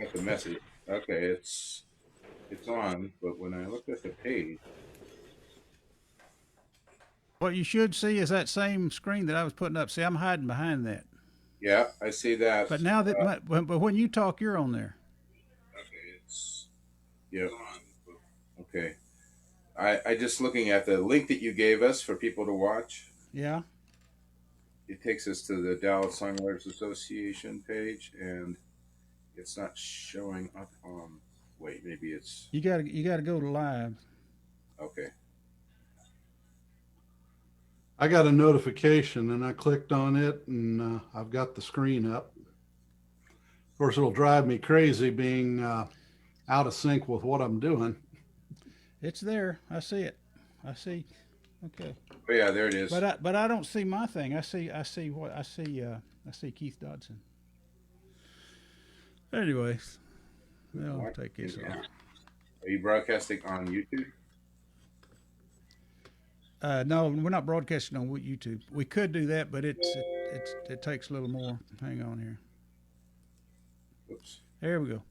got the message. Okay, it's on, but when I look at the page, What you should see is that same screen that I was putting up. See, I'm hiding behind that. yeah, I see that. But now that, but when you talk, you're on there. Okay, it's yep. Okay, I just looking at the link that you gave us for people to watch. Yeah. It takes us to the Dallas Songwriters Association page, and it's not showing up on. Wait, maybe it's You gotta go to live. okay. I got a notification and I clicked on it and I've got the screen up. Of course, it'll drive me crazy being out of sync with what I'm doing. It's there. I see it. I see. Okay. Oh yeah, there it is. But I don't see my thing. I see what I see. I see Keith Dodson. Anyways, I'll take this off. Are you broadcasting on YouTube? No, we're not broadcasting on YouTube. We could do that, but it takes a little more. Hang on here. Oops. There we go.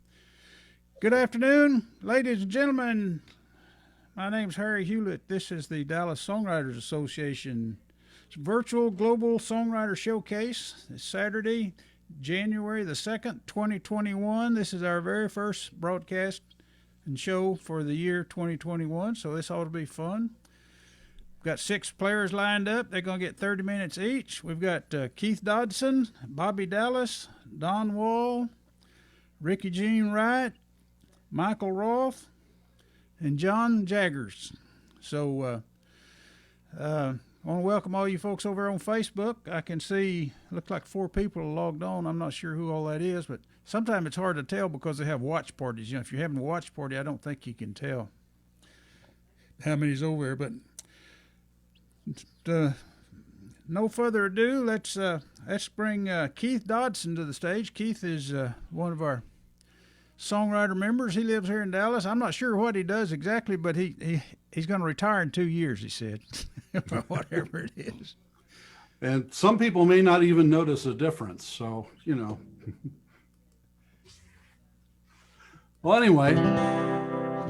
Good afternoon, ladies and gentlemen. My name's Harry Hewlett. This is the Dallas Songwriters Association virtual global songwriter showcase. It's Saturday, January the 2nd, 2021. This is our very first broadcast and show for the year 2021, so this ought to be fun. We've got 6 players lined up. They're going to get 30 minutes each. We've got Keith Dodson, Bobby Dallas, Don Wall, Rickey Jean Wright, Michael Roth, and John Jaggers. So I want to welcome all you folks over on Facebook. I can see, looks like 4 people are logged on. I'm not sure who all that is, but sometimes it's hard to tell because they have watch parties. If you're having a watch party, I don't think you can tell how many's over there. But no further ado, let's bring Keith Dodson to the stage. Keith is one of our songwriter members. He lives here in Dallas. I'm not sure what he does exactly, but he's going to retire in 2 years, he said, or whatever it is. And some people may not even notice a difference. So, Well, anyway,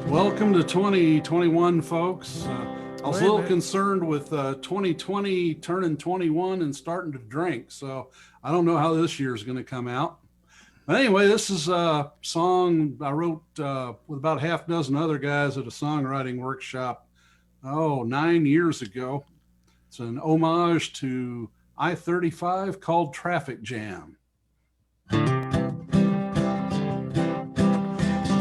welcome to 2021, folks. I was a little concerned with 2020 turning 21 and starting to drink. So I don't know how this year is going to come out. But anyway, this is a song I wrote with about half a dozen other guys at a songwriting workshop, 9 years ago. It's an homage to I-35 called Traffic Jam.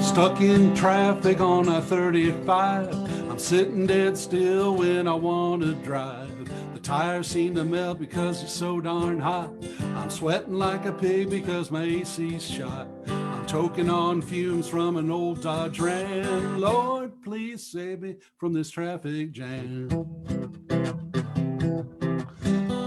Stuck in traffic on I-35. I'm sitting dead still when I want to drive. The tires seem to melt because it's so darn hot. I'm sweating like a pig because my AC's shot. I'm choking on fumes from an old Dodge Ram. Lord, please save me from this traffic jam.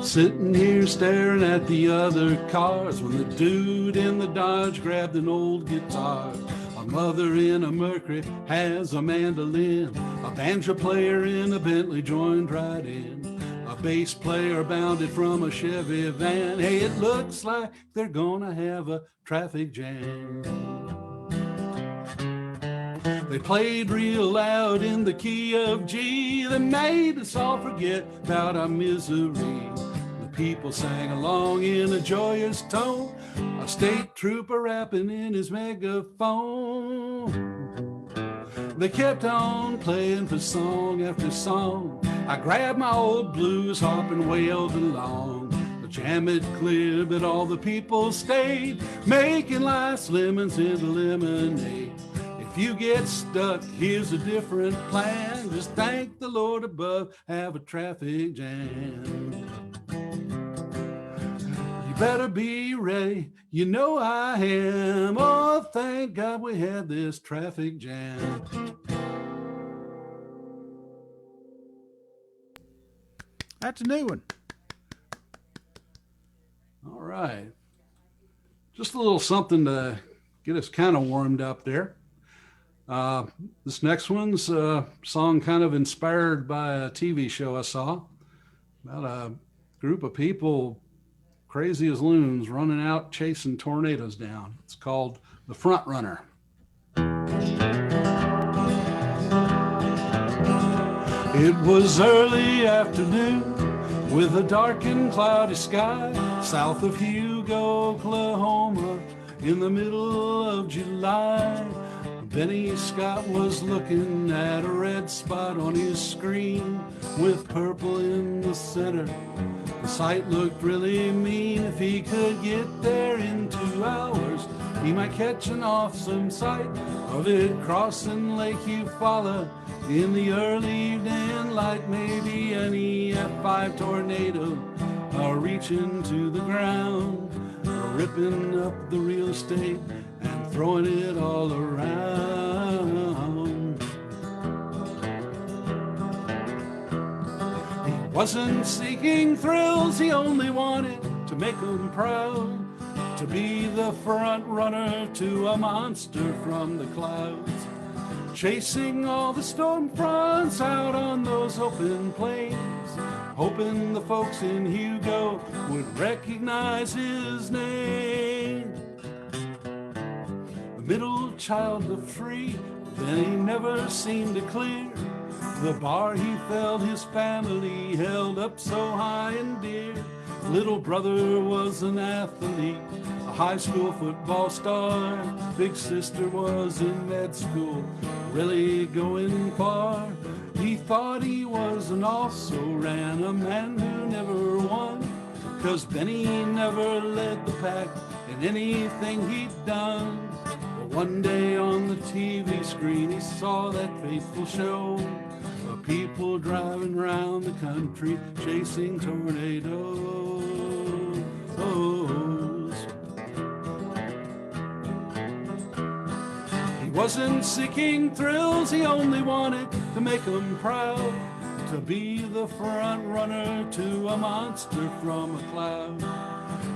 Sitting here staring at the other cars when the dude in the Dodge grabbed an old guitar. A mother in a Mercury has a mandolin. A banjo player in a Bentley joined right in. A bass player bounded from a Chevy van. Hey, it looks like they're gonna have a traffic jam. They played real loud in the key of G. They made us all forget about our misery. The people sang along in a joyous tone. A state trooper rapping in his megaphone. They kept on playing for song after song. I grabbed my old blues harp and wailed along. The jam had cleared, but all the people stayed, making life's lemons into lemonade. If you get stuck, here's a different plan. Just thank the Lord above, have a traffic jam. You better be ready, you know I am. Oh, thank God we had this traffic jam. That's a new one. All right. Just a little something to get us kind of warmed up there. This next one's a song kind of inspired by a TV show I saw about a group of people crazy as loons, running out chasing tornadoes down. It's called The Front Runner. It was early afternoon with a dark and cloudy sky south of Hugo, Oklahoma, in the middle of July. Benny Scott was looking at a red spot on his screen with purple in the center. The sight looked really mean. If he could get there in 2 hours, he might catch an awesome sight of it crossing Lake Eufaula in the early evening light. Maybe an EF5 tornado reaching to the ground, ripping up the real estate and throwing it all around. He wasn't seeking thrills, he only wanted to make them proud, to be the front runner to a monster from the clouds, chasing all the storm fronts out on those open plains, hoping the folks in Hugo would recognize his name. The middle child of free, then he never seemed to clear the bar he felt his family held up so high and dear. Little brother was an athlete, a high school football star. Big sister was in med school, really going far. He thought he was and also ran, a man who never won, 'cause Benny never led the pack in anything he'd done. But one day on the TV screen he saw that faithful show of people driving around the country chasing tornadoes. He wasn't seeking thrills, he only wanted to make them proud, to be the front runner to a monster from a cloud,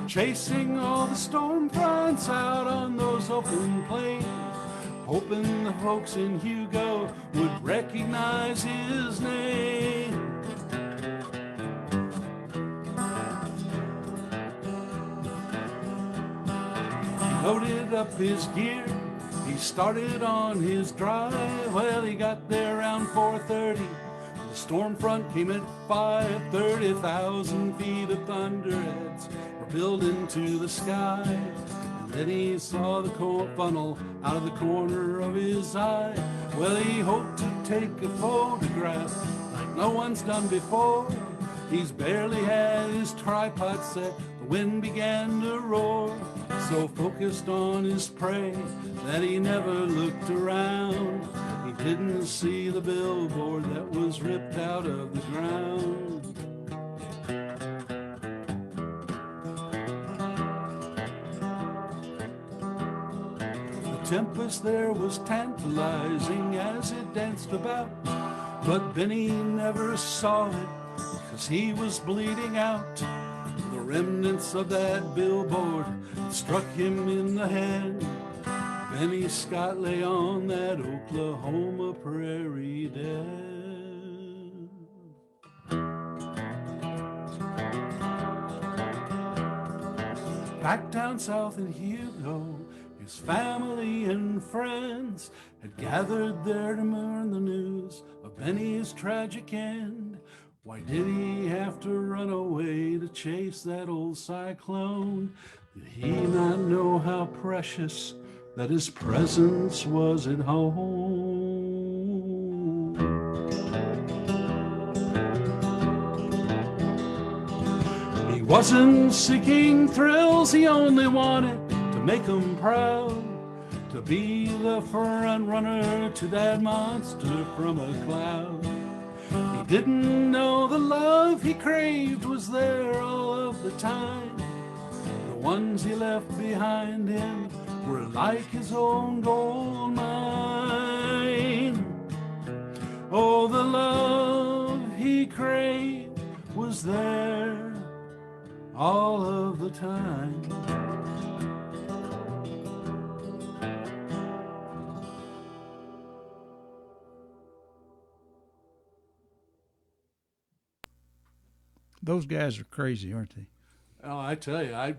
chasing all the storm fronts out on those open plains, hoping the folks in Hugo would recognize his name. He loaded up his gear, he started on his drive. Well, he got there around 4:30. The storm front came at 5:30. 1,000 feet of thunderheads were building to the sky. And then he saw the funnel out of the corner of his eye. Well, he hoped to take a photograph like no one's done before. He's barely had his tripod set, the wind began to roar. So focused on his prey that he never looked around. He didn't see the billboard that was ripped out of the ground. The tempest there was tantalizing as it danced about, but Benny never saw it, 'cause he was bleeding out. The remnants of that billboard struck him in the head. Benny Scott lay on that Oklahoma prairie dead. Back down south in Hugo, his family and friends had gathered there to mourn the news of Benny's tragic end. Why did he have to run away to chase that old cyclone? Did he not know how precious that his presence was at home? He wasn't seeking thrills, he only wanted to make them proud, to be the front runner to that monster from a cloud. He didn't know the love he craved was there all of the time. The ones he left behind him were like his own gold mine. Oh, the love he craved was there all of the time. Those guys are crazy, aren't they? Well, I tell you, I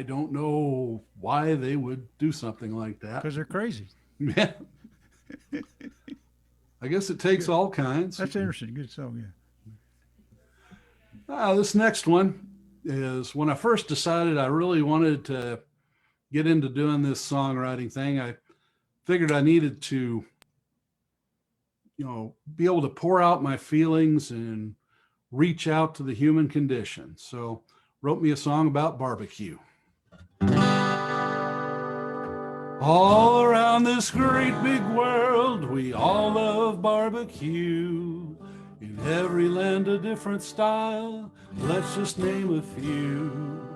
don't know why they would do something like that. Because they're crazy. Yeah. I guess it takes all kinds. That's interesting. Good song, yeah. This next one is when I first decided I really wanted to get into doing this songwriting thing. I figured I needed to, be able to pour out my feelings and reach out to the human condition. So wrote me a song about barbecue. All around this great big world, we all love barbecue. In every land a different style, let's just name a few.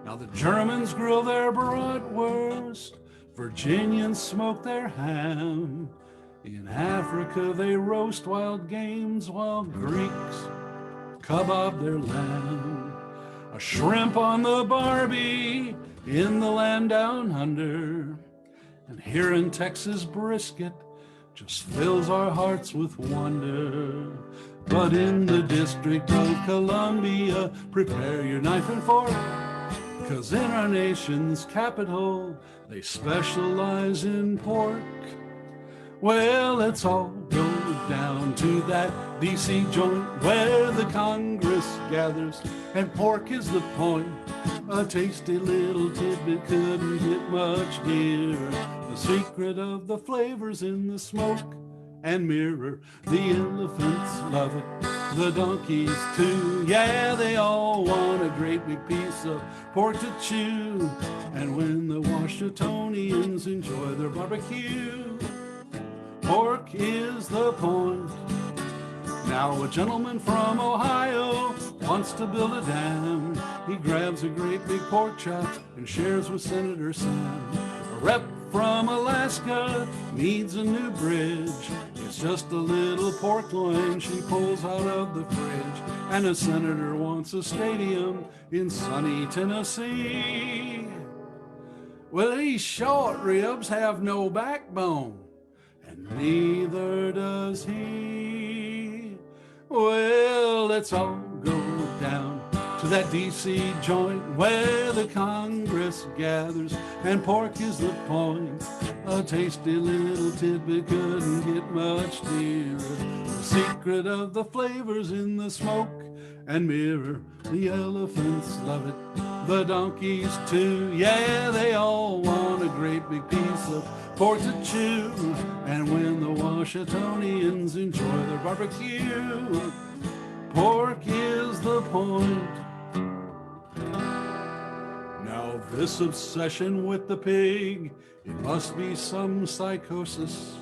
Now the Germans grill their bratwurst, Virginians smoke their ham. In Africa they roast wild games, while Greeks kebab their lamb. A shrimp on the Barbie in the land down under. And here in Texas, brisket just fills our hearts with wonder. But in the District of Columbia, prepare your knife and fork, 'cause in our nation's capital, they specialize in pork. Well, let's all go down to that DC joint where the Congress gathers, and pork is the point. A tasty little tidbit couldn't get much dearer. The secret of the flavors in the smoke and mirror. The elephants love it, the donkeys too. Yeah, they all want a great big piece of pork to chew. And when the Washingtonians enjoy their barbecue, pork is the point. Now a gentleman from Ohio wants to build a dam. He grabs a great big pork chop and shares with Senator Sam. A rep from Alaska needs a new bridge. It's just a little pork loin she pulls out of the fridge. And a senator wants a stadium in sunny Tennessee. Well, these short ribs have no backbone, and neither does he. Well, let's all go down to that DC joint where the Congress gathers, and pork is the point. A tasty little tidbit couldn't get much dearer. The secret of the flavors in the smoke and mirror. The elephants love it, the donkeys too. Yeah, they all want a great big piece of pork to chew. And when the Washingtonians enjoy their barbecue, pork is the point. Now this obsession with the pig, it must be some psychosis.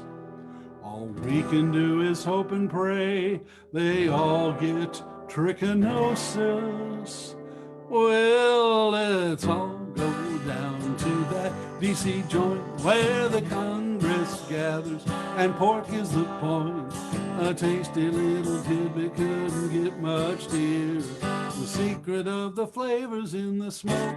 All we can do is hope and pray they all get trichinosis. Well, let's all go down to that DC joint where the Congress gathers, and pork is the point. A tasty little tidbit couldn't get much dearer. The secret of the flavors in the smoke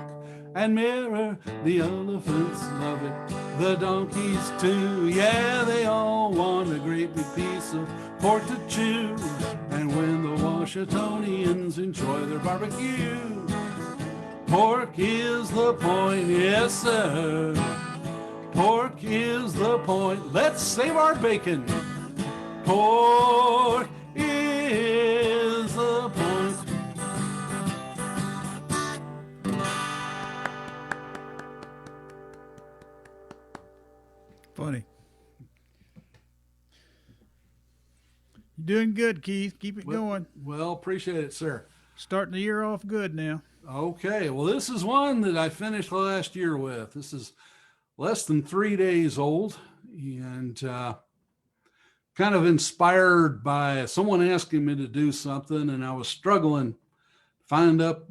and mirror. The elephants love it, the donkeys too. Yeah, they all want a great big piece of pork to chew. And when the Washingtonians enjoy their barbecue, pork is the point. Yes, sir. Pork is the point. Let's save our bacon. Pork is the point. Funny. You're doing good, Keith. Keep it going. Well, appreciate it, sir. Starting the year off good now. Okay, well, this is one that I finished last year with. This is less than 3 days old, and kind of inspired by someone asking me to do something, and I was struggling to find up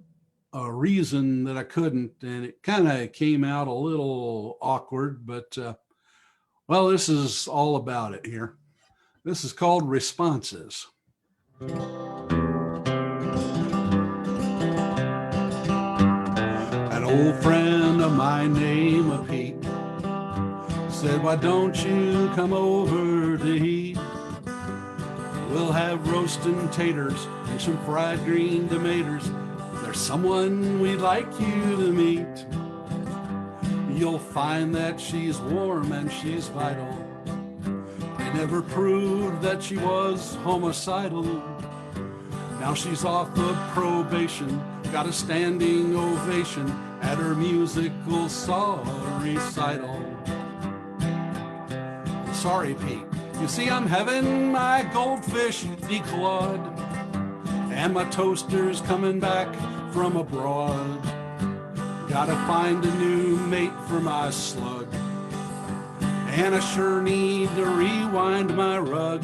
a reason that I couldn't, and it kind of came out a little awkward, but well, this is all about it here. This is called Responses. An old friend of mine named Pete said, why don't you come over to eat? We'll have roasting taters and some fried green tomatoes. there's someone we'd like you to meet. You'll find that she's warm and she's vital. They never proved that she was homicidal. Now she's off of probation, got a standing ovation at her musical recital. Sorry, Pete, you see I'm having my goldfish declawed, and my toaster's coming back from abroad. Gotta find a new mate for my slug, and I sure need to rewind my rug.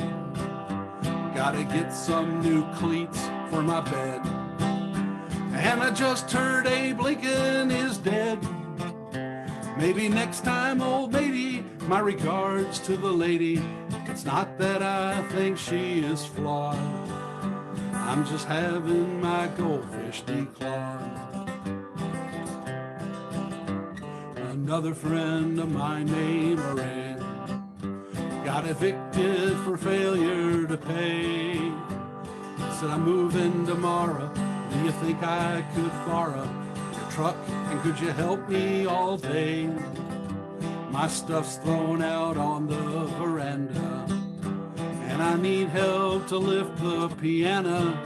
Gotta get some new cleats for my bed, and I just heard Abe Lincoln is dead. Maybe next time, old matey, my regards to the lady. It's not that I think she is flawed, I'm just having my goldfish declawed. Another friend of mine named Moran got evicted for failure to pay. Said, I'm moving tomorrow, do you think I could borrow your truck, and could you help me all day? My stuff's thrown out on the veranda, and I need help to lift the piano.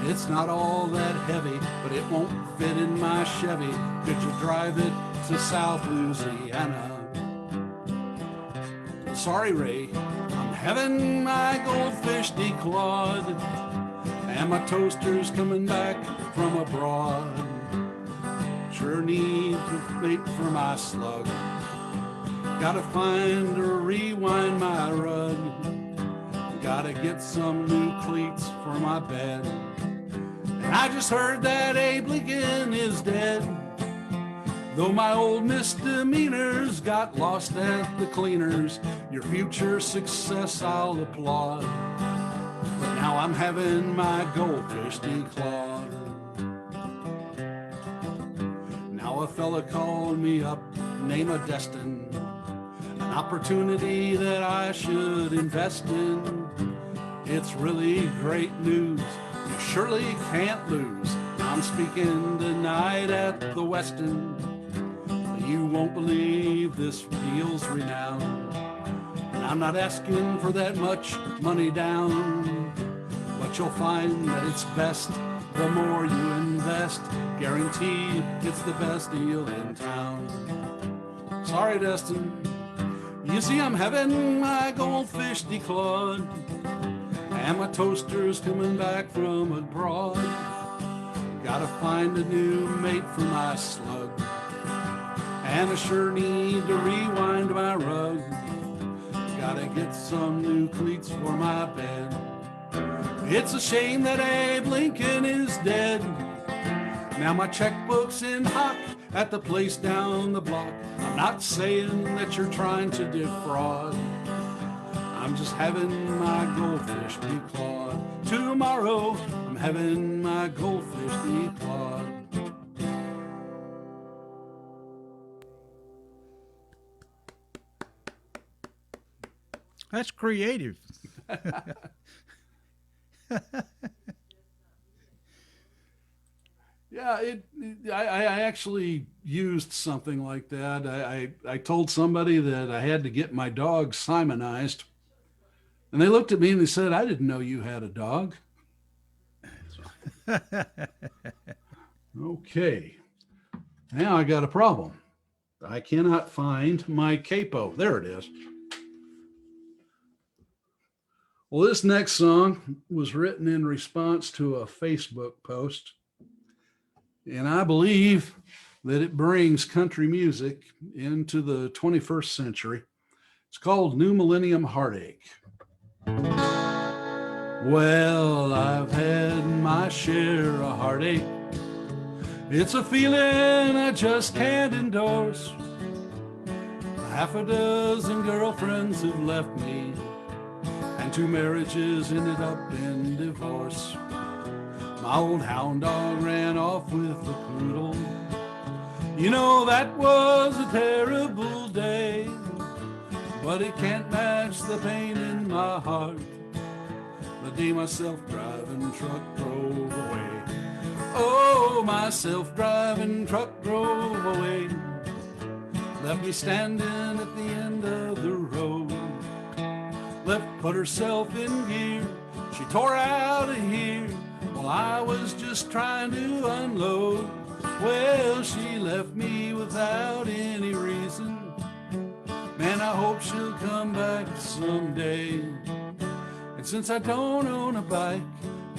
It's not all that heavy, but it won't fit in my Chevy. Could you drive it to South Louisiana? Sorry, Ray, I'm having my goldfish declawed, and my toaster's coming back from abroad. Sure need to wait for my slug. Gotta find or rewind my rug. Gotta get some new cleats for my bed. And I just heard that Abe Lincoln is dead. Though my old misdemeanors got lost at the cleaners, your future success I'll applaud. But now I'm having my goldfish declawed. Now a fella called me up, name of Destin, an opportunity that I should invest in. It's really great news, you surely can't lose. I'm speaking tonight at the Westin. You won't believe this deal's renowned, and I'm not asking for that much money down, but you'll find that it's best the more you invest. Guaranteed it's the best deal in town. Sorry, Dustin, you see I'm having my goldfish declawed, and my toaster's coming back from abroad. Gotta find a new mate for my slug, and I sure need to rewind my rug. Gotta get some new cleats for my bed. It's a shame that Abe Lincoln is dead. Now my checkbook's in hock at the place down the block. I'm not saying that you're trying to defraud, I'm just having my goldfish declawed. Tomorrow I'm having my goldfish declawed. That's creative. Yeah, I actually used something like that. I told somebody that I had to get my dog Simonized, and they looked at me and they said, I didn't know you had a dog. Okay, now I got a problem. I cannot find my capo. There it is. Well, this next song was written in response to a Facebook post, and I believe that it brings country music into the 21st century. It's called New Millennium Heartache. Well, I've had my share of heartache. It's a feeling I just can't endorse. Half a dozen girlfriends have left me, and 2 marriages ended up in divorce. My old hound dog ran off with the poodle. You know, that was a terrible day, but it can't match the pain in my heart the day my self-driving truck drove away. Oh, my self-driving truck drove away, left me standing at the end of the road. Put herself in gear, she tore out of here while I was just trying to unload. Well, she left me without any reason. Man, I hope she'll come back someday. And since I don't own a bike,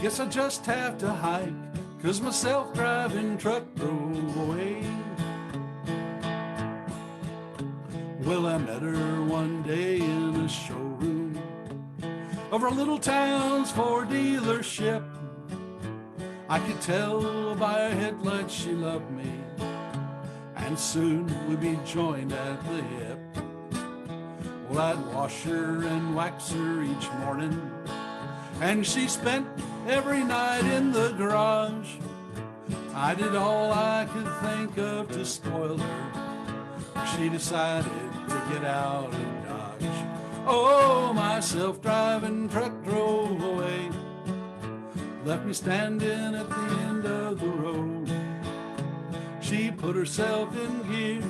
guess I just have to hike, 'cause my self-driving truck drove away. Well, I met her one day in a showroom of our little town's Ford dealership. I could tell by her headlights she loved me, and soon we'd be joined at the hip. Well, I'd wash her and wax her each morning, and she spent every night in the garage. I did all I could think of to spoil her. She decided to get out and dodge. Oh, my self-driving truck drove away, left me standing at the end of the road. She put herself in gear,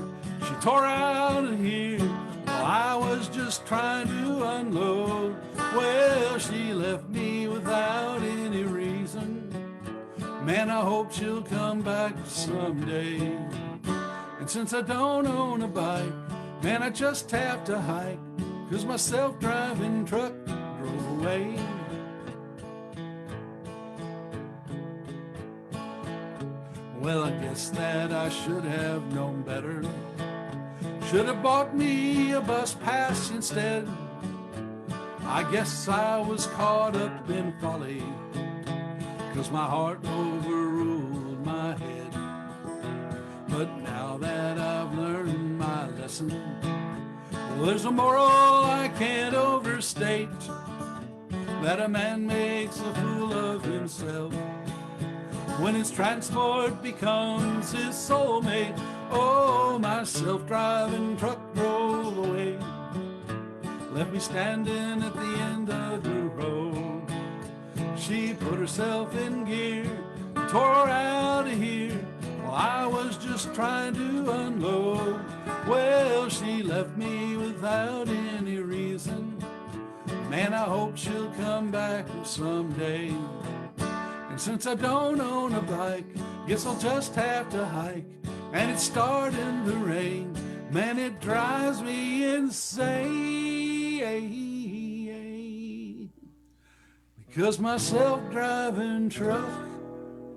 she tore out of here while I was just trying to unload. Well, she left me without any reason. Man, I hope she'll come back someday. And since I don't own a bike, man, I just have to hike, 'cause my self-driving truck drove away. Well, I guess that I should have known better. Should have bought me a bus pass instead. I guess I was caught up in folly, 'cause my heart overruled my head. But now that I've learned my lesson, well, there's a moral I can't overstate, that a man makes a fool of himself when his transport becomes his soulmate. Oh, my self-driving truck drove away, left me standing at the end of the road. She put herself in gear, tore out of here while I was just trying to unload. Well, she left me without any reason. Man, I hope she'll come back someday. And since I don't own a bike, guess I'll just have to hike. And it's starting to rain, man, it drives me insane, because my self-driving truck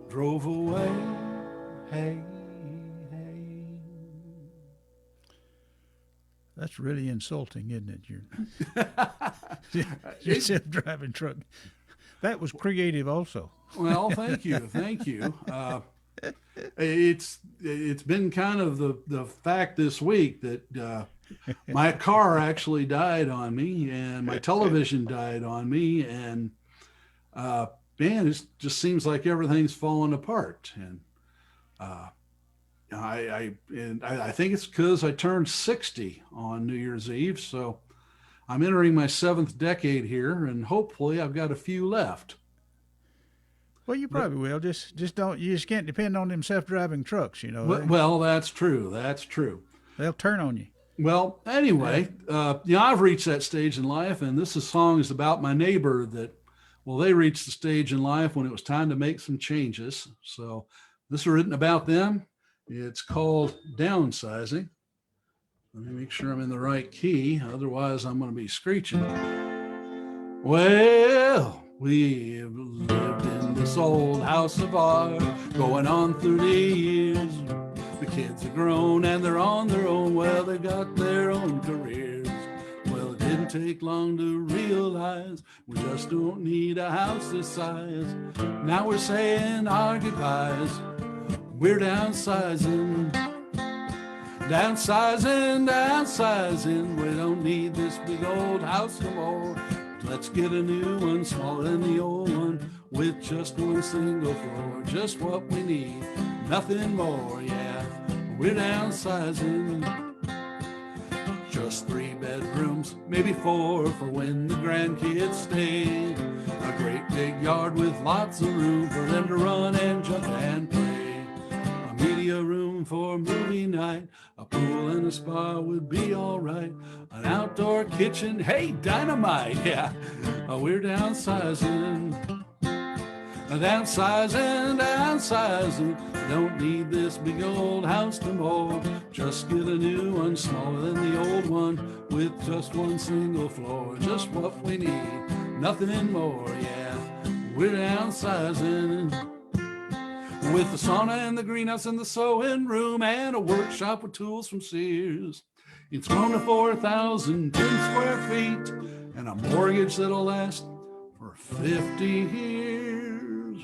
drove away. Hey, hey. That's really insulting, isn't it? Your self-driving truck. That was creative also. Well, thank you. It's been kind of the fact this week that my car actually died on me, and my television died on me, and man, it just seems like everything's falling apart. And I think it's because I turned 60 on New Year's Eve, so I'm entering my 7th decade here, and hopefully I've got a few left. Well, you probably will. Just don't. You just can't depend on them self-driving trucks. You know. Well, that's true. That's true. They'll turn on you. Well, anyway, I've reached that stage in life, and this song is about my neighbor that, well, they reached the stage in life when it was time to make some changes. So this is written about them. It's called Downsizing. Let me make sure I'm in the right key. Otherwise, I'm going to be screeching. Well, we've lived in this old house of ours, going on 30 years. The kids are grown and they're on their own. Well, they got their own careers. Well, it didn't take long to realize we just don't need a house this size. Now we're saying our goodbyes. We're downsizing. Downsizing, downsizing. We don't need this big old house no more. Let's get a new one, smaller than the old one, with just one single floor. Just what we need, nothing more, yeah. We're downsizing. Just 3 bedrooms, maybe 4 for when the grandkids stay. A great big yard with lots of room for them to run and jump and play. A media room for movie night, a pool and a spa would be all right. An outdoor kitchen, hey, dynamite, yeah. We're downsizing. Downsizing, don't need this big old house no more. Just get a new one, smaller than the old one, with just 1 single floor. Just what we need, nothing more, yeah. We're downsizing. With the sauna and the greenhouse and the sewing room and a workshop with tools from Sears. It's grown to 4,010 square feet and a mortgage that'll last for 50 years.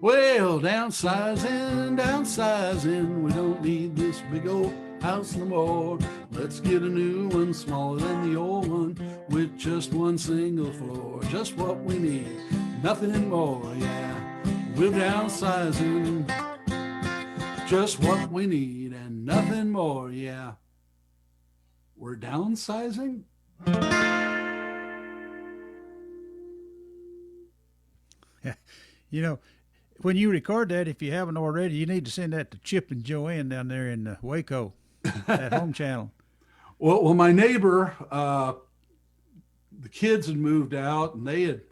Well, downsizing, we don't need this big old house no more. Let's get a new one, smaller than the old one, with just 1 single floor. Just what we need, nothing more, yeah. We're downsizing, just what we need and nothing more, yeah. We're downsizing? You know, when you record that, if you haven't already, you need to send that to Chip and Joanne down there in Waco, at Home Channel. Well, my neighbor, the kids had moved out, and they had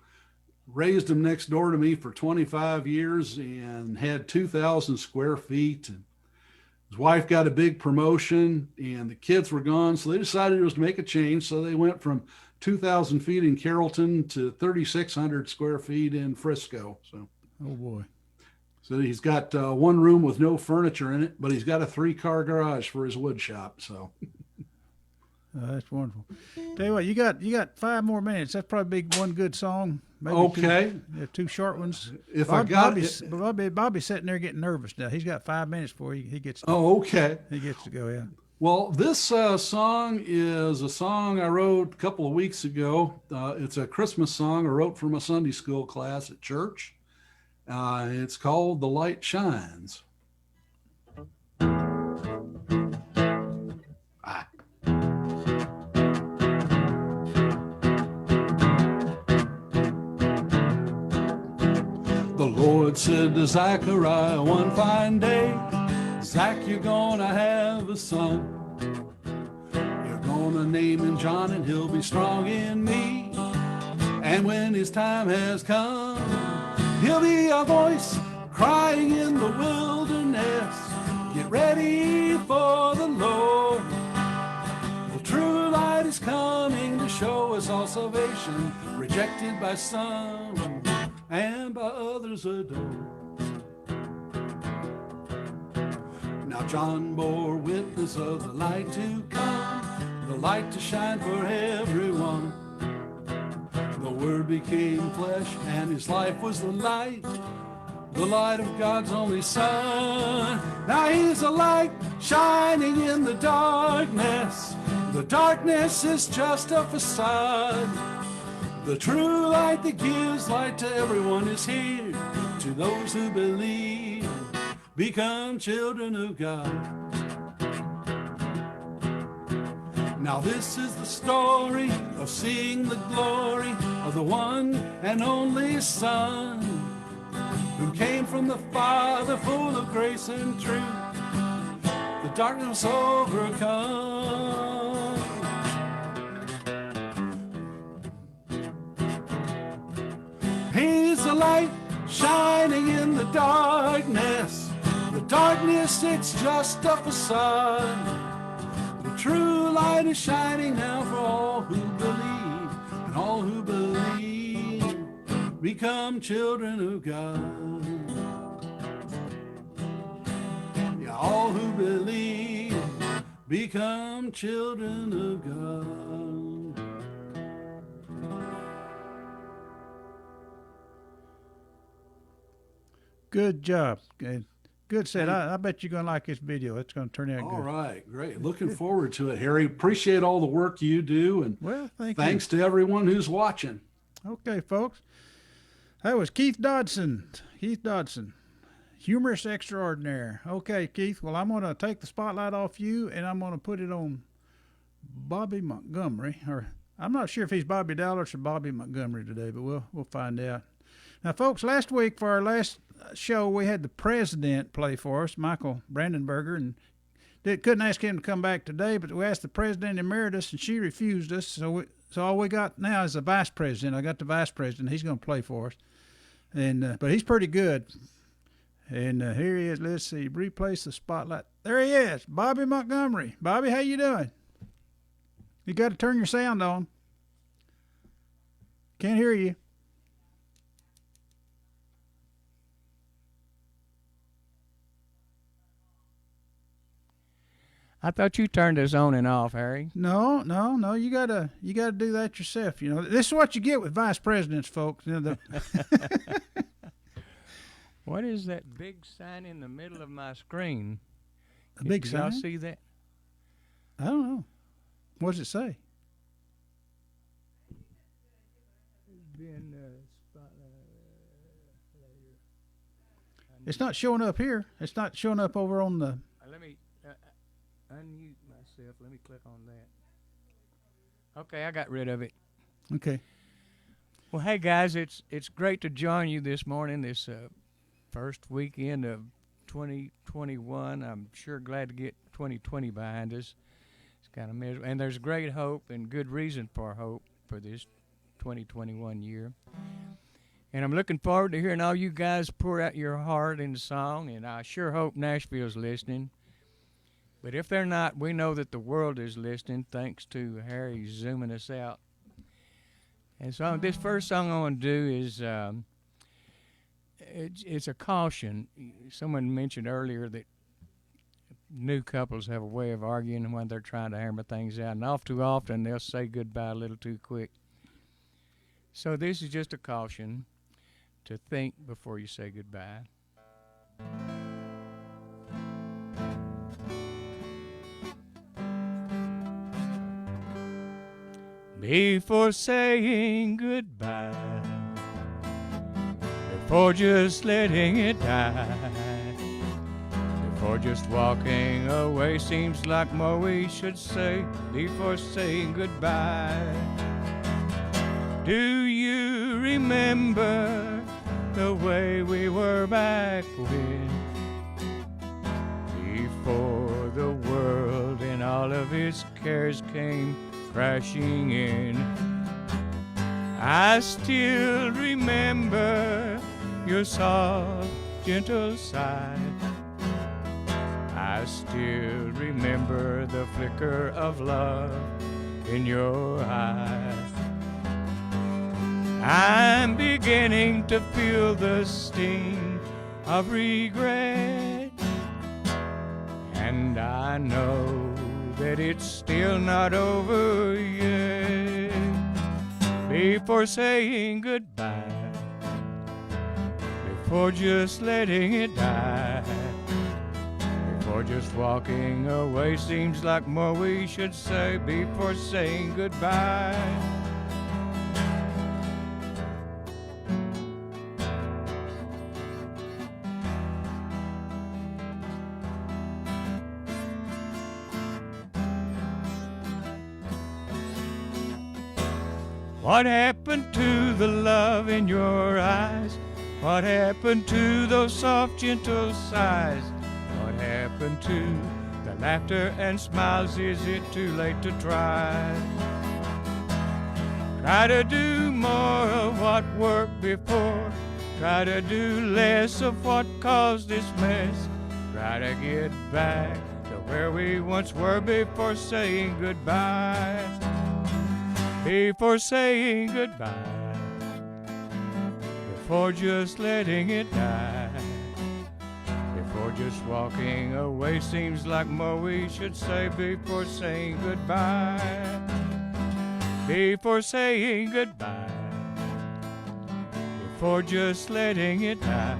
raised them next door to me for 25 years and had 2,000 square feet. And his wife got a big promotion, and the kids were gone, so they decided it was to make a change. So they went from 2,000 feet in Carrollton to 3,600 square feet in Frisco. So, oh boy. So he's got 1 room with no furniture in it, but he's got a 3-car garage for his wood shop. So that's wonderful. Tell you what, you got 5 more minutes. That's probably be one good song. Maybe okay. 2 short ones. If Bobby's sitting there getting nervous now. He's got 5 minutes before he gets. Okay. He gets to go. Yeah. Well, this song is a song I wrote a couple of weeks ago. It's a Christmas song I wrote for my Sunday school class at church. It's called "The Light Shines." The Lord said to Zechariah one fine day, "Zach, you're gonna have a son. You're gonna name him John, and he'll be strong in me. And when his time has come, he'll be a voice crying in the wilderness. Get ready for the Lord. The true light is coming to show us all salvation, rejected by some and by others adored." Now John bore witness of the light to come, the light to shine for everyone. The Word became flesh, and his life was the light of God's only Son. Now he's a light shining in the darkness. The darkness is just a facade. The true light that gives light to everyone is here. To those who believe, become children of God. Now this is the story of seeing the glory of the one and only Son, who came from the Father, full of grace and truth. The darkness overcome. He's the light shining in the darkness. The darkness, it's just a facade. The true light is shining now for all who believe, and all who believe become children of God. Yeah, all who believe become children of God. Good job. Good set. I bet you're going to like this video. It's going to turn out good. All right, great. Looking forward to it, Harry. Appreciate all the work you do, and well, thanks to everyone who's watching. Okay, folks. That was Keith Dodson. Keith Dodson, humorous extraordinaire. Okay, Keith. Well, I'm going to take the spotlight off you, and I'm going to put it on Bobby Montgomery, or I'm not sure if he's Bobby Dallas or Bobby Montgomery today, but we'll find out. Now, folks, last week for our last show, we had the president play for us, Michael Brandenburger, and couldn't ask him to come back today, but we asked the president emeritus, and she refused us. So all we got now is the vice president. I got the vice president. He's going to play for us, and but he's pretty good. And here he is. Let's see. Replace the spotlight. There he is, Bobby Montgomery. Bobby, how you doing? You got to turn your sound on. Can't hear you. I thought you turned us on and off, Harry. No. You gotta do that yourself. You know, this is what you get with vice presidents, folks. You know, What is that big sign in the middle of my screen? a big Did sign. y'all see that? I don't know. What does it say? It's not showing up here. It's not showing up over on the. Let me unmute myself. Let me click on that. Okay, I got rid of it. Okay. Well, hey guys, it's great to join you this morning. This first weekend of 2021. I'm sure glad to get 2020 behind us. It's kind of miserable, and there's great hope and good reason for hope for this 2021 year. And I'm looking forward to hearing all you guys pour out your heart in song, and I sure hope Nashville's listening. But if they're not, we know that the world is listening, thanks to Harry zooming us out. And so this first song I want to do is it's a caution. Someone mentioned earlier that new couples have a way of arguing when they're trying to hammer things out, and all too often they'll say goodbye a little too quick. So this is just a caution to think before you say goodbye. Before saying goodbye, before just letting it die, before just walking away, seems like more we should say before saying goodbye. Do you remember the way we were back when? Before the world and all of its cares came crashing in. I still remember your soft, gentle side. I still remember the flicker of love in your eyes. I'm beginning to feel the sting of regret, and I know that it's still not over yet. Before saying goodbye, before just letting it die, before just walking away, seems like more we should say before saying goodbye. What happened to the love in your eyes? What happened to those soft, gentle sighs? What happened to the laughter and smiles? Is it too late to try? Try to do more of what worked before. Try to do less of what caused this mess. Try to get back to where we once were before saying goodbye. Before saying goodbye, before just letting it die, before just walking away, seems like more we should say before saying goodbye. Before saying goodbye, before just letting it die,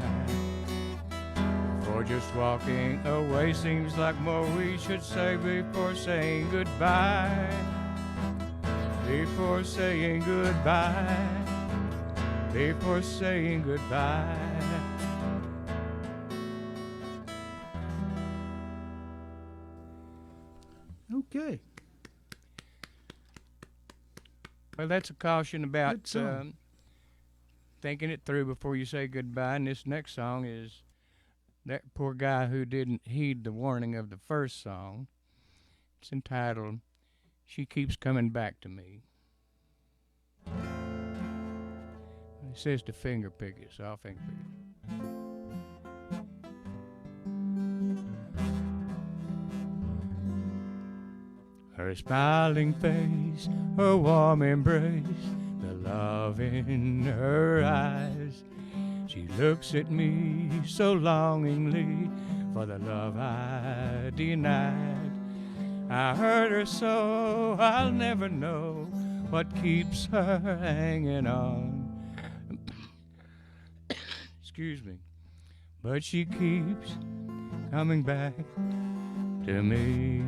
before just walking away, seems like more we should say before saying goodbye. Before saying goodbye, before saying goodbye. Okay. Well, that's a caution about Good song. thinking it through before you say goodbye. And this next song is that poor guy who didn't heed the warning of the first song. It's entitled "She Keeps Coming Back to Me." It says to finger pick it, so I'll finger pick it. Her smiling face, her warm embrace, the love in her eyes. She looks at me so longingly for the love I denied. I hurt her so I'll never know what keeps her hanging on. Excuse me. But she keeps coming back to me.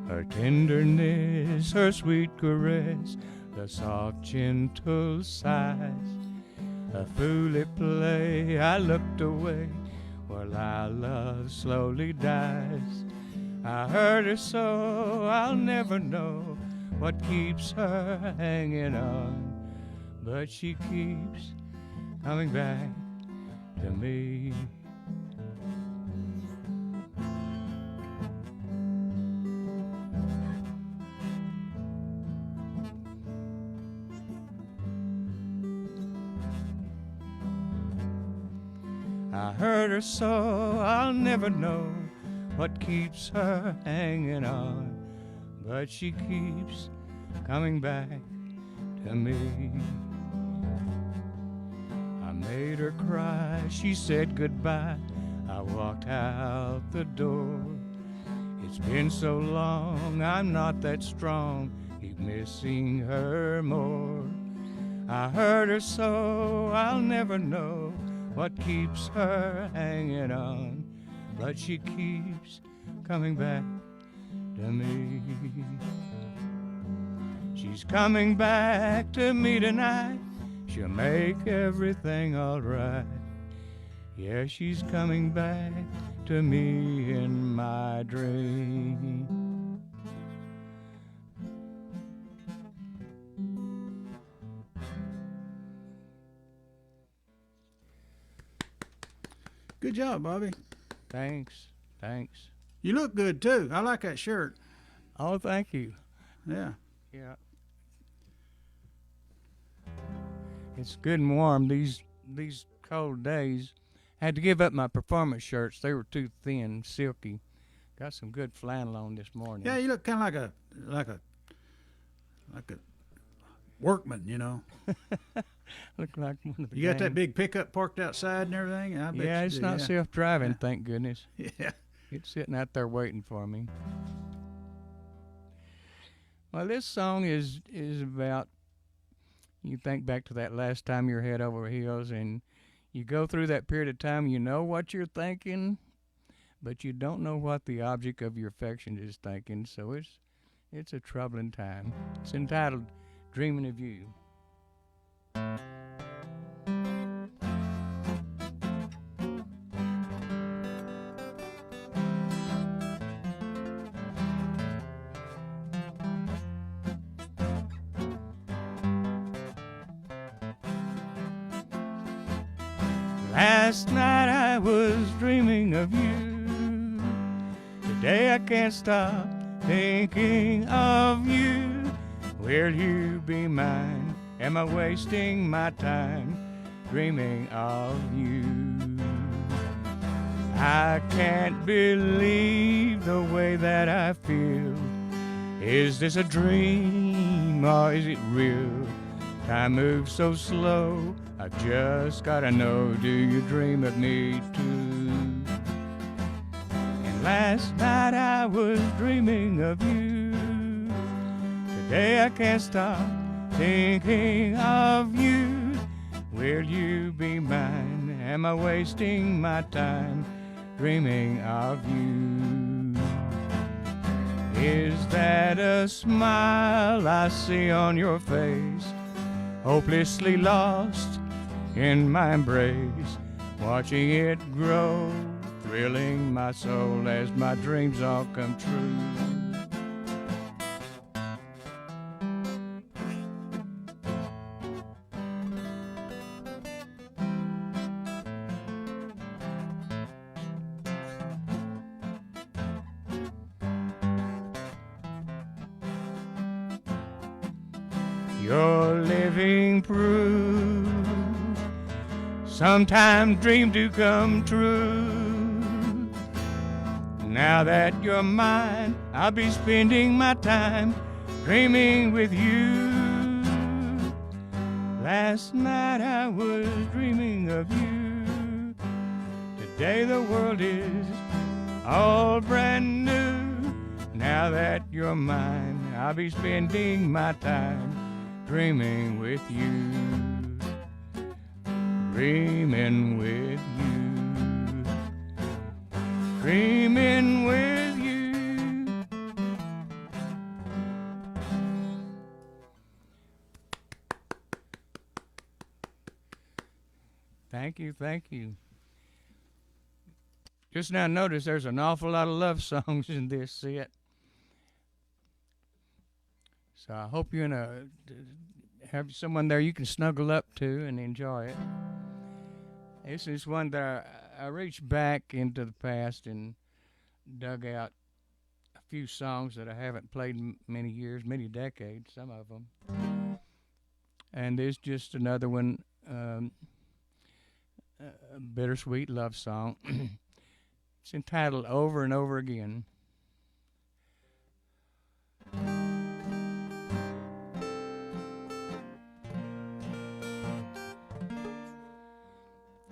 Her tenderness, her sweet caress, the soft, gentle sighs. A fool at play, I looked away while our love slowly dies. I hurt her so I'll never know what keeps her hanging on. But she keeps coming back to me. I hurt her so I'll never know what keeps her hanging on. But she keeps coming back to me. I made her cry, she said goodbye. I walked out the door. It's been so long, I'm not that strong, keep missing her more. I hurt her so I'll never know what keeps her hanging on. But she keeps coming back to me. She's coming back to me tonight. She'll make everything all right. Yeah, she's coming back to me in my dream. Good job, Bobby. Thanks. You look good too. I like that shirt. Oh, thank you. Yeah. Yeah. It's good and warm these cold days. I had to give up my performance shirts. They were too thin, silky. Got some good flannel on this morning. Yeah, you look kind of like a workman, you know. Look like one of the You got that gang. big pickup parked outside and everything. I bet Yeah, you it's do, not yeah. self-driving, thank goodness. Yeah. It's sitting out there waiting for me. Well, this song is about, you think back to that last time you're head over heels, and you go through that period of time, you know what you're thinking, but you don't know what the object of your affection is thinking, so it's a troubling time. It's entitled Dreaming of You. Last night I was dreaming of you. Today I can't stop thinking of you. Will you be mine? Am I wasting my time dreaming of you? I can't believe the way that I feel. Is this a dream or is it real? Time moves so slow, I just gotta know, do you dream of me too? And last night I was dreaming of you. Today I can't stop thinking of you. Will you be mine? Am I wasting my time dreaming of you? Is that a smile I see on your face? Hopelessly lost in my embrace, watching it grow, thrilling my soul as my dreams all come true. You're living proof. Sometimes dreams do come true. Now that you're mine, I'll be spending my time dreaming with you. Last night I was dreaming of you. Today the world is all brand new. Now that you're mine, I'll be spending my time dreaming with you. Dreaming with you. Dreaming with you. Thank you, thank you. Just now notice there's an awful lot of love songs in this set. So I hope you're have someone there you can snuggle up to and enjoy it. This is one that I reached back into the past and dug out a few songs that I haven't played in many years, many decades, some of them. And there's just another one, a bittersweet love song. It's entitled Over and Over Again.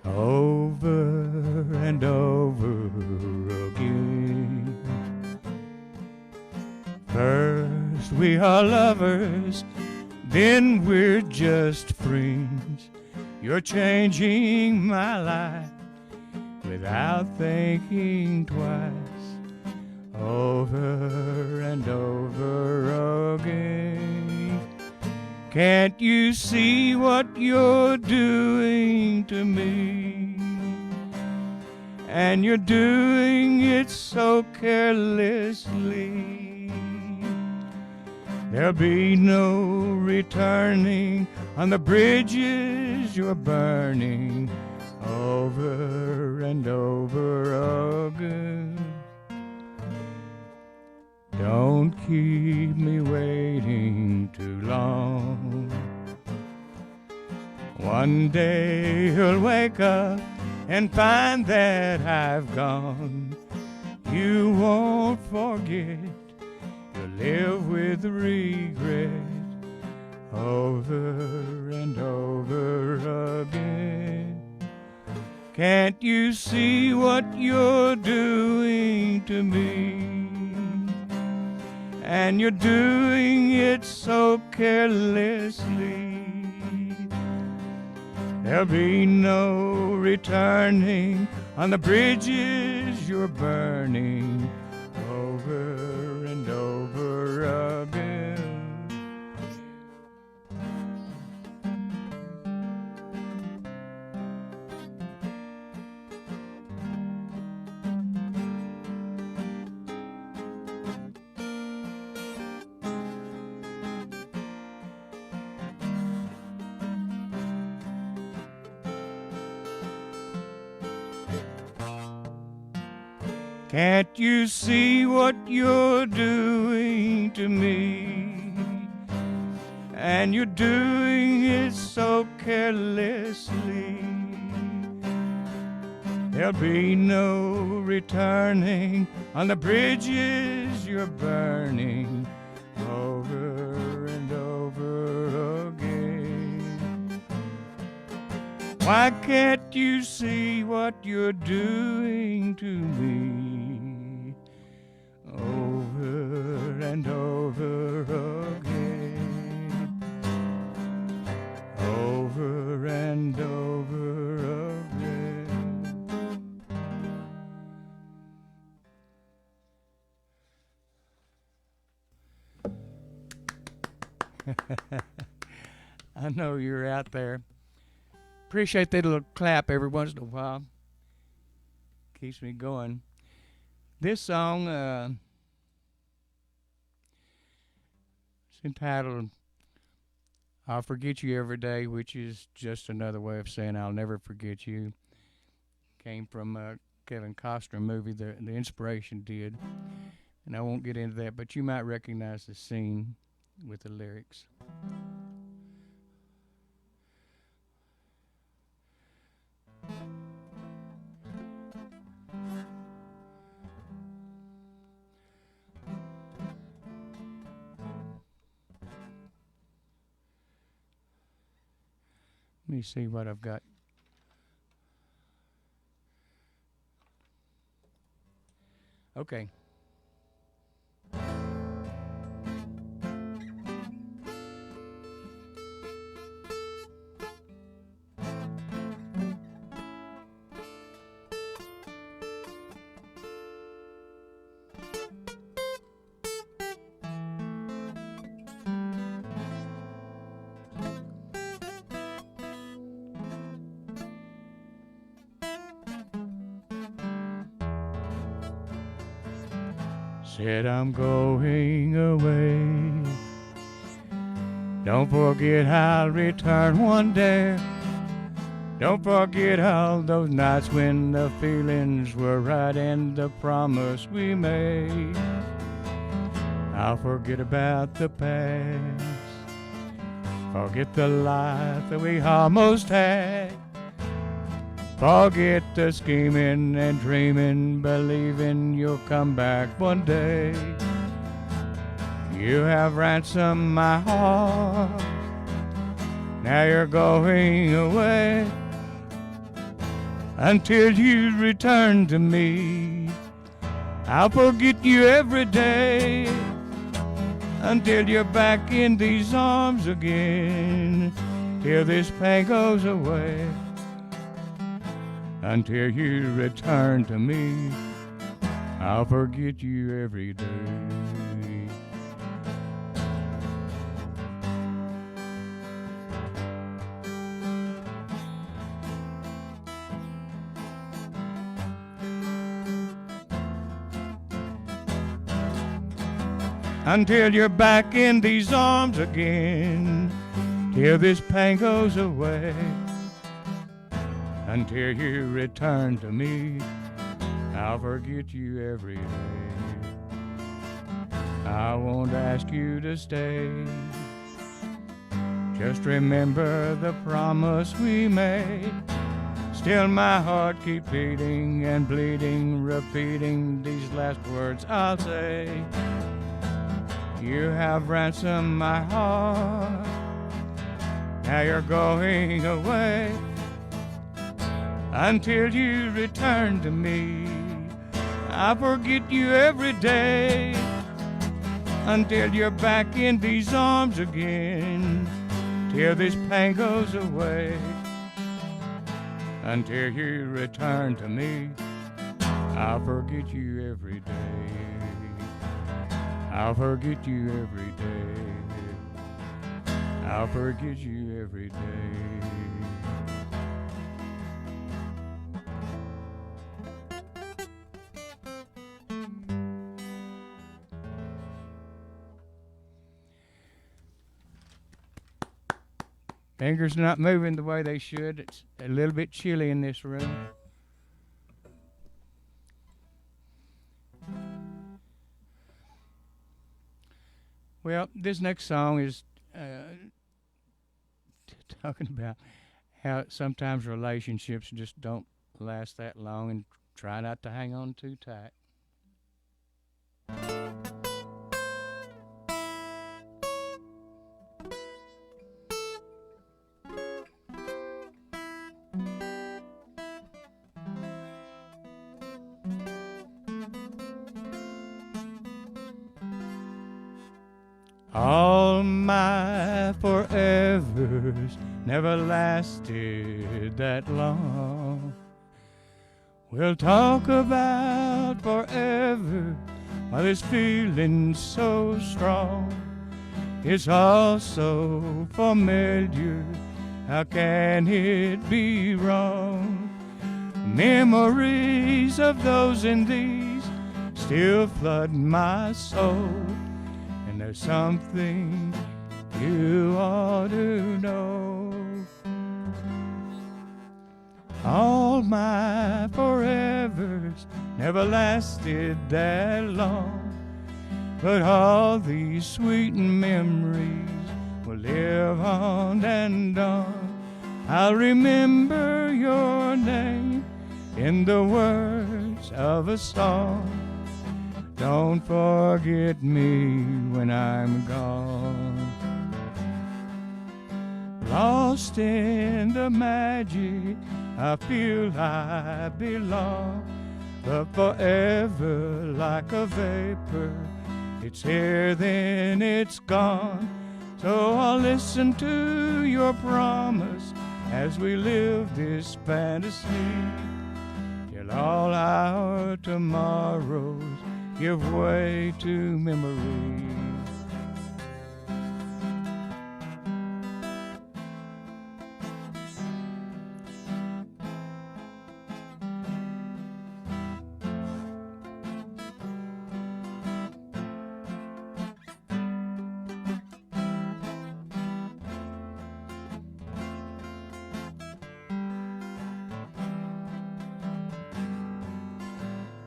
Over and over again. First we are lovers, then we're just friends. You're changing my life without thinking twice. Over and over again. Can't you see what you're doing to me? And you're doing it so carelessly. There'll be no returning on the bridges you're burning. Over and over again. Don't keep me waiting too long. One day you'll wake up and find that I've gone. You won't forget, you'll live with regret. Over and over again. Can't you see what you're doing to me? And you're doing it so carelessly. There'll be no returning on the bridges you're burning. Over and over again. Can't you see what you're doing to me? And you're doing it so carelessly. There'll be no returning on the bridges you're burning. Over and over again. Why can't you see what you're doing to me? Over and over again. Over and over again. I know you're out there. Appreciate that little clap every once in a while. Keeps me going. This song is entitled I'll Forget You Every Day, which is just another way of saying I'll never forget you. Came from a Kevin Costner movie, the inspiration did. And I won't get into that, but you might recognize the scene with the lyrics. me see what I've got. Okay. Said I'm going away. Don't forget I'll return one day. Don't forget all those nights when the feelings were right and the promise we made. I'll forget about the past. Forget the life that we almost had. Forget the scheming and dreaming, believing you'll come back one day. You have ransomed my heart. Now you're going away. Until you return to me, I'll forget you every day. Until you're back in these arms again. Till this pain goes away. Until you return to me, I'll forget you every day. Until you're back in these arms again, till this pain goes away. Until you return to me, I'll forget you every day. I won't ask you to stay. Just remember the promise we made. Still my heart keeps beating and bleeding, repeating these last words I'll say. You have ransomed my heart. Now you're going away. Until you return to me, I forget you every day. Until you're back in these arms again, till this pain goes away. Until you return to me, I'll forget you every day. I'll forget you every day. I'll forget you every day. Fingers not moving the way they should. It's a little bit chilly in this room. Well, this next song is talking about how sometimes relationships just don't last that long, and try not to hang on too tight. All my forevers never lasted that long. We'll talk about forever while this feeling's so strong. It's all so familiar, how can it be wrong? Memories of those and these still flood my soul. There's something you ought to know. All my forevers never lasted that long, but all these sweet memories will live on and on. I'll remember your name in the words of a song. Don't forget me when I'm gone. Lost in the magic, I feel I belong, but forever like a vapor. It's here, then it's gone. So I'll listen to your promise as we live this fantasy, till all our tomorrows give way to memories.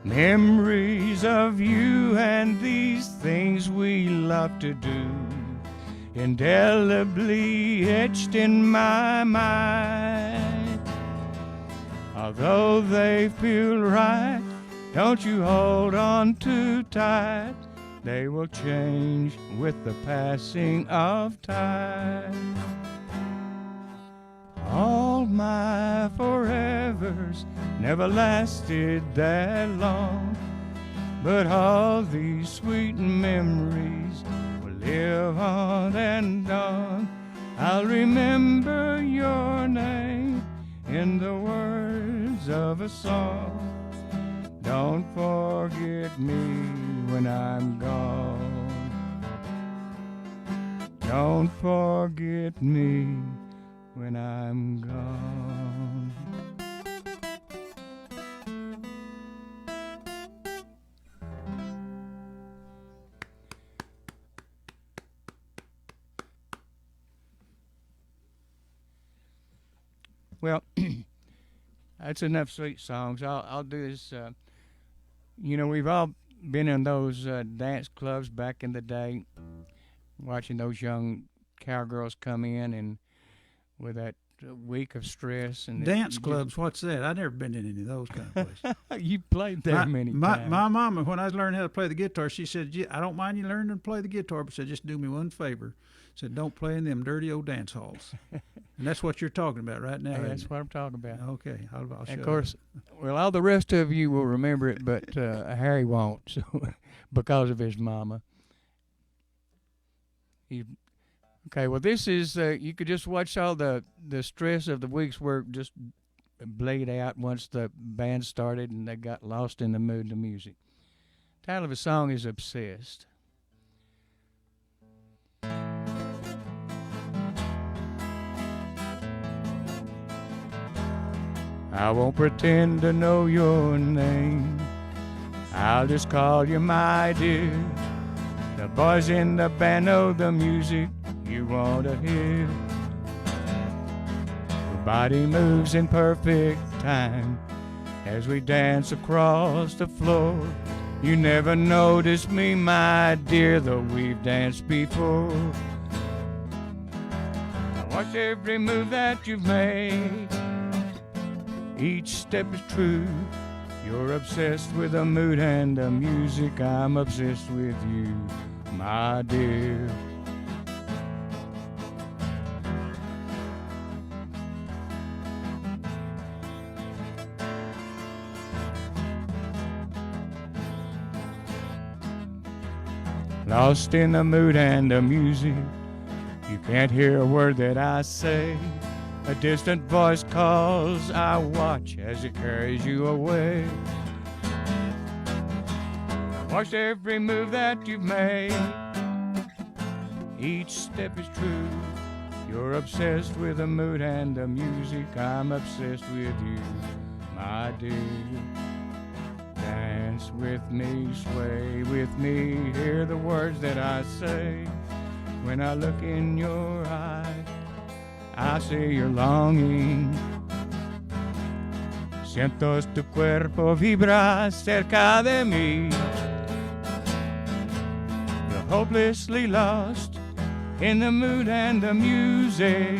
Memories of you and these things we love to do, indelibly etched in my mind. Although they feel right, don't you hold on too tight. They will change with the passing of time. All my forevers never lasted that long, but all these sweet memories will live on and on. I'll remember your name in the words of a song. Don't forget me when I'm gone. Don't forget me when I'm gone. Well, that's enough sweet songs. I'll do this. You know, we've all been in those dance clubs back in the day, watching those young cowgirls come in and with that week of stress and Dance clubs, what's that? I've never been in any of those kind of places. You played there many times. My mama, when I learned how to play the guitar, she said, I don't mind you learning to play the guitar, but said, just do me one favor. Said, don't play in them dirty old dance halls. And that's what you're talking about right now. Hey, that's what I'm talking about. Okay. I'll and shut of course, up. well, all the rest of you will remember it, but Harry won't, so because of his mama. Okay, well, this is, you could just watch all the stress of the week's work just bleed out once the band started and they got lost in the mood of the music. The title of the song is Obsessed. I won't pretend to know your name. I'll just call you my dear. The boys in the band know the music you want to hear. Your body moves in perfect time as we dance across the floor. You never noticed me, my dear, though we've danced before. I watch every move that you've made. Each step is true. You're obsessed with the mood and the music. I'm obsessed with you, my dear. Lost in the mood and the music. You can't hear a word that I say. A distant voice calls, I watch as it carries you away. I watched every move that you've made. Each step is true. You're obsessed with the mood and the music. I'm obsessed with you, my dear. Dance with me, sway with me, hear the words that I say. When I look in your eyes, I see your longing. Siento tu cuerpo vibrar cerca de mí. You're hopelessly lost in the mood and the music.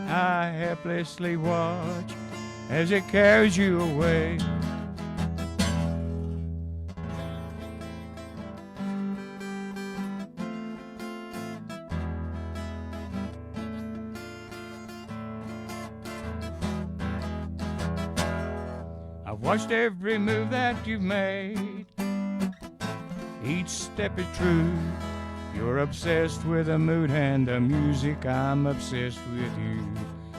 I helplessly watch as it carries you away. watched every move that you've made. Each step is true. You're obsessed with the mood and the music. I'm obsessed with you,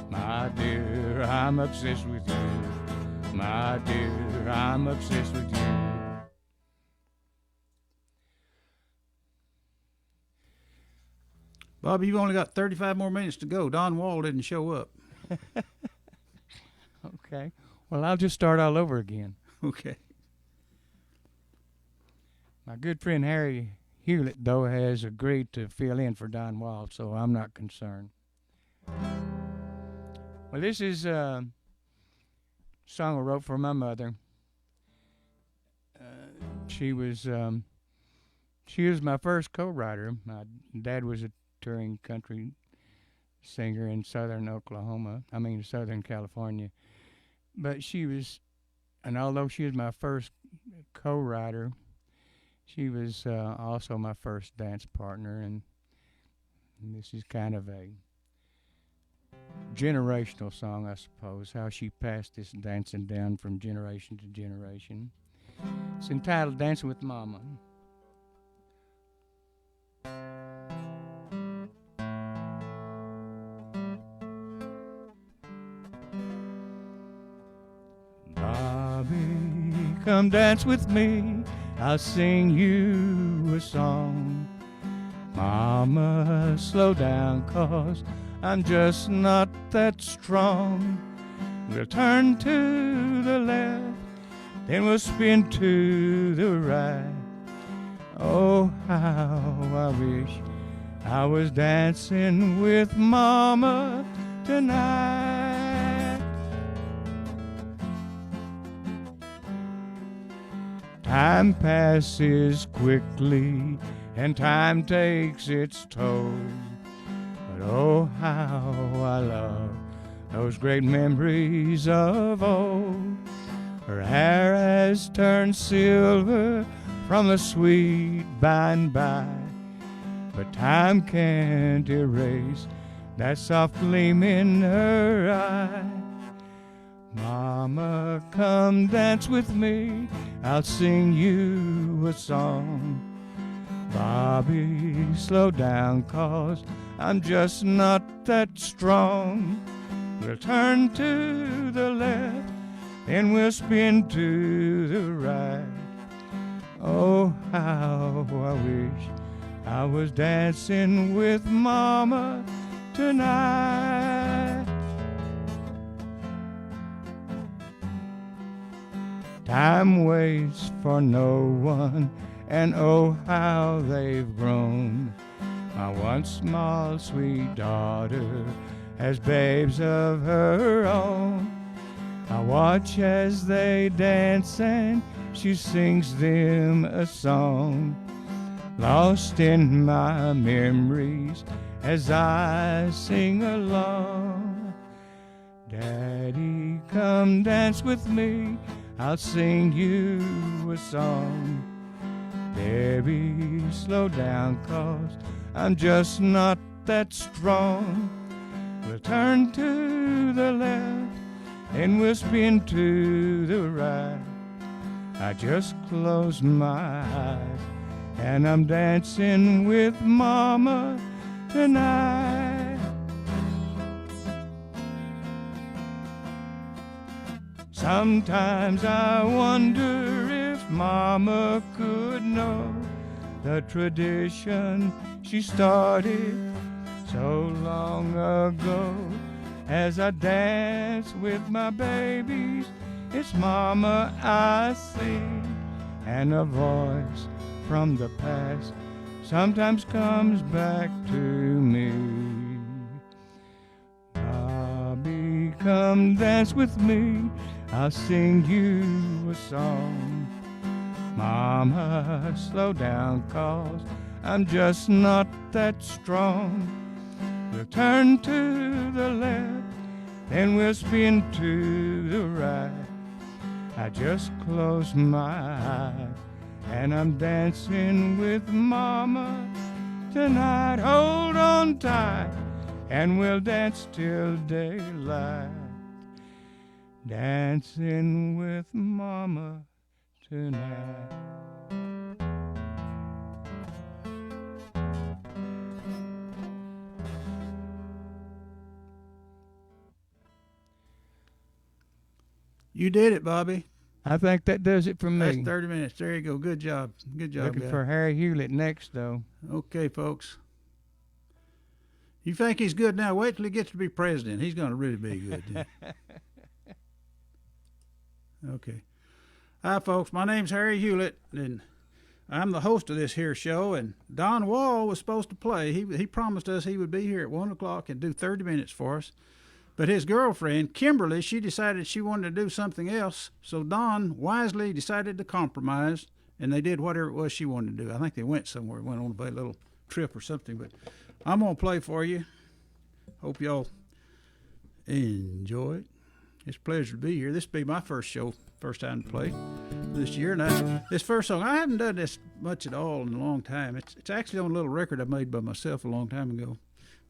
my dear. I'm obsessed with you, my dear. I'm obsessed with you. Bobby, you've only got 35 more minutes to go. Don Wall didn't show up. Okay. Well, I'll just start all over again. Okay. My good friend Harry Hewlett, though, has agreed to fill in for Don Wall, so I'm not concerned. Well, this is a song I wrote for my mother. She was my first co-writer. My dad was a touring country singer in southern California. But although she was my first co-writer, she was also my first dance partner, and this is kind of a generational song, I suppose, how she passed this dancing down from generation to generation. It's entitled Dancing with Mama. Bobby, come dance with me, I'll sing you a song. Mama, slow down, 'cause I'm just not that strong. We'll turn to the left, then we'll spin to the right. Oh, how I wish I was dancing with Mama tonight. Time passes quickly and time takes its toll. But oh, how I love those great memories of old. Her hair has turned silver from the sweet by and by, but time can't erase that soft gleam in her eye. Mama, come dance with me, I'll sing you a song. Bobby, slow down, 'cause I'm just not that strong. We'll turn to the left, then we'll spin to the right. Oh, how I wish I was dancing with Mama tonight. Time waits for no one, and oh, how they've grown. My once small sweet daughter has babes of her own. I watch as they dance and she sings them a song, lost in my memories as I sing along. Daddy, come dance with me, I'll sing you a song. Baby, slow down, 'cause I'm just not that strong. We'll turn to the left and we'll spin to the right. I just close my eyes and I'm dancing with Mama tonight. Sometimes I wonder if Mama could know the tradition she started so long ago. As I dance with my babies, it's Mama I see, and a voice from the past sometimes comes back to me. Bobby, come dance with me, I'll sing you a song. Mama, slow down, 'cause I'm just not that strong. We'll turn to the left, then we'll spin to the right. I just close my eyes and I'm dancing with Mama tonight. Hold on tight and we'll dance till daylight. dancing with mama tonight. You did it, Bobby. I think that does it for That's me. 30 minutes. There you go. Good job. Good job, Looking guy. for Harry Hewlett next, though. Okay, folks. You think he's good now? Wait till he gets to be president. He's going to really be good. Then. Okay. Hi, folks. My name's Harry Hewlett, and I'm the host of this here show. And Don Wall was supposed to play. He promised us he would be here at 1 o'clock and do 30 minutes for us. But his girlfriend, Kimberly, she decided she wanted to do something else. So Don wisely decided to compromise, and they did whatever it was she wanted to do. I think they went somewhere, went on a little trip or something. But I'm going to play for you. Hope y'all enjoy it. It's a pleasure to be here. This will be my first show, first time to play this year. And this first song, I haven't done this much at all in a long time. It's actually on a little record I made by myself a long time ago.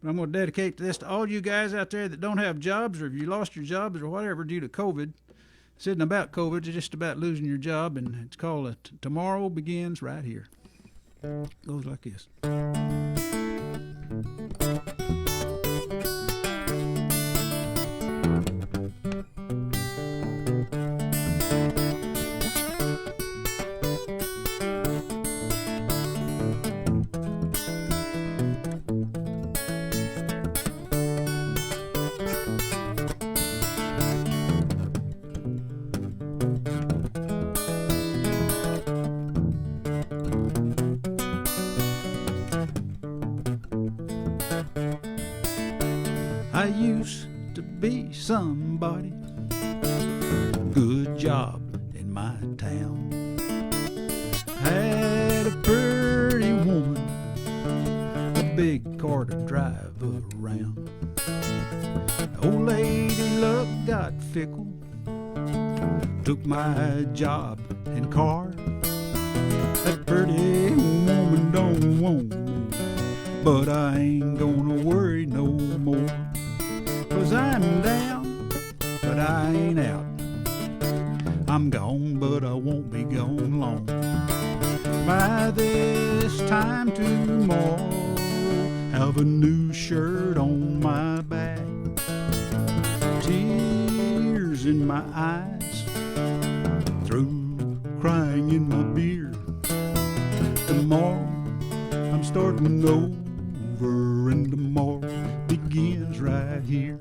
But I'm going to dedicate this to all you guys out there that don't have jobs, or if you lost your jobs or whatever due to COVID. It's isn't about COVID, it's just about losing your job, and it's called Tomorrow Begins Right Here. It goes like this. I used to be somebody, good job in my town. Had a pretty woman, a big car to drive around. Old lady luck got fickle, took my job and car. That pretty woman don't want me, but I ain't gonna worry no more. 'Cause I'm down, but I ain't out. I'm gone, but I won't be gone long. By this time tomorrow, have a new shirt on my back. Tears in my eyes, through crying in my beer. Tomorrow, I'm starting over, and tomorrow begins right here.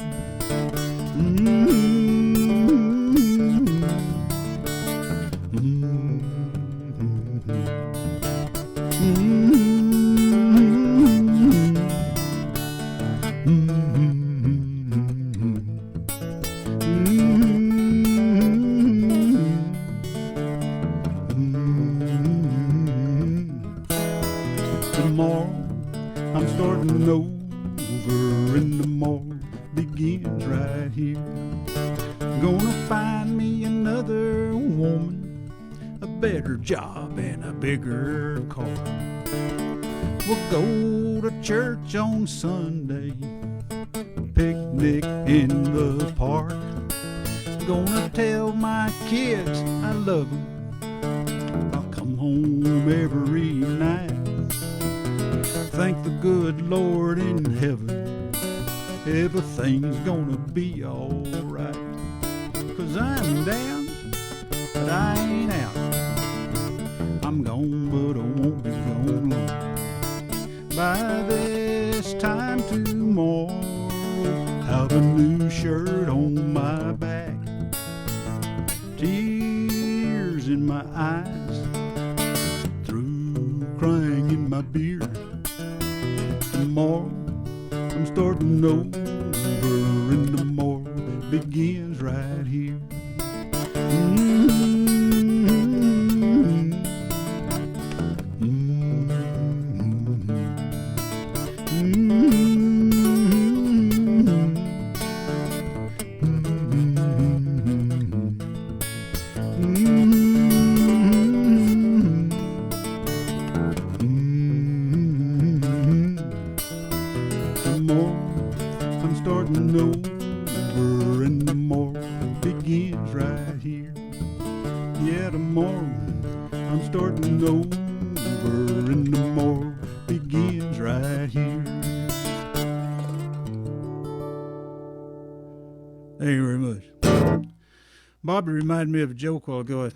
Tomorrow, I'm starting over, and tomorrow begins right here. Gonna find me another woman, a better job and a bigger car. We'll go to church on Sunday, picnic in the park. Gonna tell my kids I love them, I'll come home every night. Thank the good Lord in heaven, everything's gonna be alright. 'Cause I'm down, but I ain't out. I'm gone, but I won't be gone long. By this time tomorrow, have a new shirt on my back. Tears in my eyes, through crying in my beer. Tomorrow, I'm starting over, and tomorrow begins right here. Tomorrow, I'm starting over, and tomorrow begins starting over and the more begins right here. Thank you very much. Bobby reminded me of a joke a while ago.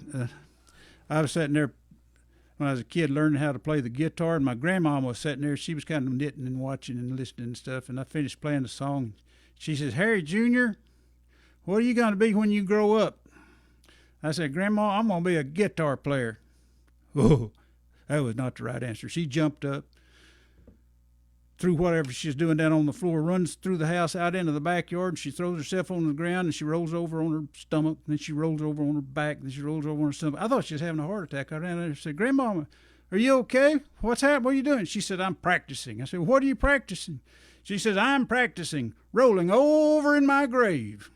I was sitting there when I was a kid learning how to play the guitar, and my grandma was sitting there. She was kind of knitting and watching and listening and stuff, and I finished playing the song. She says, "Harry Jr., what are you going to be when you grow up?" I said, "Grandma, I'm going to be a guitar player." Oh, that was not the right answer. She jumped up, threw whatever she's doing down on the floor, runs through the house out into the backyard, and she throws herself on the ground, and she rolls over on her stomach, and then she rolls over on her back, and then she rolls over on her stomach. I thought she was having a heart attack. I ran in and said, "Grandma, are you okay? What's happening? What are you doing?" She said, "I'm practicing." I said, "What are you practicing?" She says, "I'm practicing rolling over in my grave."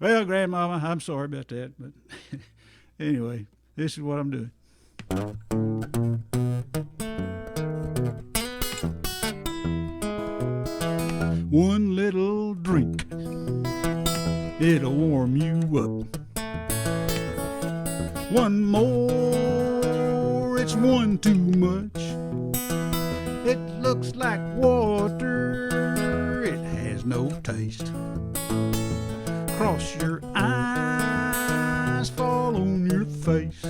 Well, Grandmama, I'm sorry about that, but anyway, this is what I'm doing. One little drink, it'll warm you up. One more, it's one too much. It looks like water, it has no taste. Cross your eyes, fall on your face.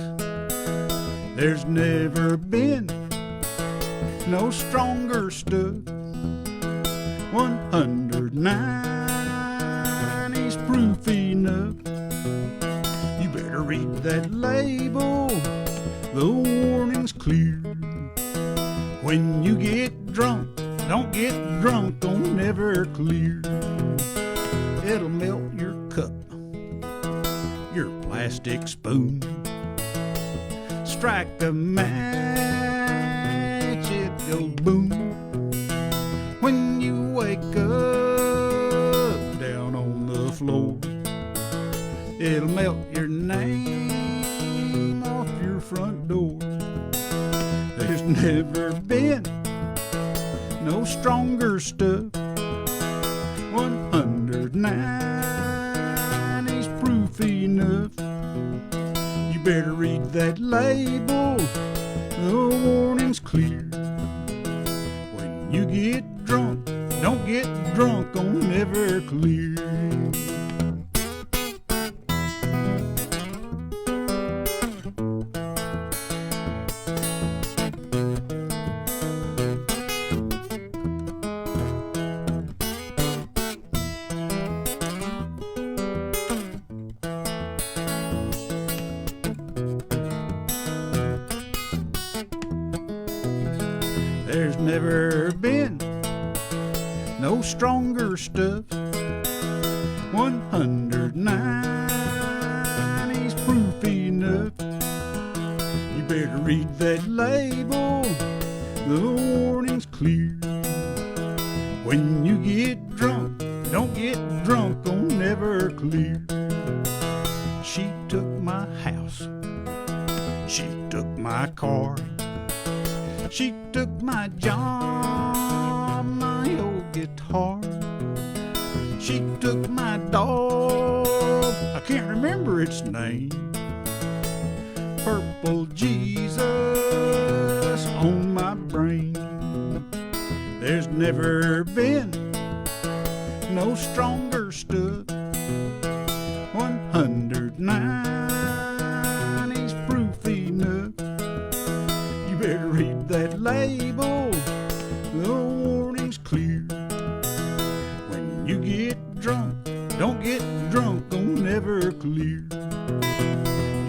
There's never been no stronger stuff. 109 is proof enough. You better read that label, the warning's clear. When you get drunk, don't get drunk on Everclear. It'll melt your cup, your plastic spoon. Strike a match, it goes boom. When you wake up down on the floor, it'll melt your name off your front door. There's never been no stronger stuff. 109 is proof enough. You better read that label, the warning's clear. When you get drunk, don't get drunk on Everclear. There's never been no stronger stuff. 109 is proof enough. You better read that label, the warning's clear. When you get drunk, don't get drunk on Everclear. She took my house, she took my car, she took my job, my old guitar. She took my dog, I can't remember its name. Purple Jesus on my brain. There's never been no stronger stuff. 109 is proof enough. You better read that label, the warning's clear. When you get drunk, don't get drunk on Everclear.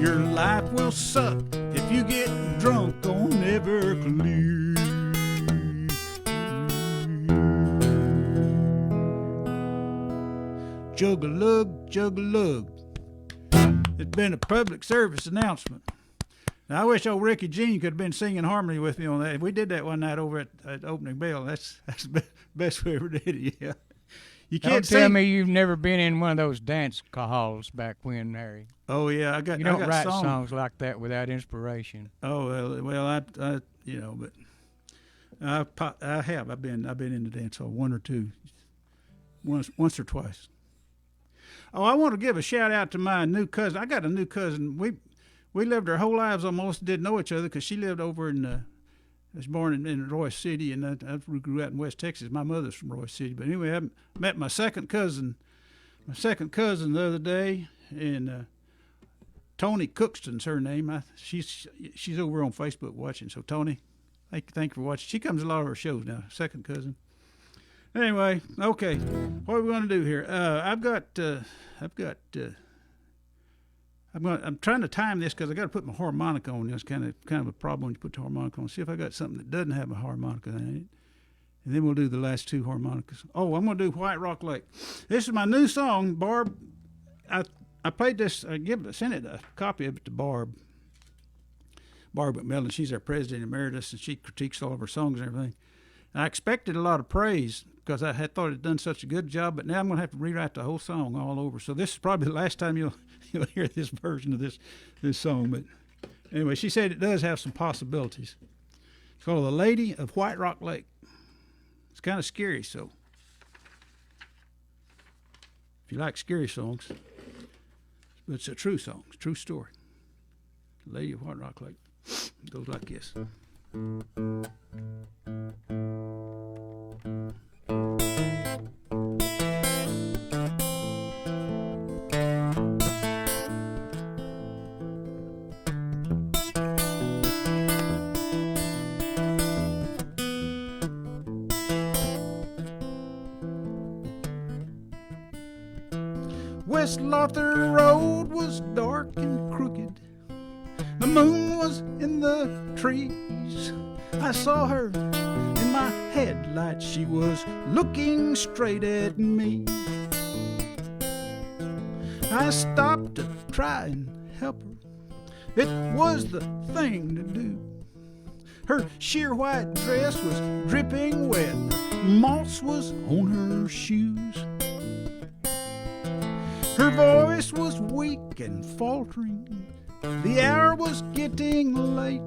Your life will suck if you get drunk on Everclear. Jug-a-lug, jug-a-lug. It's been a public service announcement. Now, I wish old Rickey Jean could have been singing harmony with me on that. We did that one night over at Opening Bell. That's the best we ever did it, yeah. You can't Don't tell sing. me you've never been in one of those dance halls back when, Harry. Oh, yeah, You don't write songs. songs like that without inspiration. Oh, well, I you know, but I have. I've been in the dance hall one or two, once or twice. Oh, I want to give a shout out to my new cousin. I got a new cousin. We lived our whole lives almost, didn't know each other because she lived over in was born in Royce City, and I grew up in West Texas. My mother's from Royce City. But anyway, I met my second cousin the other day, and Tony Cookston's her name. She's over on Facebook watching. So Tony, thank you for watching. She comes to a lot of our shows now. Second cousin. Anyway, okay, what are we going to do here? I'm trying to time this because I got to put my harmonica on. That's kind of a problem when you put the harmonica on. See if I got something that doesn't have a harmonica in it, and then we'll do the last two harmonicas. Oh, I'm going to do White Rock Lake. This is my new song, Barb. I played this. Sent it a copy of it to Barb McMillan. She's our president emeritus, and she critiques all of our songs and everything. And I expected a lot of praise because I had thought it had done such a good job, but now I'm going to have to rewrite the whole song all over. So this is probably the last time you'll hear this version of this song. But anyway, she said it does have some possibilities. It's called The Lady of White Rock Lake. It's kind of scary, so if you like scary songs, but it's a true song, it's a true story. The Lady of White Rock Lake. It goes like this. West Lawther Road was dark and crooked. The moon was in the trees. I saw her in my headlights. She was looking straight at me. I stopped to try and help her. It was the thing to do. Her sheer white dress was dripping wet. Moss was on her shoes. Her voice was weak and faltering. The hour was getting late.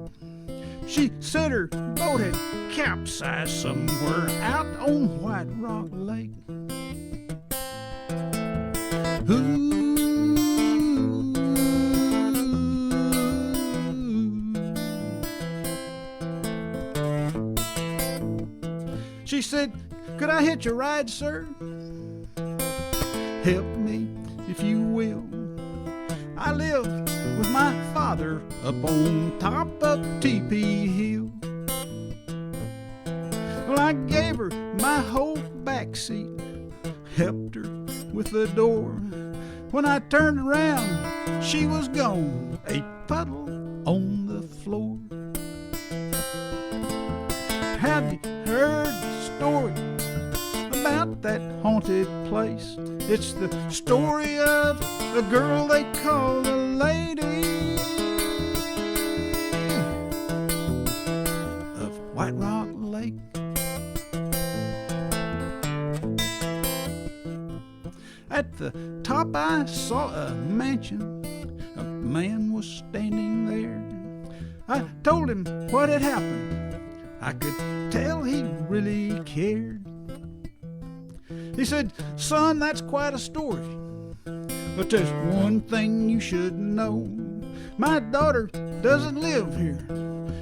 She said her boat had capsized somewhere out on White Rock Lake. Ooh. She said, "Could I hitch a ride, sir? Help me if you will. I live with my father up on top of Teepee Hill." Well, I gave her my whole back seat, helped her with the door. When I turned around, she was gone, a puddle on the floor. Have you heard the story about that haunted place? It's the story of a girl they call the Lady of White Rock Lake. At the top I saw a mansion. A man was standing there. I told him what had happened. I could tell he really cared. He said, "Son, that's quite a story, but there's one thing you should know. My daughter doesn't live here.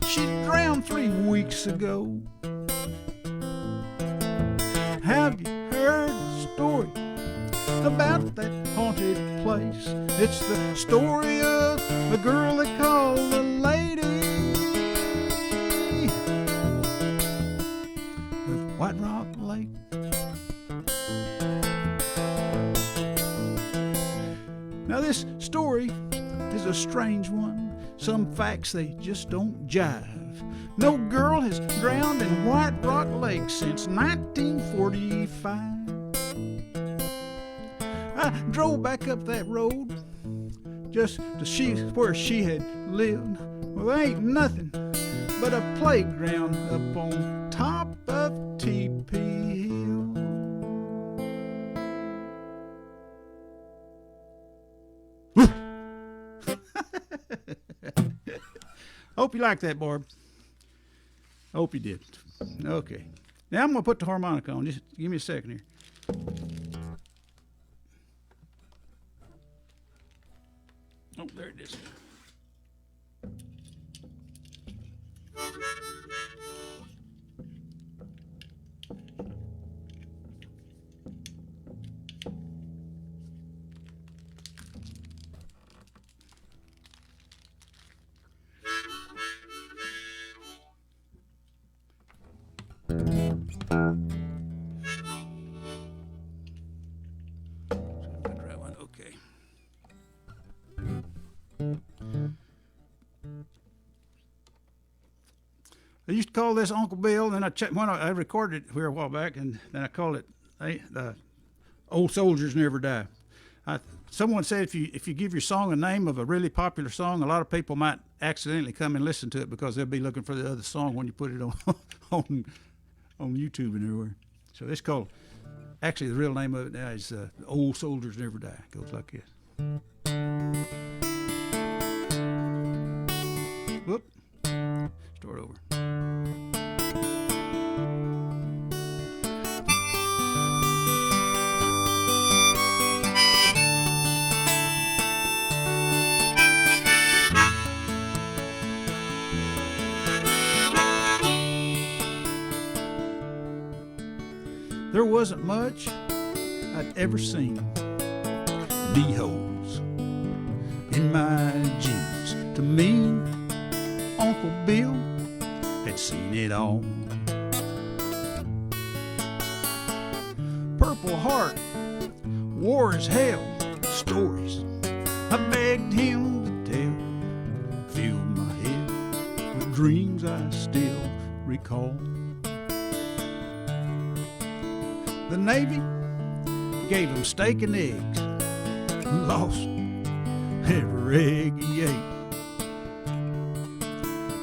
She drowned 3 weeks ago." Have you heard the story about that haunted place? It's the story of a girl they call the Lady of White Rock Lake. Now this story is a strange one. Some facts, they just don't jive. No girl has drowned in White Rock Lake since 1945. I drove back up that road just to see where she had lived. Well, there ain't nothing but a playground up on top of Teepee Hill. Hope you like that, Barb. Hope you did. Okay. Now I'm going to put the harmonica on. Just give me a second here. Right one, okay. I used to call this Uncle Bill, and then I recorded it here a while back, and then I called it the Old Soldiers Never Die. Someone said if you give your song a name of a really popular song, a lot of people might accidentally come and listen to it because they'll be looking for the other song when you put it on on YouTube and everywhere. So it's called, actually the real name of it now is Old Soldiers Never Die. It goes like this. Whoop. Start over. There wasn't much I'd ever seen. Knee holes in my jeans. To me, Uncle Bill had seen it all. Purple Heart, war as hell, stories I begged him to tell. Filled my head with dreams I still recall. The Navy gave him steak and eggs, lost every egg he ate.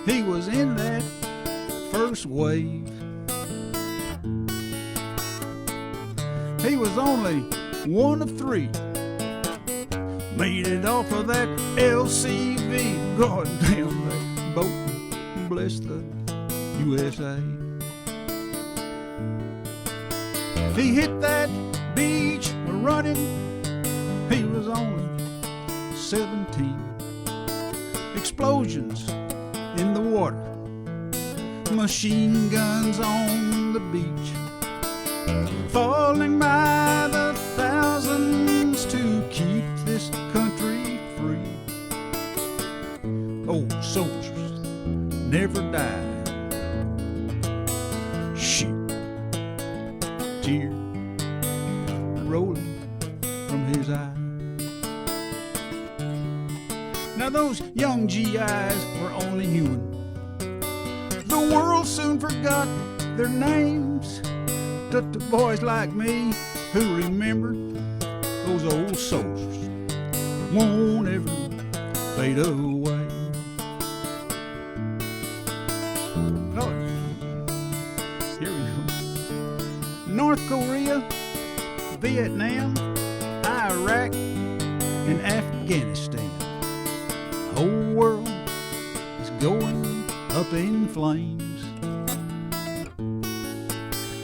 He was in that first wave. He was only one of three, made it off of that LCV. God damn that boat, bless the USA. He hit that beach running, he was only 17. Explosions in the water, machine guns on the beach, falling by the thousands to keep this country free. Old soldiers never die. Shit. Tear rolling from his eye. Now those young GIs were only human. The world soon forgot their names. But the boys like me who remember those old soldiers won't ever fade away. Oh, here we go. North Korea, Vietnam, Iraq, and Afghanistan. The whole world is going up in flames.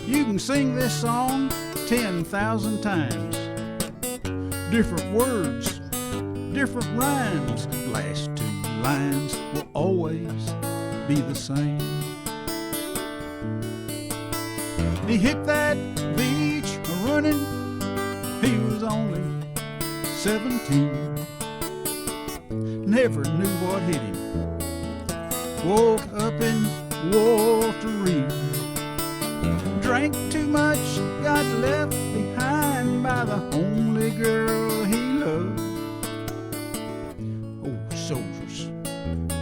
You can sing this song 10,000 times. Different words, different rhymes. Last two lines will always be the same. He hit that beach running, he was only 17. Never knew what hit him. Woke up in Walter Reed. Drank too much, got left behind by the only girl he loved. Old soldiers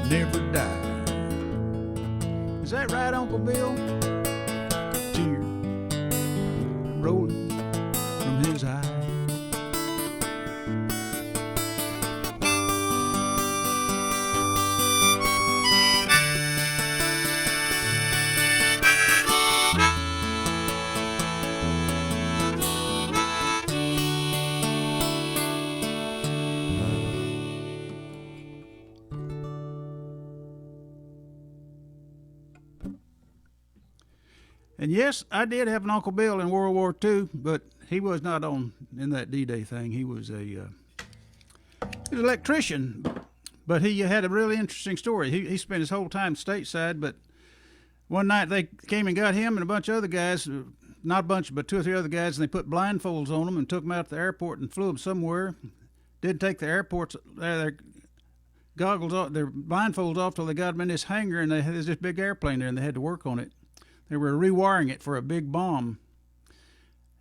never die. Is that right, Uncle Bill? Tear rolling from his eye. And yes, I did have an Uncle Bill in World War II, but he was not in that D-Day thing. He was an electrician, but he had a really interesting story. He spent his whole time stateside, but one night they came and got him and a bunch of other guys, not a bunch, but two or three other guys, and they put blindfolds on them and took them out to the airport and flew them somewhere. Didn't take the airports their goggles off, their blindfolds off till they got them in this hangar, and there's this big airplane there, and they had to work on it. They were rewiring it for a big bomb,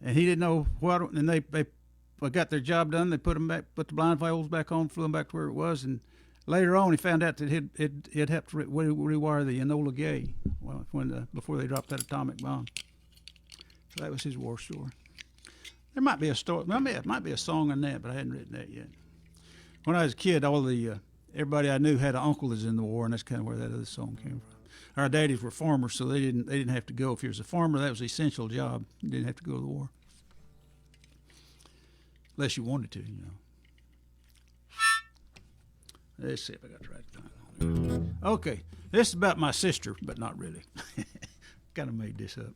and he didn't know what. And they got their job done. They put the blindfolds back on, flew them back to where it was, and later on he found out that he'd have to rewire the Enola Gay before they dropped that atomic bomb. So that was his war story. There might be a story. It might be a song on that, but I hadn't written that yet. When I was a kid, everybody I knew had an uncle that's in the war, and that's kind of where that other song came from. Our daddies were farmers, so they didn't have to go. If you was a farmer, that was an essential job. You didn't have to go to the war, unless you wanted to, Let's see if I got the right thing. Okay, this is about my sister, but not really. Kind of made this up.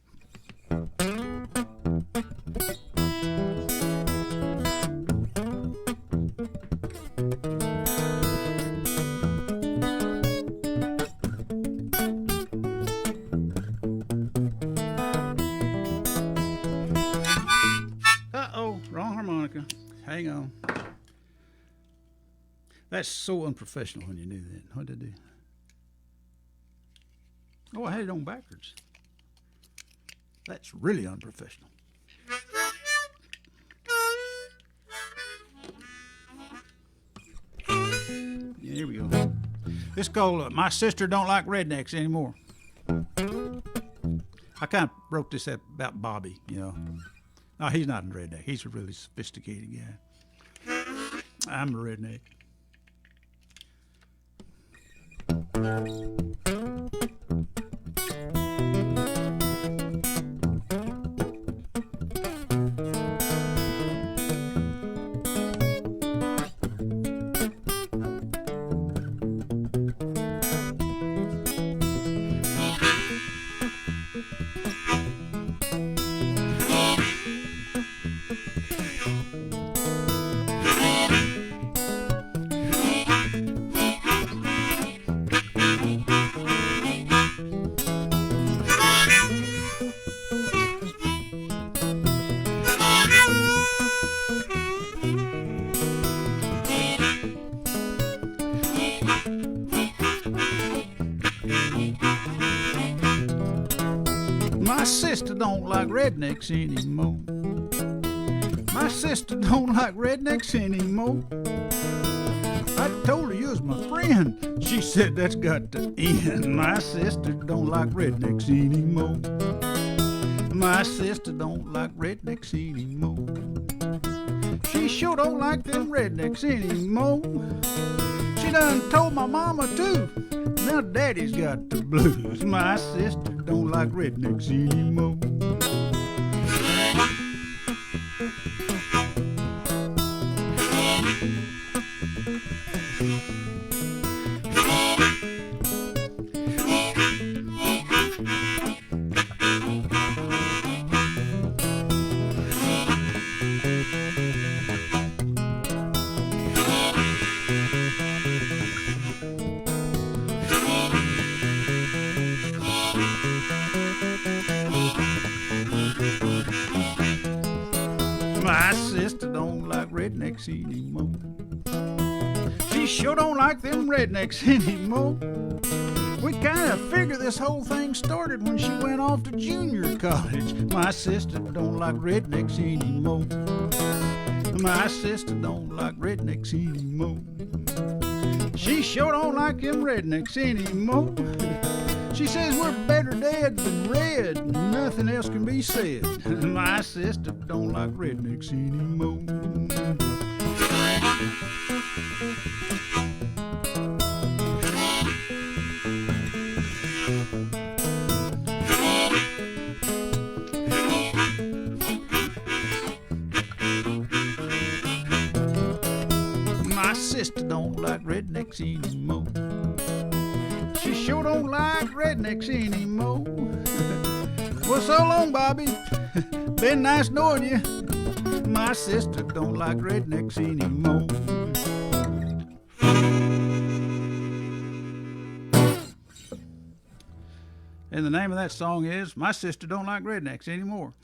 Wrong harmonica. Hang on. That's so unprofessional when you knew that. What did I do? Oh, I had it on backwards. That's really unprofessional. Yeah, here we go. This is called My Sister Don't Like Rednecks Anymore. I kind of wrote this about Bobby, No, he's not a redneck. He's a really sophisticated guy. I'm a redneck. My sister don't like rednecks anymore. My sister don't like rednecks anymore. I told her you was my friend. She said that's got to end. My sister don't like rednecks anymore. My sister don't like rednecks anymore. She sure don't like them rednecks anymore. She done told my mama too. Now daddy's got the blues. My sister don't like rednecks anymore. My sister don't like rednecks anymore. She sure don't like them rednecks anymore. We kind of figure this whole thing started when she went off to junior college. My sister don't like rednecks anymore. My sister don't like rednecks anymore. She sure don't like them rednecks anymore. She says we're better dead than red. Nothing else can be said. My sister don't like rednecks anymore. My sister don't like rednecks anymore. She sure don't like rednecks anymore. Well, so long, Bobby. Been nice knowing you. My sister don't like rednecks anymore. And the name of that song is My Sister Don't Like Rednecks Anymore.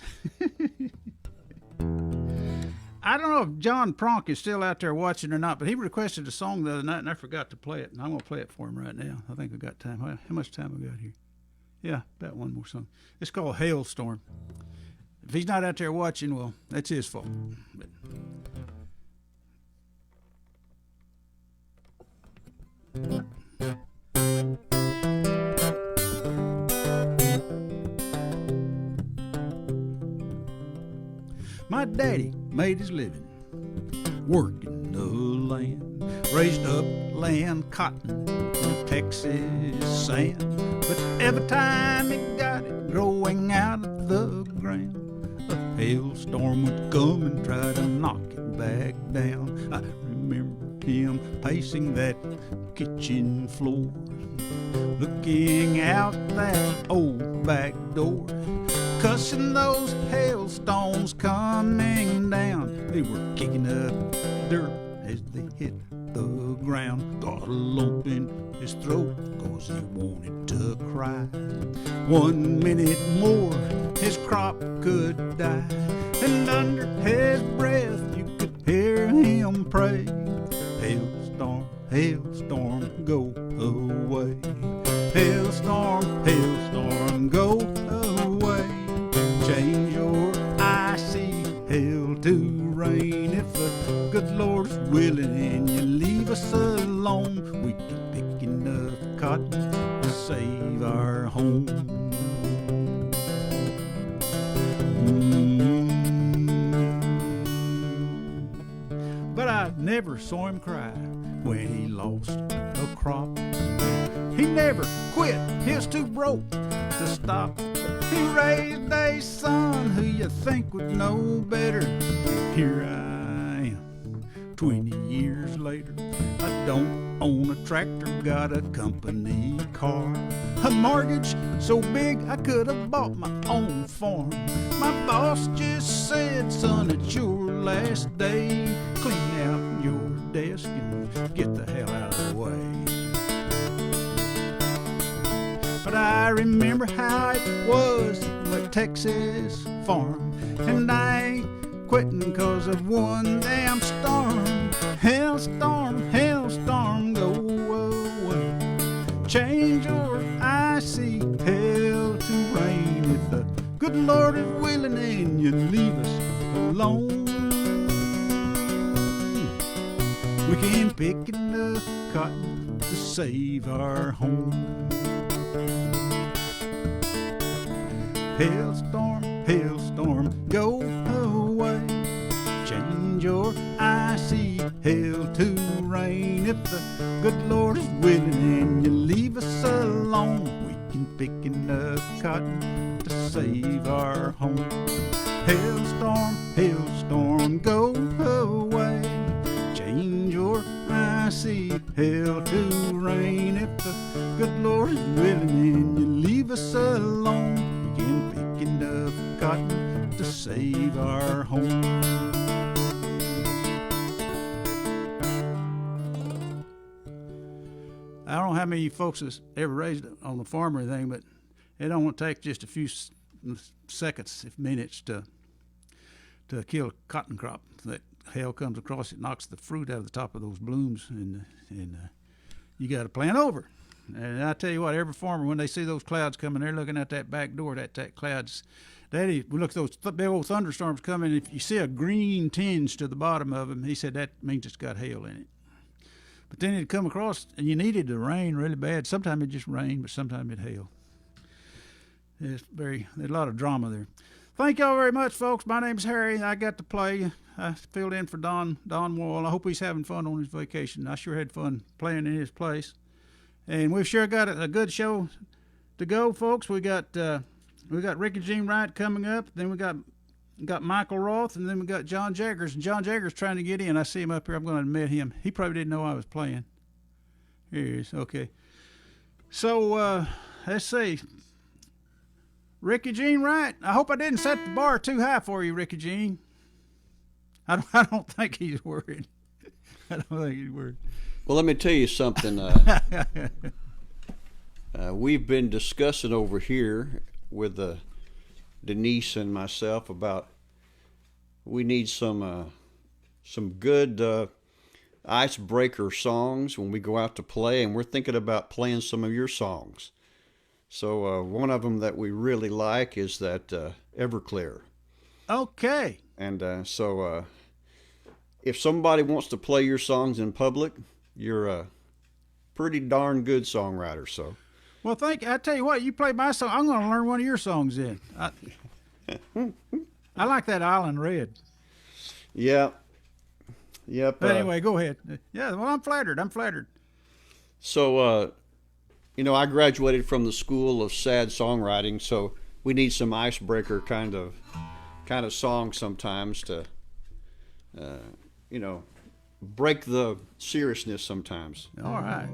I don't know if John Pronk is still out there watching or not, but he requested a song the other night, and I forgot to play it. And I'm going to play it for him right now. I think we got time. How much time we got here? Yeah, that one more song. It's called Hailstorm. If he's not out there watching, well, that's his fault. But my daddy made his living working the land, raised up land cotton, Texas sand. But every time he got it growing out of the ground, a hailstorm would come and try to knock it back down. I remember him pacing that kitchen floor, looking out that old back door, cussing those hailstones coming down. They were kicking up dirt as they hit the ground. Got a lump in his throat 'cause he wanted to cry. 1 minute more his crop could die, and under his breath you could hear him pray, hailstorm, hailstorm, go away. Hailstorm, hailstorm, go away. Change your icy hail to rain. If the good Lord is willing and you leave us alone, we can pick enough cotton to save our home. But I never saw him cry when he lost a crop. He never quit, he was too broke to stop. He raised a son who you think would know better. Here I am, 20 years later. I don't own a tractor, got a company car, a mortgage so big I could have bought my own farm. My boss just said, son, it's your last day. Clean out your desk and get the hell out of the way. But I remember how it was on a Texas farm, and I ain't quitting 'cause of one damn storm. Hailstorm, hailstorm, go away. Change your icy hail to rain. If the good Lord is willing and you leave us alone, we can pick enough cotton to save our home. Hailstorm, hailstorm, go away. Change your icy hail to rain. If the good Lord is willing and you leave us alone, we can pick enough cotton to save our home. Hailstorm, hailstorm, go away. Change your icy hail to rain. If the good Lord is willing and you leave us alone, we can pick enough cotton to save our home. I don't know how many folks has ever raised it on a farm or anything, but it don't take just a few seconds, if minutes, to kill a cotton crop. That hail comes across, it knocks the fruit out of the top of those blooms, and you got to plant over. And I tell you what, every farmer, when they see those clouds coming, they're looking at that back door, that clouds. Daddy, we look at those big old thunderstorms coming. If you see a green tinge to the bottom of them, he said that means it's got hail in it. But then it'd come across, and you needed to rain really bad. Sometimes it just rained, but sometimes it hail. There's a lot of drama there. Thank y'all very much, folks. My name's Harry. I got to play. I filled in for Don Wall. I hope he's having fun on his vacation. I sure had fun playing in his place. And we've sure got a good show to go, folks. We got Rickey Jean Wright coming up. Then we got Michael Roth, and then we got John Jaggers. And John Jaggers trying to get in. I see him up here. I'm going to admit him. He probably didn't know I was playing. Here he is. Okay. So let's see. Rickey Jean Wright. I hope I didn't set the bar too high for you, Rickey Jean. I don't think he's worried. I don't think he's worried. Well, let me tell you something. We've been discussing over here with Denise and myself about we need some good icebreaker songs when we go out to play, and we're thinking about playing some of your songs. So one of them that we really like is that Everclear. Okay. And if somebody wants to play your songs in public, you're a pretty darn good songwriter. So, Well, I tell you what, you play my song, I'm going to learn one of your songs then. I like that Island Red. yeah, yep. But anyway, go ahead. Yeah, well, I'm flattered. So, I graduated from the School of Sad Songwriting, so we need some icebreaker kind of songs sometimes to, break the seriousness sometimes. All right.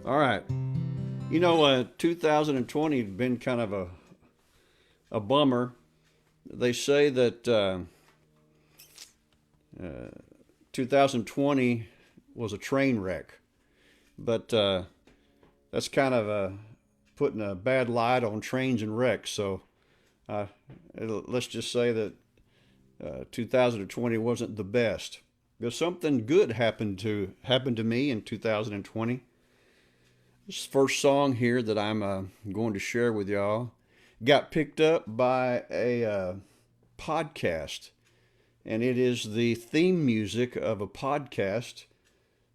All right. 2020 had been kind of a bummer. They say that 2020 was a train wreck, but that's kind of putting a bad light on trains and wrecks. So let's just say that 2020 wasn't the best. Because something good happened to me in 2020. This first song here that I'm going to share with y'all got picked up by a podcast, and it is the theme music of a podcast,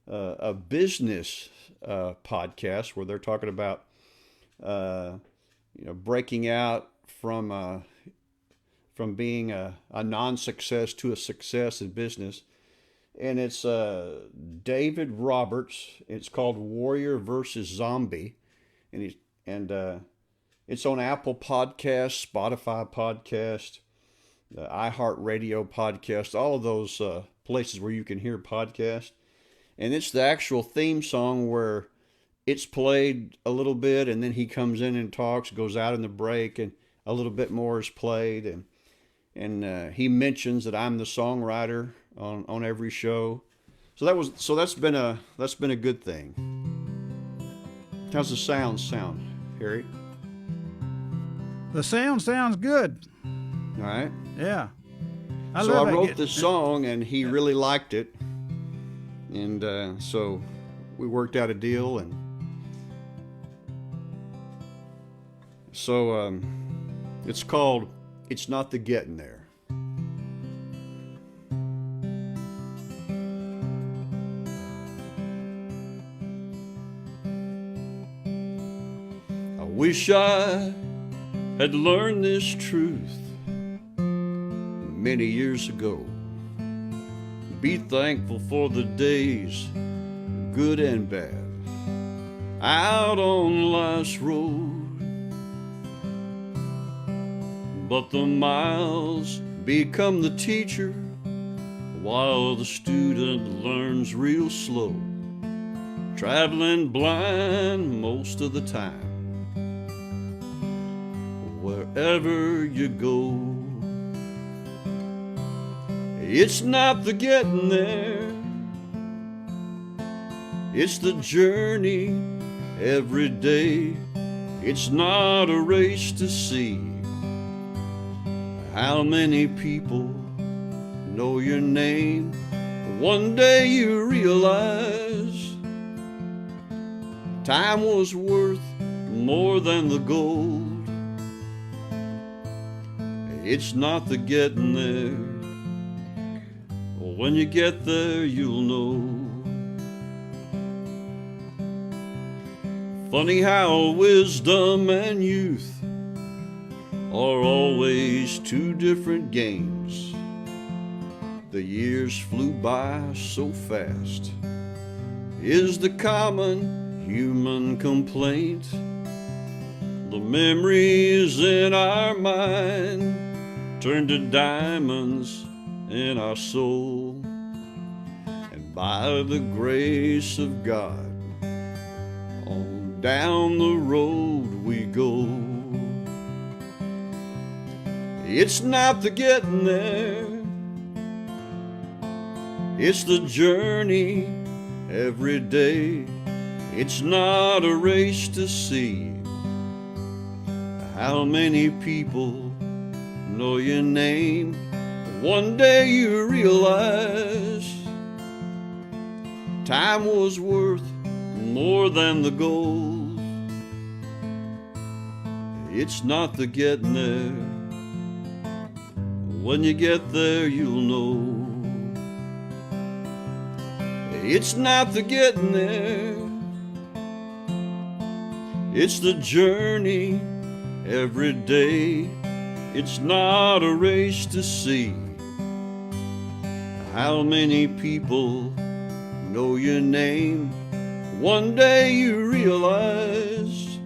a business podcast where they're talking about breaking out from being a non-success to a success in business. And it's David Roberts. It's called Warrior versus Zombie, and it's on Apple Podcasts, Spotify Podcast, the iHeartRadio Podcast, all of those places where you can hear podcasts. And it's the actual theme song where it's played a little bit, and then he comes in and talks, goes out in the break, and a little bit more is played, and he mentions that I'm the songwriter on every show. So that's been a good thing. How's the sound, Harry? The sound sounds good. All right. Yeah. I wrote this song, and he really liked it, and so we worked out a deal, and so it's called "It's Not the Getting There." I wish I had learned this truth many years ago. Be thankful for the days, good and bad, out on life's road. But the miles become the teacher, while the student learns real slow, traveling blind most of the time. Wherever you go, it's not the getting there, it's the journey every day. It's not a race to see how many people know your name. One day you realize time was worth more than the gold. It's not the getting there. When you get there, you'll know. Funny how wisdom and youth are always two different games. The years flew by so fast, is the common human complaint. The memories in our mind turn to diamonds in our soul, and by the grace of God, on down the road we go. It's not the getting there, it's the journey every day. It's not a race to see how many people know your name. One day you realize time was worth more than the gold. It's not the getting there. When you get there, you'll know. It's not the getting there. It's the journey every day. It's not a race to see how many people know your name. One day you realize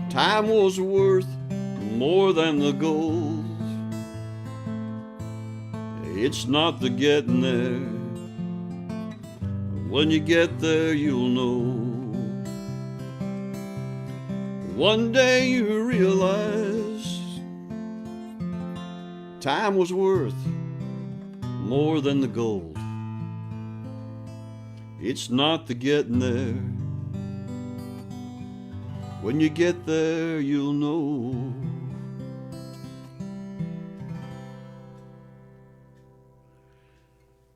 time was worth more than the gold. It's not the getting there. When you get there, you'll know. One day you realize time was worth more than the gold. It's not the getting there. When you get there, you'll know.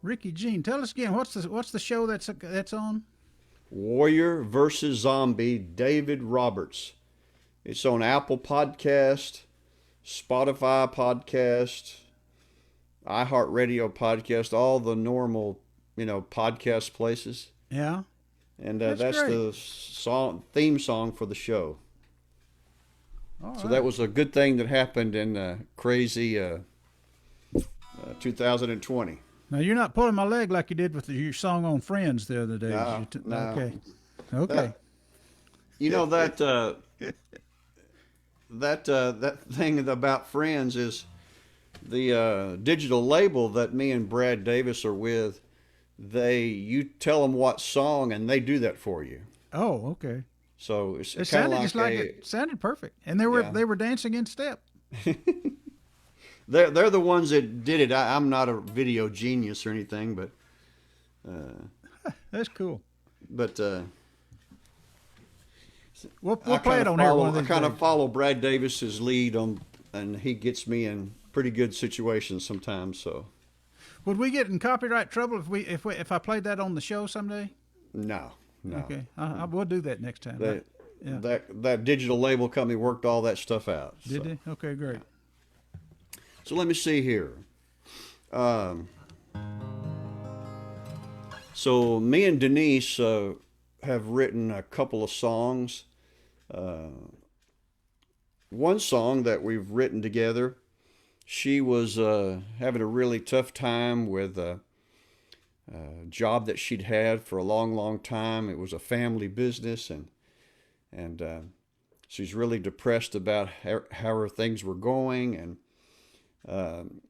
Rickey, Gene, tell us again, what's the show that's on? Warrior versus Zombie, David Roberts. It's on Apple Podcast, Spotify Podcast, iHeartRadio Podcast, all the normal, podcast places. Yeah. And That's that's great. the theme song for the show. All So right. that was a good thing that happened in crazy 2020. Now you're not pulling my leg like you did with your song on Friends the other day. No, no. Okay. Okay. You know that that thing about Friends is the digital label that me and Brad Davis are with. You tell them what song and they do that for you. Oh, okay. So it's It kind of sounded like just like it sounded perfect, and they were dancing in step. they're the ones that did it. I'm not a video genius or anything, but That's cool. but We'll play it on here one of I these kind days. of follow Brad Davis's lead and he gets me in pretty good situations sometimes. So Would we get in copyright trouble if I played that on the show someday? no. Okay, I will do that next time. That, Yeah. that digital label company worked all that stuff out. Did they? Okay, great. So let me see here. So me and Denise have written a couple of songs. One song that we've written together, she was having a really tough time with a job that she'd had for a long, long time. It was a family business, and she's really depressed about how her things were going, and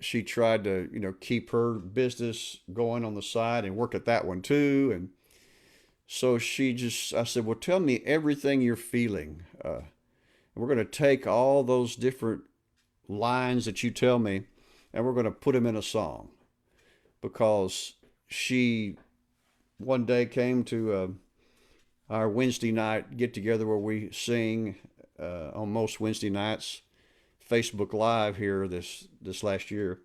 she tried to keep her business going on the side and work at that one too. And so I said, well, tell me everything you're feeling. We're going to take all those different lines that you tell me and we're going to put them in a song. Because she one day came to our Wednesday night get together where we sing on most Wednesday nights, Facebook Live here this last year.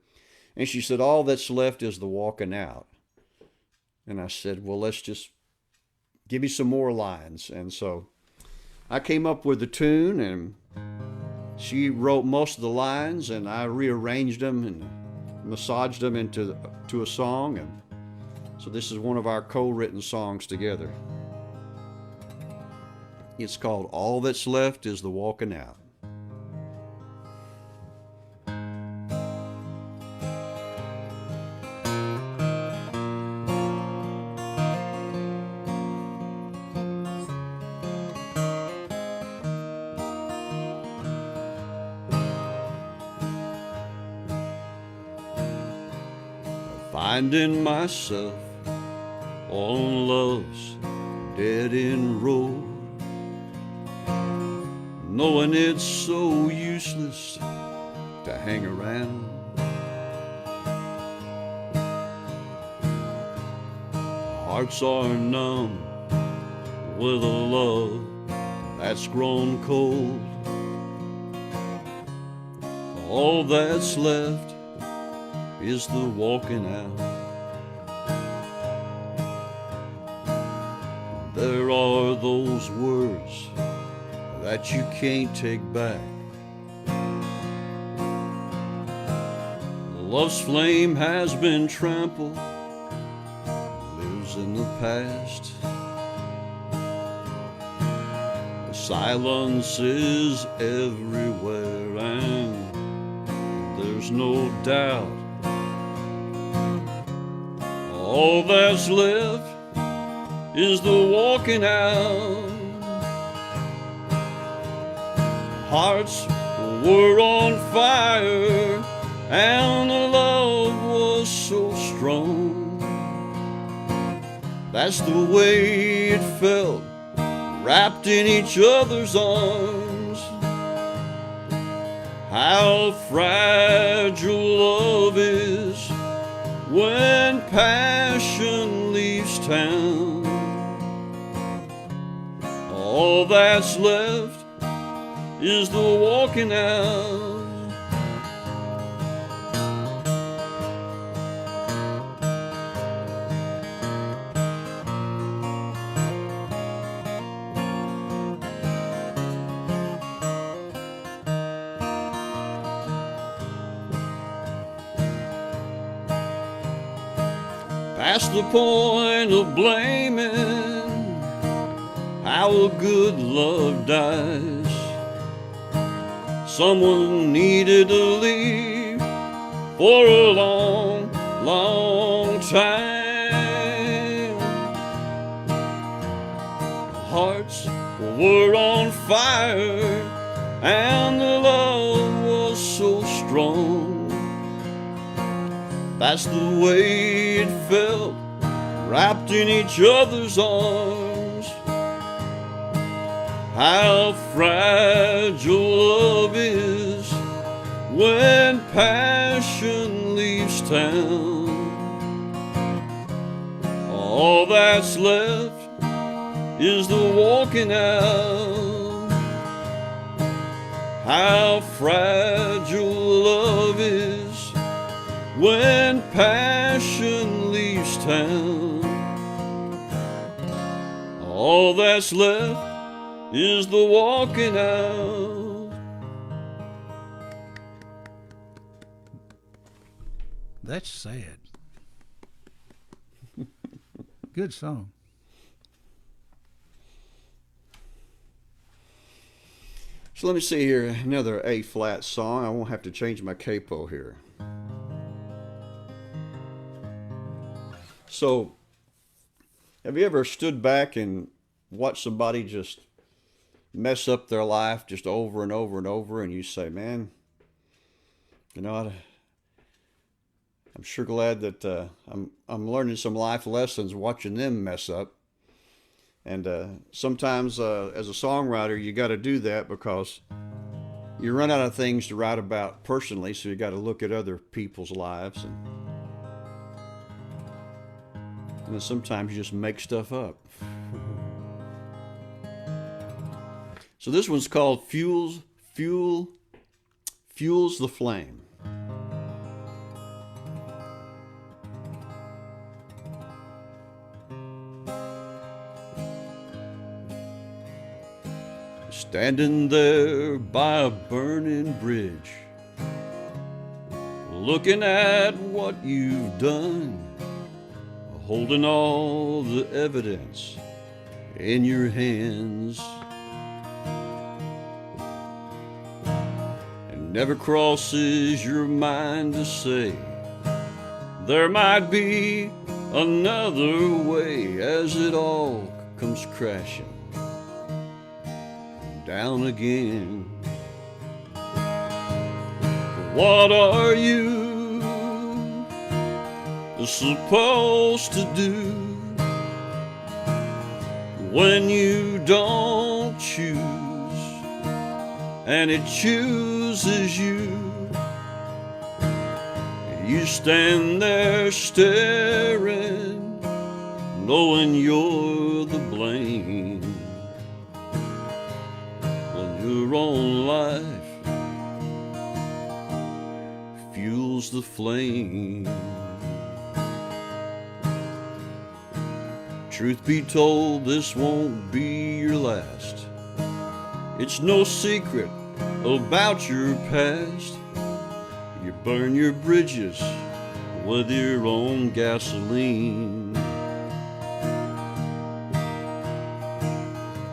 And she said, all that's left is the walking out. And I said, well, let's just give me some more lines. And so I came up with the tune, and she wrote most of the lines, and I rearranged them and massaged them into a song. And so this is one of our co-written songs together. It's called All That's Left Is the Walking Out. Finding myself on love's dead-end road, knowing it's so useless to hang around. Hearts are numb with a love that's grown cold. All that's left is the walking out. There are those words that you can't take back. Love's flame has been trampled, lives in the past. Silence is everywhere, and there's no doubt all that's left is the walking out. Hearts were on fire, and the love was so strong. That's the way it felt, wrapped in each other's arms. How fragile love is when passion leaves town. All that's left is the walking out. Past the point of blaming how a good love dies. Someone needed to leave for a long, long time. Hearts were on fire, and the love was so strong. That's the way it felt, wrapped in each other's arms. How fragile love is when passion leaves town. All that's left is the walking out. How fragile love is when passion leaves town. All that's left is the walking out. That's sad. Good song. So let me see here, another A flat song. I won't have to change my capo here. So, have you ever stood back and watched somebody just mess up their life just over and over and over, and you say, man, you know, I'm sure glad that I'm learning some life lessons watching them mess up. And sometimes as a songwriter, you got to do that because you run out of things to write about personally, so you got to look at other people's lives. And then sometimes you just make stuff up. So this one's called Fuels the Flame. Standing there by a burning bridge, looking at what you've done, holding all the evidence in your hands. And never crosses your mind to say there might be another way as it all comes crashing down again. What are you supposed to do when you don't choose and it chooses you? You stand there staring, knowing you're the blame. Your own life fuels the flame. Truth be told, this won't be your last. It's no secret about your past. You burn your bridges with your own gasoline.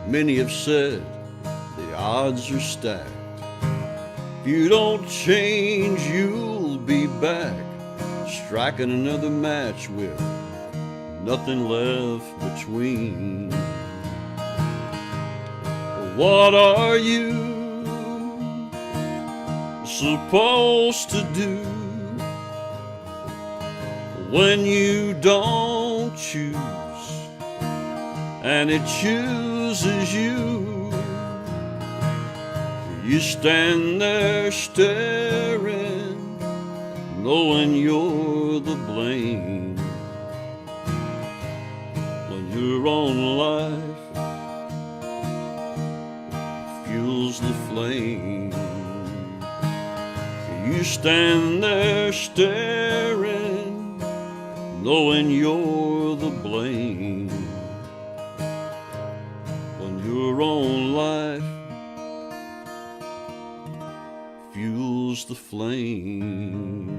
Many have said the odds are stacked. If you don't change, you'll be back, striking another match with nothing left between. What are you supposed to do when you don't choose and it chooses you? You stand there staring, knowing you're the blame, when your own life fuels the flame. You stand there staring, knowing you're the blame, when your own life fuels the flame.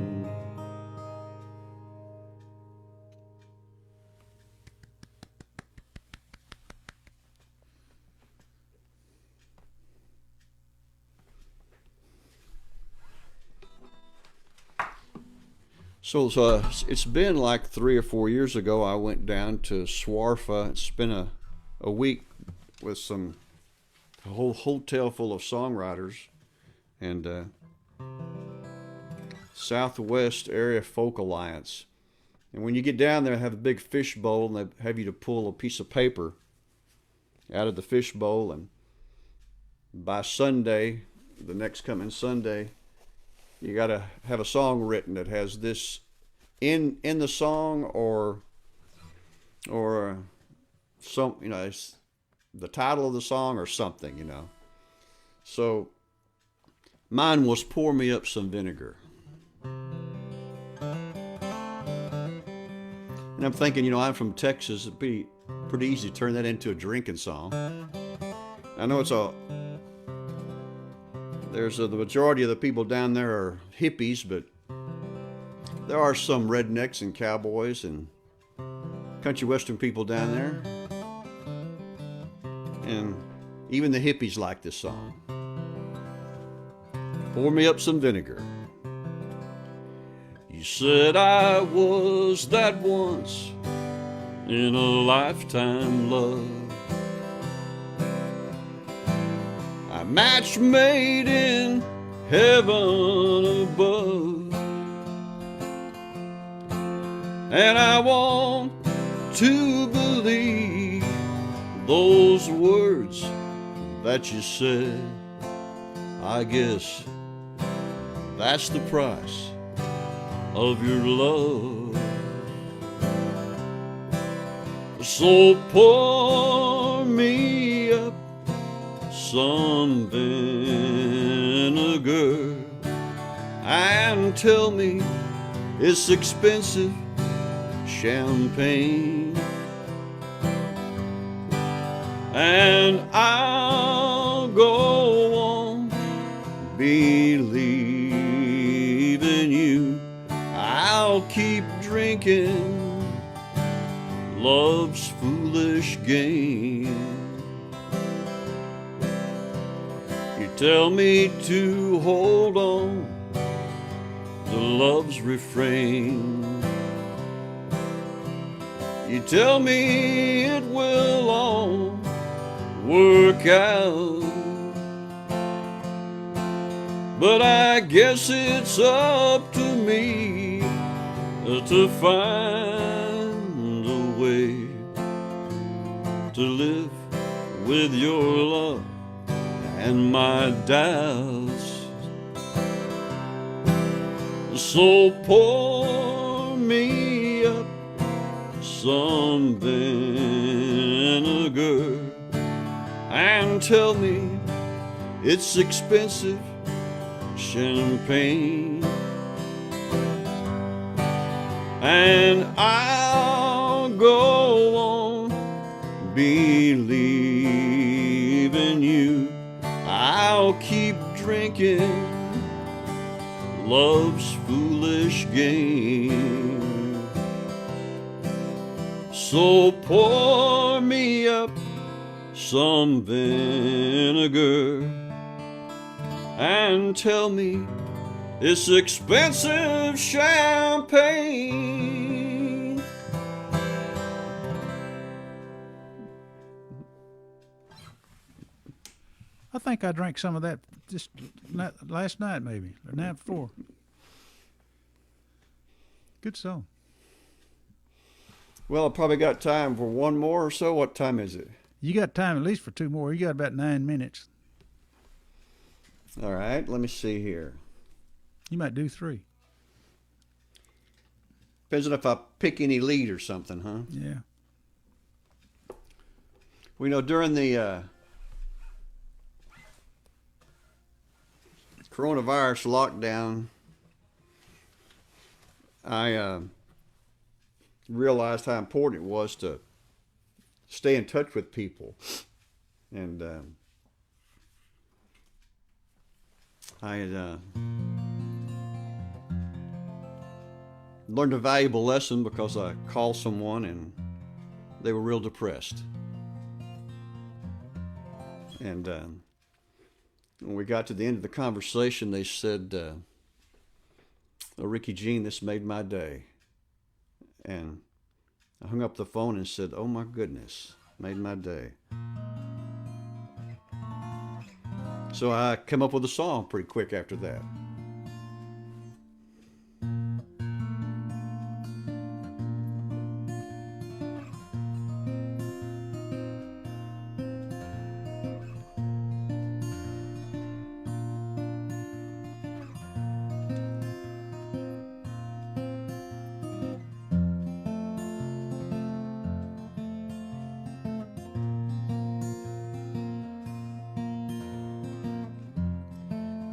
So it's been like 3 or 4 years ago. I went down to Swarfa, spent a week with a whole hotel full of songwriters, and Southwest Area Folk Alliance. And when you get down there, they have a big fish bowl, and they have you to pull a piece of paper out of the fish bowl, and by Sunday, the next coming Sunday, you got to have a song written that has this in the song, or some, you know, it's the title of the song or something, you know. So mine was Pour Me Up Some Vinegar. And I'm thinking, you know, I'm from Texas. It'd be pretty easy to turn that into a drinking song. I know the majority of the people down there are hippies, but there are some rednecks and cowboys and country western people down there. And even the hippies like this song. Pour me up some vinegar. You said I was that once in a lifetime love. A match made in heaven above. And I want to believe those words that you said. I guess that's the price of your love. So pour me up some vinegar and tell me it's expensive champagne, and I'll go on believing you. I'll keep drinking love's foolish game. You tell me to hold on to love's refrain. You tell me it will all work out, but I guess it's up to me to find a way to live with your love and my doubts. So pour me up some vinegar and tell me it's expensive champagne, and I'll go on believing you. I'll keep drinking love's foolish game. So pour me up some vinegar and tell me it's expensive champagne. I think I drank some of that just last night, maybe, or the night before. Good song. Well, I probably got time for one more or so. What time is it? You got time at least for two more. You got about 9 minutes. All right, let me see here. You might do 3. Depends on if I pick any lead or something, huh? Yeah. We know during the coronavirus lockdown, I realized how important it was to stay in touch with people. And I had learned a valuable lesson because I called someone and they were real depressed. And when we got to the end of the conversation, they said, "Oh, Rickey Jean, this made my day." And I hung up the phone and said, "Oh my goodness, made my day." So I came up with a song pretty quick after that.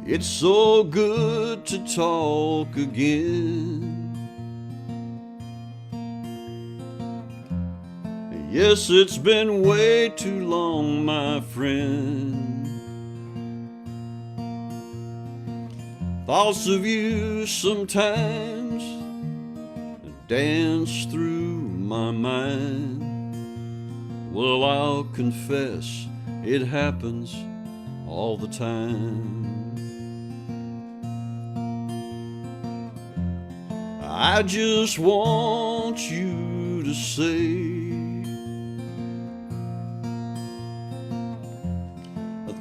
It's so good to talk again. Yes, it's been way too long, my friend. Thoughts of you sometimes dance through my mind. Well, I'll confess it happens all the time. I just want you to say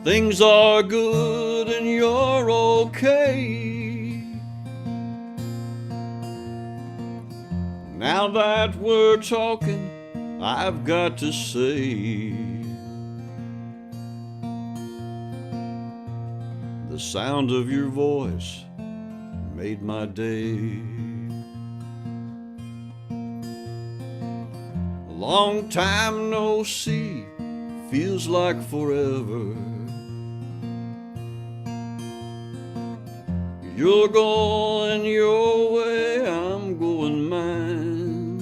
things are good and you're okay. Now that we're talking, I've got to say the sound of your voice made my day. A long time no see feels like forever. You're going your way, I'm going mine.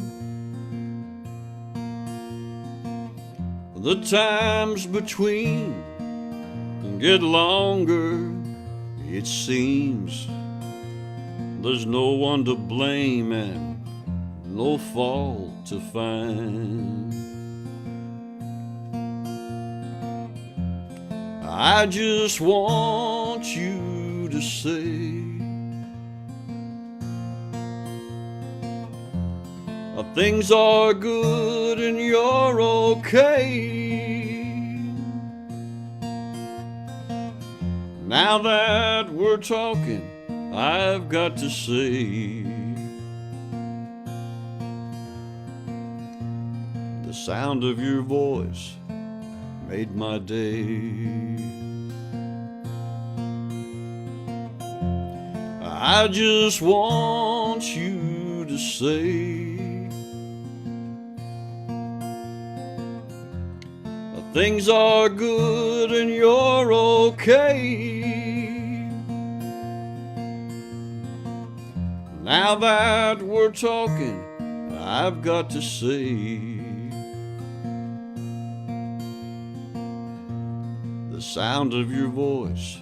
The times between get longer, it seems. There's no one to blame and no fault to find. I just want you to say things are good and you're okay. Now that we're talking, I've got to say the sound of your voice made my day. I just want you to say things are good and you're okay. Now that we're talking, I've got to say the The sound of your voice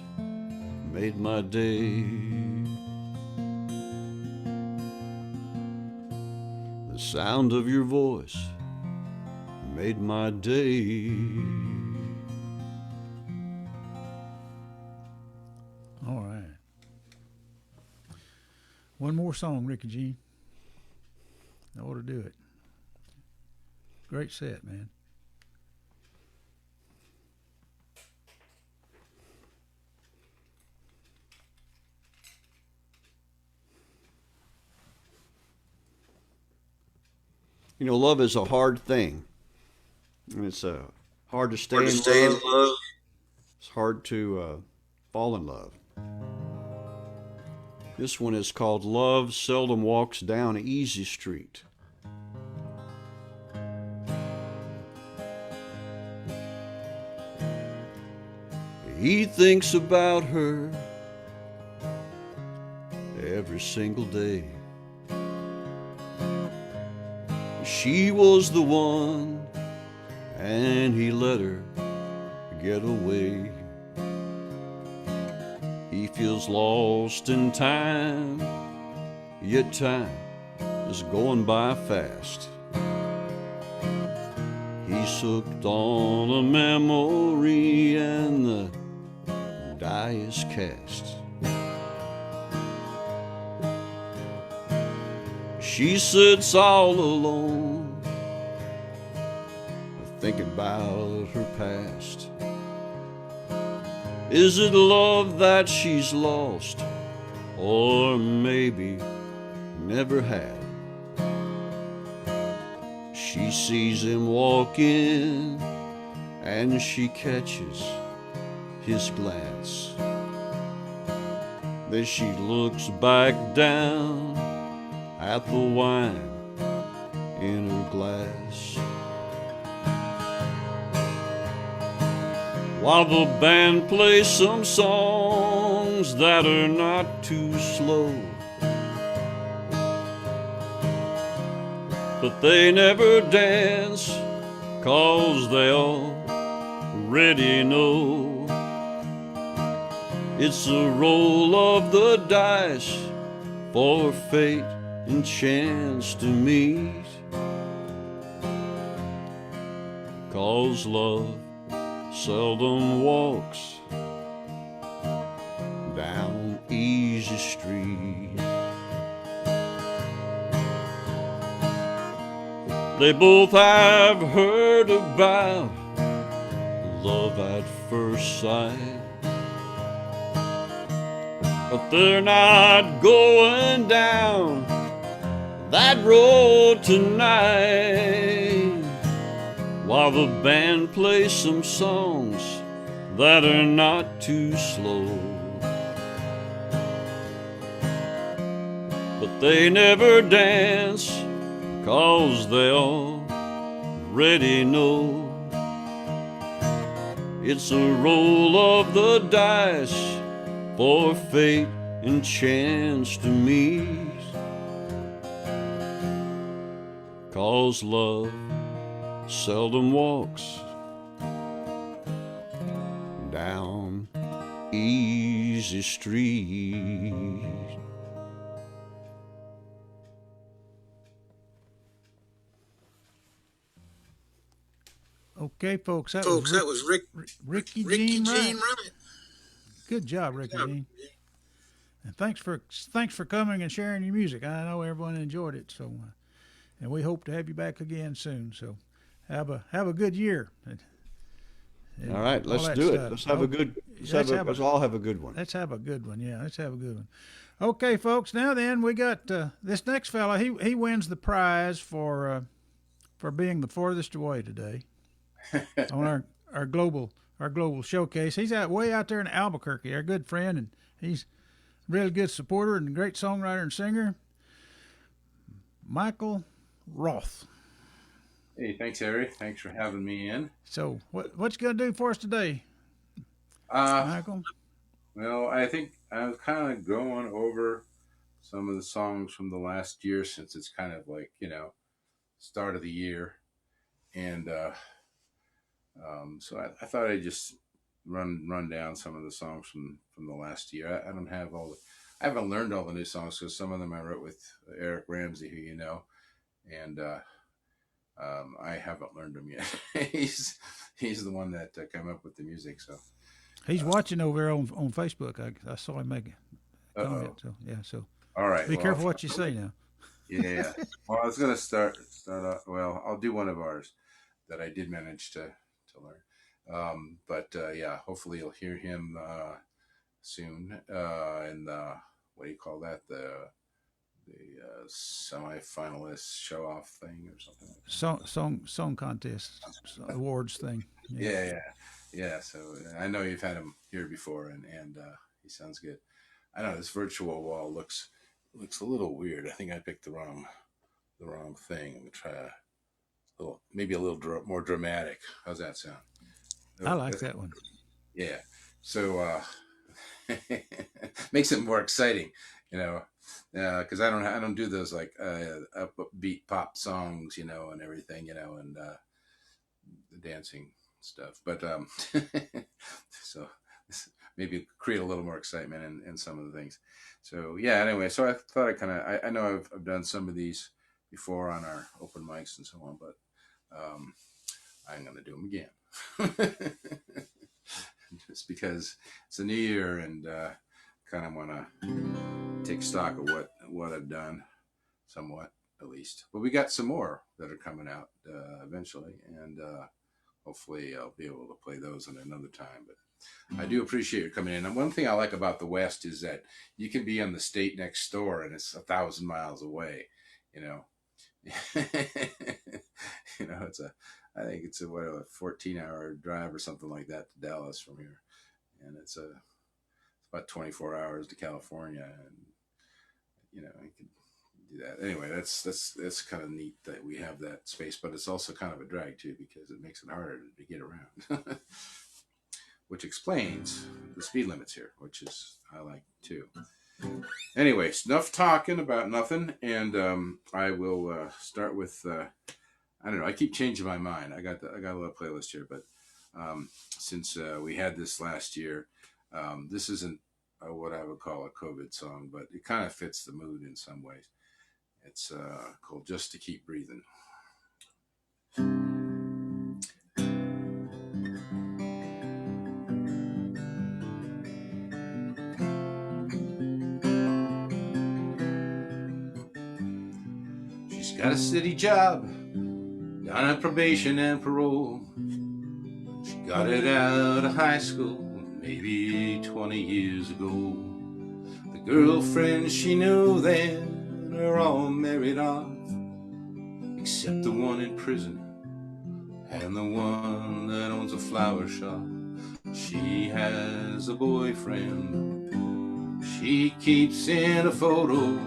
made my day. The sound of your voice made my day. All right. One more song, Rickey G. I ought to do it. Great set, man. You know, love is a hard thing. And it's hard to stay in love. It's hard to fall in love. This one is called Love Seldom Walks Down Easy Street. He thinks about her every single day. She was the one, and he let her get away. He feels lost in time, yet time is going by fast. He's hooked on a memory, and the die is cast. She sits all alone, thinking about her past. Is it love that she's lost, or maybe never had? She sees him walking, and she catches his glance. Then she looks back down at the wine in her glass. While the band plays some songs that are not too slow, but they never dance, 'cause they already know it's a roll of the dice for fate and chance to meet. 'Cause love seldom walks down easy street. They both have heard about love at first sight, but they're not going down that road tonight. While the band plays some songs that are not too slow, but they never dance, 'cause they already know it's a roll of the dice for fate and chance to meet. 'Cause love seldom walks down easy street. Okay, folks. That was Rickey Rickey Jean Jean Wright. Wright. Good job, Rickey Jean. And thanks for coming and sharing your music. I know everyone enjoyed it. So, and we hope to have you back again soon. So, have a good year. And All right, let's do it. Let's have a good. Let's all have a good one. Let's have a good one. Yeah, let's have a good one. Okay, folks. Now then, we got this next fella. He wins the prize for being the farthest away today on our global showcase. He's way out there in Albuquerque. Our good friend, and he's a really good supporter and a great songwriter and singer. Michael Roth. Hey, thanks, Harry. Thanks for having me in. So, what you gonna do for us today, Michael? Well, I think I was kind of going over some of the songs from the last year, since it's kind of like, start of the year. And so I thought I'd just run down some of the songs from the last year. I don't have all the. I haven't learned all the new songs because some of them I wrote with Eric Ramsey, who you know, and I haven't learned them yet. he's the one that came up with the music. So He's watching over there on Facebook. I saw him make a uh-oh. comment. So yeah, so All right. be Well, careful what you say now. yeah. Well, I was gonna start off. Well, I'll do one of ours that I did manage to learn. But yeah, hopefully you'll hear him soon. And what do you call that? The semi-finalist show-off thing or something like that. Song contest awards thing. Yeah. So I know you've had him here before, and he sounds good. I know this virtual wall looks a little weird. I think I picked the wrong thing. I'm gonna try maybe a little more dramatic. How's that sound? I like that one. Yeah. So makes it more exciting, because I don't do those like upbeat pop songs, and everything, and the dancing stuff. But so maybe create a little more excitement in some of the things. So yeah. Anyway, so I thought I know I've done some of these before on our open mics and so on, but I'm gonna do them again. Just because it's a new year and kind of want to take stock of what I've done, somewhat at least. But we got some more that are coming out eventually, and hopefully I'll be able to play those at another time. But I do appreciate you coming in. And one thing I like about the West is that you can be on the state next door and it's 1,000 miles away. I think it's a 14-hour drive or something like that to Dallas from here, and it's about 24 hours to California, and you can do that. Anyway, that's kind of neat that we have that space, but it's also kind of a drag too because it makes it harder to get around, which explains the speed limits here, which is I like too. Anyway, enough talking about nothing, and I will start with. I don't know. I keep changing my mind. I got a little playlist here, but since we had this last year, this isn't what I would call a COVID song, but it kind of fits the mood in some ways. It's called "Just to Keep Breathing." She's got a city job. Down at probation and parole. She got it out of high school maybe 20 years ago. The girlfriends she knew then are all married off, except the one in prison and the one that owns a flower shop. She has a boyfriend she keeps in a photo.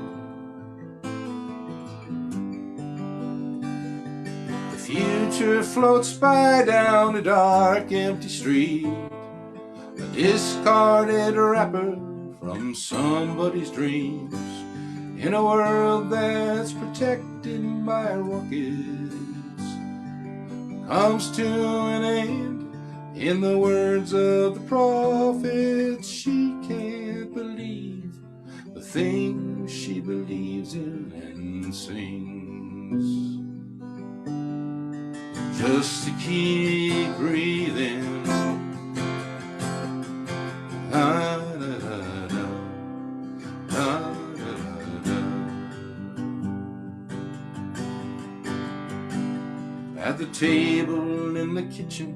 Future floats by down a dark, empty street. A discarded wrapper from somebody's dreams. In a world that's protected by rockets, comes to an end. In the words of the prophets, she can't believe the things she believes in and sings. Just to keep breathing. Da, da, da, da. Da, da, da, da. At the table in the kitchen,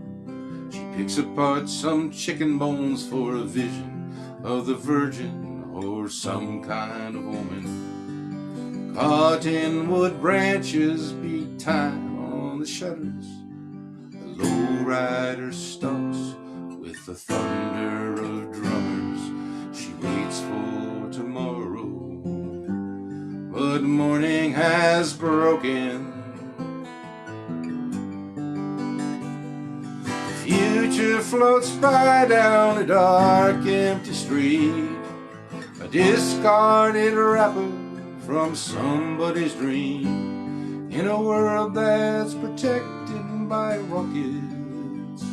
she picks apart some chicken bones for a vision of the Virgin or some kind of woman. Cottonwood branches beat time on the shutters. The lowrider stalks with the thunder of drummers. She waits for tomorrow, but morning has broken. The future floats by down a dark, empty street. A discarded wrapper from somebody's dream. In a world that's protected by rockets,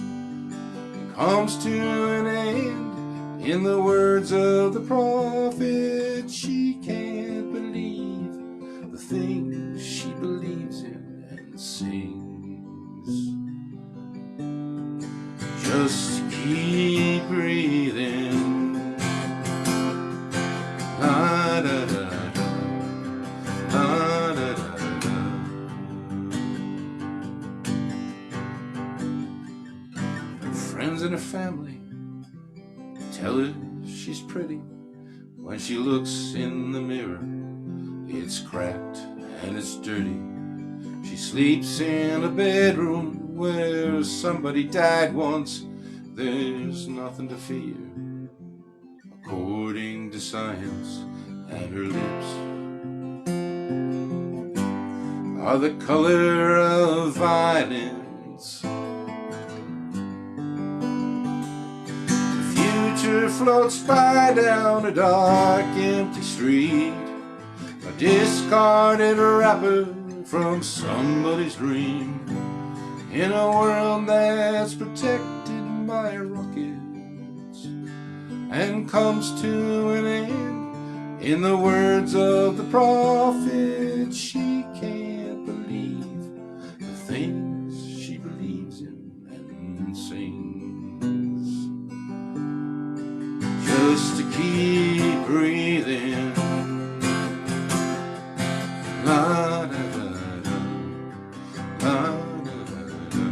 comes to an end. In the words of the prophet, she can't believe the things she believes in and sings. Just keep breathing. La da da da, la da da da. Her friends and her family tell her she's pretty. When she looks in the mirror, it's cracked and it's dirty. She sleeps in a bedroom where somebody died once. There's nothing to fear, according to science, and her lips are the color of violence. Floats by down a dark, empty street, a discarded wrapper from somebody's dream, in a world that's protected by rockets and comes to an end. In the words of the prophet, she can't believe the things she believes in and sings. Just to keep breathing. La da da da, la da da da,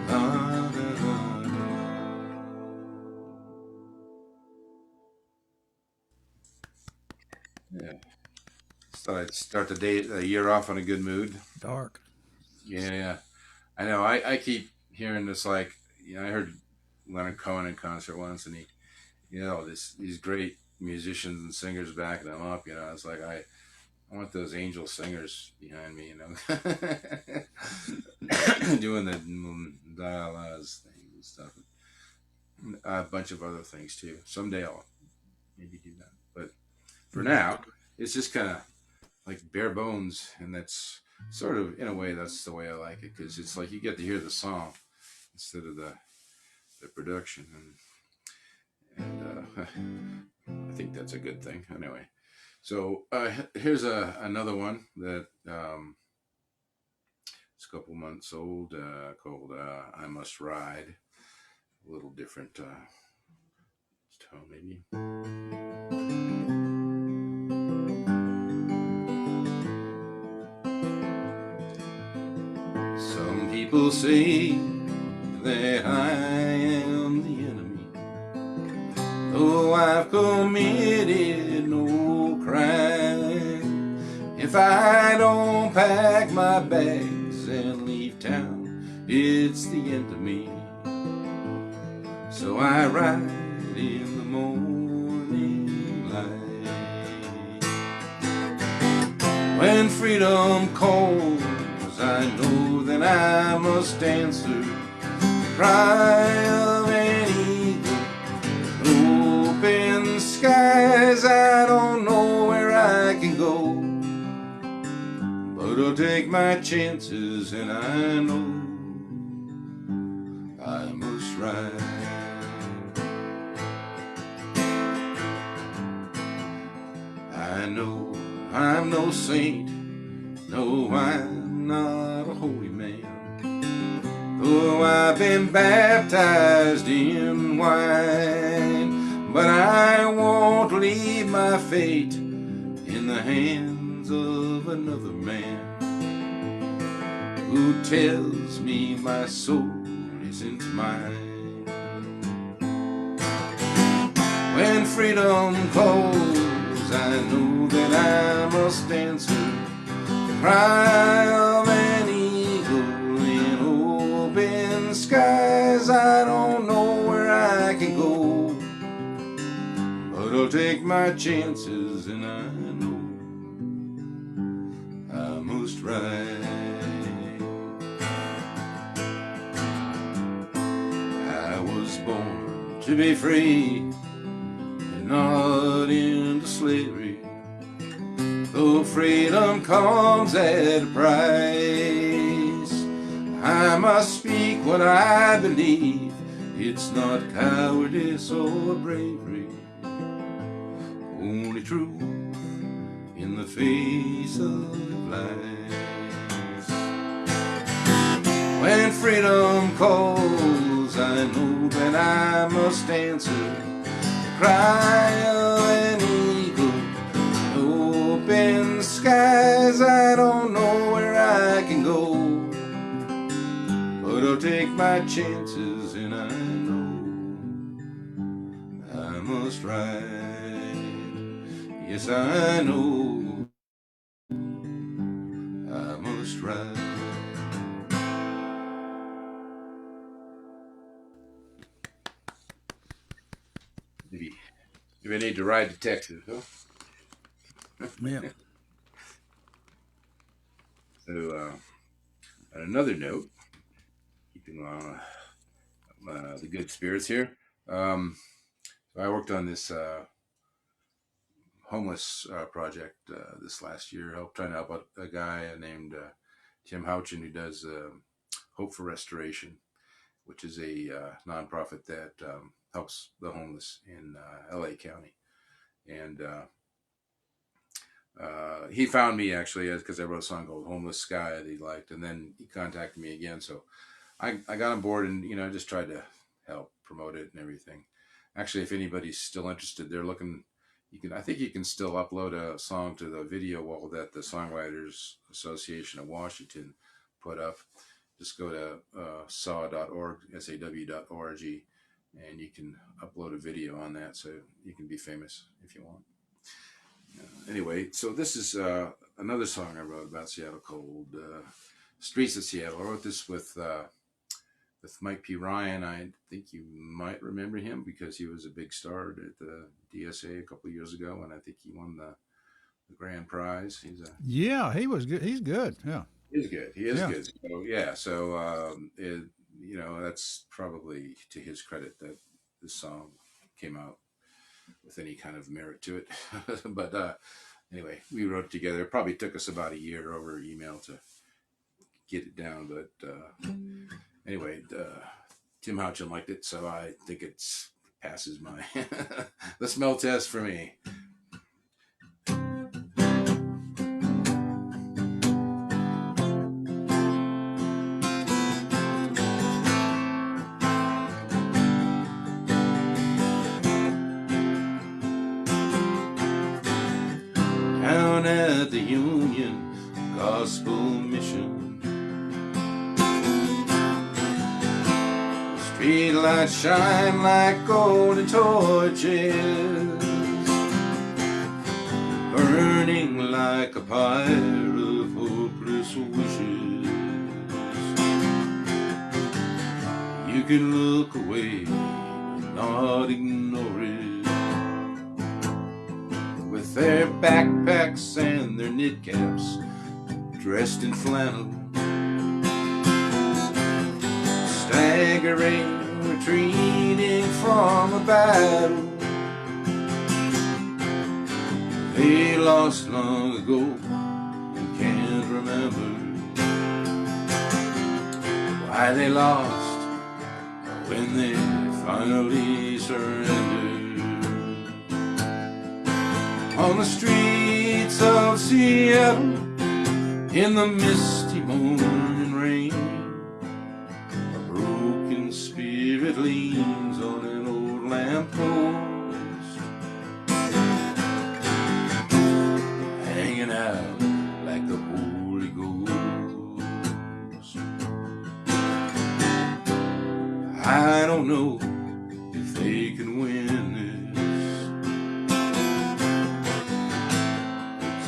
la da da da. Yeah. Thought I'd start the year off on a good mood. Dark. Yeah. I know. I keep hearing this, like, you know, I heard Leonard Cohen in concert once, and he, you know, these great musicians and singers backing them up. You know, it's like I want those angel singers behind me. You know, doing the da-las thing and stuff. A bunch of other things too. Someday I'll maybe do that, but for now, it's just kind of like bare bones, and that's sort of, in a way, that's the way I like it, because it's like you get to hear the song instead of the production, and I think that's a good thing. Anyway, so here's another one that it's a couple months old, called "I Must Ride." A little different tone, maybe. Some people say that I am the enemy, though I've committed no crime. If I don't pack my bags and leave town, it's the end of me. So I ride in the morning light. When freedom calls, I know that I must answer the cry of an eagle. Open skies, I don't know where I can go, but I'll take my chances, and I know I must ride. I know I'm no saint, no, I'm not a holy man, though I've been baptized in wine, but I won't leave my fate in the hands of another man who tells me my soul isn't mine. When freedom calls, I know that I must answer the cry of an eagle in open skies. I don't know where I can go, but I'll take my chances, and I know I must ride. I was born to be free and not into slavery, though freedom comes at a price. I'm must speak what I believe. It's not cowardice or bravery, only truth in the face of lies. When freedom calls, I know that I must answer the cry of an eagle. Open skies, I don't know where I can go, but I'll take my chances, and I know I must ride. Yes, I know I must ride. Maybe we need to ride to Texas, huh? Yeah. So, on another note, keeping the good spirits here. I worked on this homeless project this last year, trying to help out a guy named Tim Houchin, who does Hope for Restoration, which is a nonprofit that helps the homeless in LA County. And he found me actually because I wrote a song called Homeless Sky that he liked, and then he contacted me again. So I got on board, and I just tried to help promote it and everything. Actually, if anybody's still interested, they're looking. I think you can still upload a song to the video wall that the Songwriters Association of Washington put up. Just go to saw.org, saw.org, and you can upload a video on that, so you can be famous if you want. Anyway, so this is another song I wrote about Seattle called Streets of Seattle. I wrote this with Mike P. Ryan. I think you might remember him because he was a big star at the DSA a couple of years ago, and I think he won the grand prize. Yeah, he was good. He's good. Yeah. He's good. He is good. So, yeah. So, that's probably to his credit that this song came out with any kind of merit to it. But anyway, we wrote it together. It probably took us about a year over email to get it down. But anyway, Tim Houchin liked it, so I think it passes my the smell test for me. Down at the Union Gospel Mission, street lights shine like golden torches, burning like a pyre of hopeless wishes. You can look away and not ignore it. With their backpacks and their knit caps, dressed in flannel, staggering, retreating from a battle they lost long ago and can't remember why they lost when they finally surrendered. On the streets of Seattle, in the misty morning rain, a broken spirit leans on an old lamppost, hanging out like the Holy Ghost. I don't know if they can win this,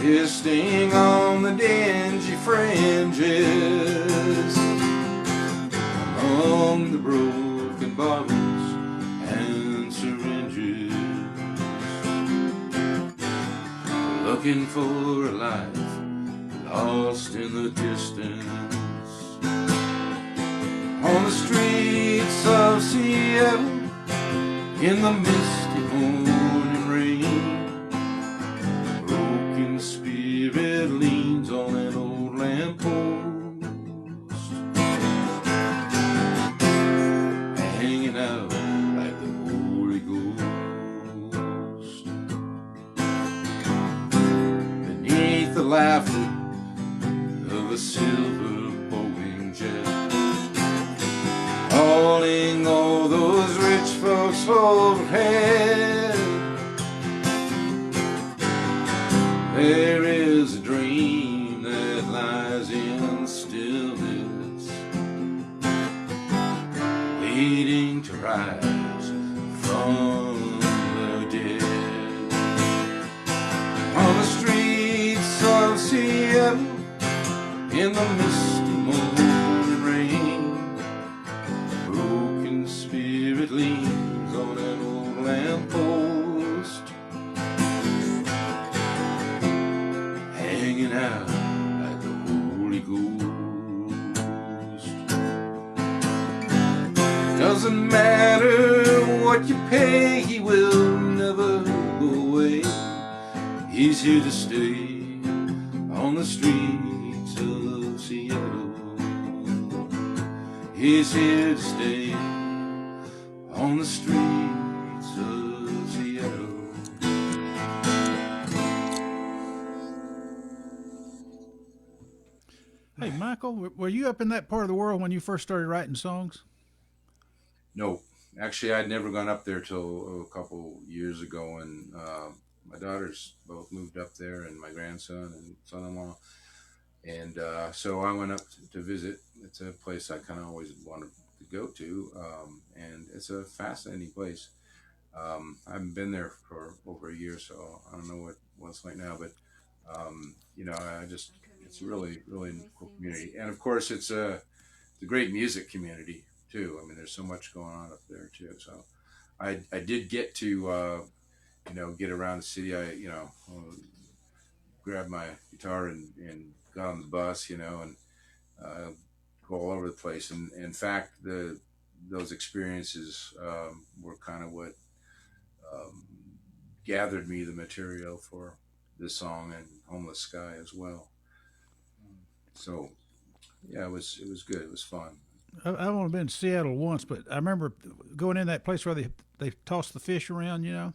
existing on the dingy fringes, among the broken bottles and syringes, looking for a life lost in the distance. On the streets of Seattle, in the misty morning rain, spirit leans on an old lamppost, laughter of a silver Boeing jet, hauling all those rich folks overhead. There is a dream that lies in stillness, waiting to rise from the dead. On the streets of Seattle, in the misty morning rain, broken spirit leans on an old lamppost, hanging out like the Holy Ghost. Doesn't matter what you pay, he will never go away. He's here to stay on the streets of Seattle. He's here to stay on the streets of Seattle. Hey, Michael, were you up in that part of the world when you first started writing songs? No, actually, I'd never gone up there till a couple years ago, and my daughters both moved up there, and my grandson and son-in-law, and so I went up to visit. It's a place I kind of always wanted to go to, and it's a fascinating place. I haven't been there for over a year, so I don't know what it's like now, but you know, it's really, really cool community, and of course, it's a great music community too. I mean, there's so much going on up there too. So, I did get to you know, get around the city. I grabbed my guitar and got on the bus, you know, and go all over the place. And in fact, those experiences were kind of what gathered me the material for this song and Homeless Sky as well. So yeah, it was good. It was fun. I've only been to Seattle once, but I remember going in that place where they toss the fish around, you know.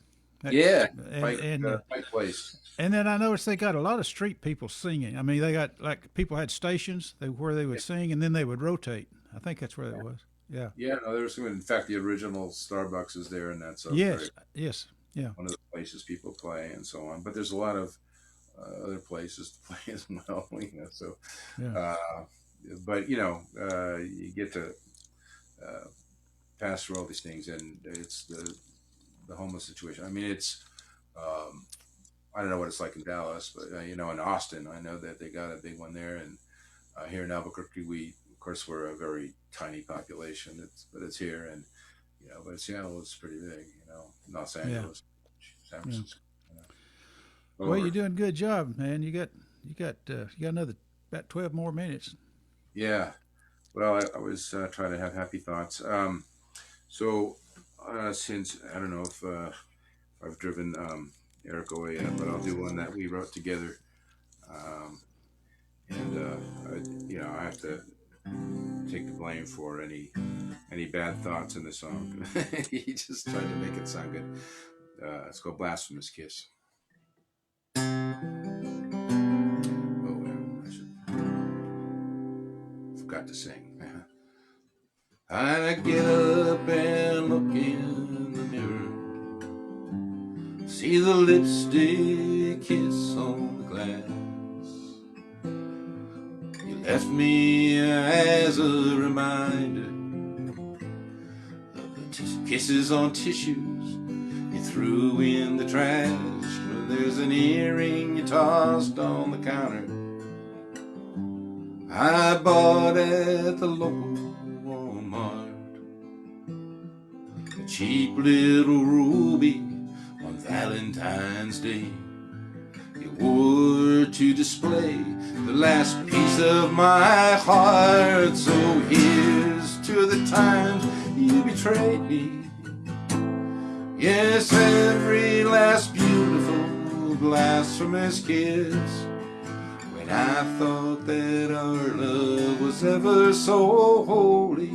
Yeah, And Pike Place. and then I noticed they got a lot of street people singing. I mean, they got like people had stations where they would sing, and then they would rotate. I think that's where that was. Yeah. Yeah, no, there was some. In fact, the original Starbucks is there, and that's Yes. Yes. Yeah. one of the places people play and so on. But there's a lot of other places to play as well, you know. So, Yeah. but you know, you get to pass through all these things, and it's the homeless situation. I mean, it's I don't know what it's like in Dallas, but you know, in Austin, I know that they got a big one there, and here in Albuquerque, of course we're a very tiny population. But it's here, and you know, but Seattle is pretty big. You know, Los Angeles, San Francisco. You know. Well, you're doing a good job, man. You got another about 12 more minutes. Yeah. Well, I was trying to have happy thoughts. So since I don't know if I've driven Eric away yet, but I'll do one that we wrote together. And you know, I have to take the blame for any bad thoughts in the song. He just tried to make it sound good. It's called Blasphemous Kiss. Oh, yeah, forgot to sing. I get up and look in the mirror, see the lipstick kiss on the glass. You left me as a reminder of the kisses on tissues you threw in the trash. There's an earring you tossed on the counter I bought at the local Walmart, a cheap little ruby on Valentine's Day. You wore to display the last piece of my heart. So here's to the times you betrayed me. Yes, every last beautiful blasphemous kiss. When I thought that our love was ever so holy,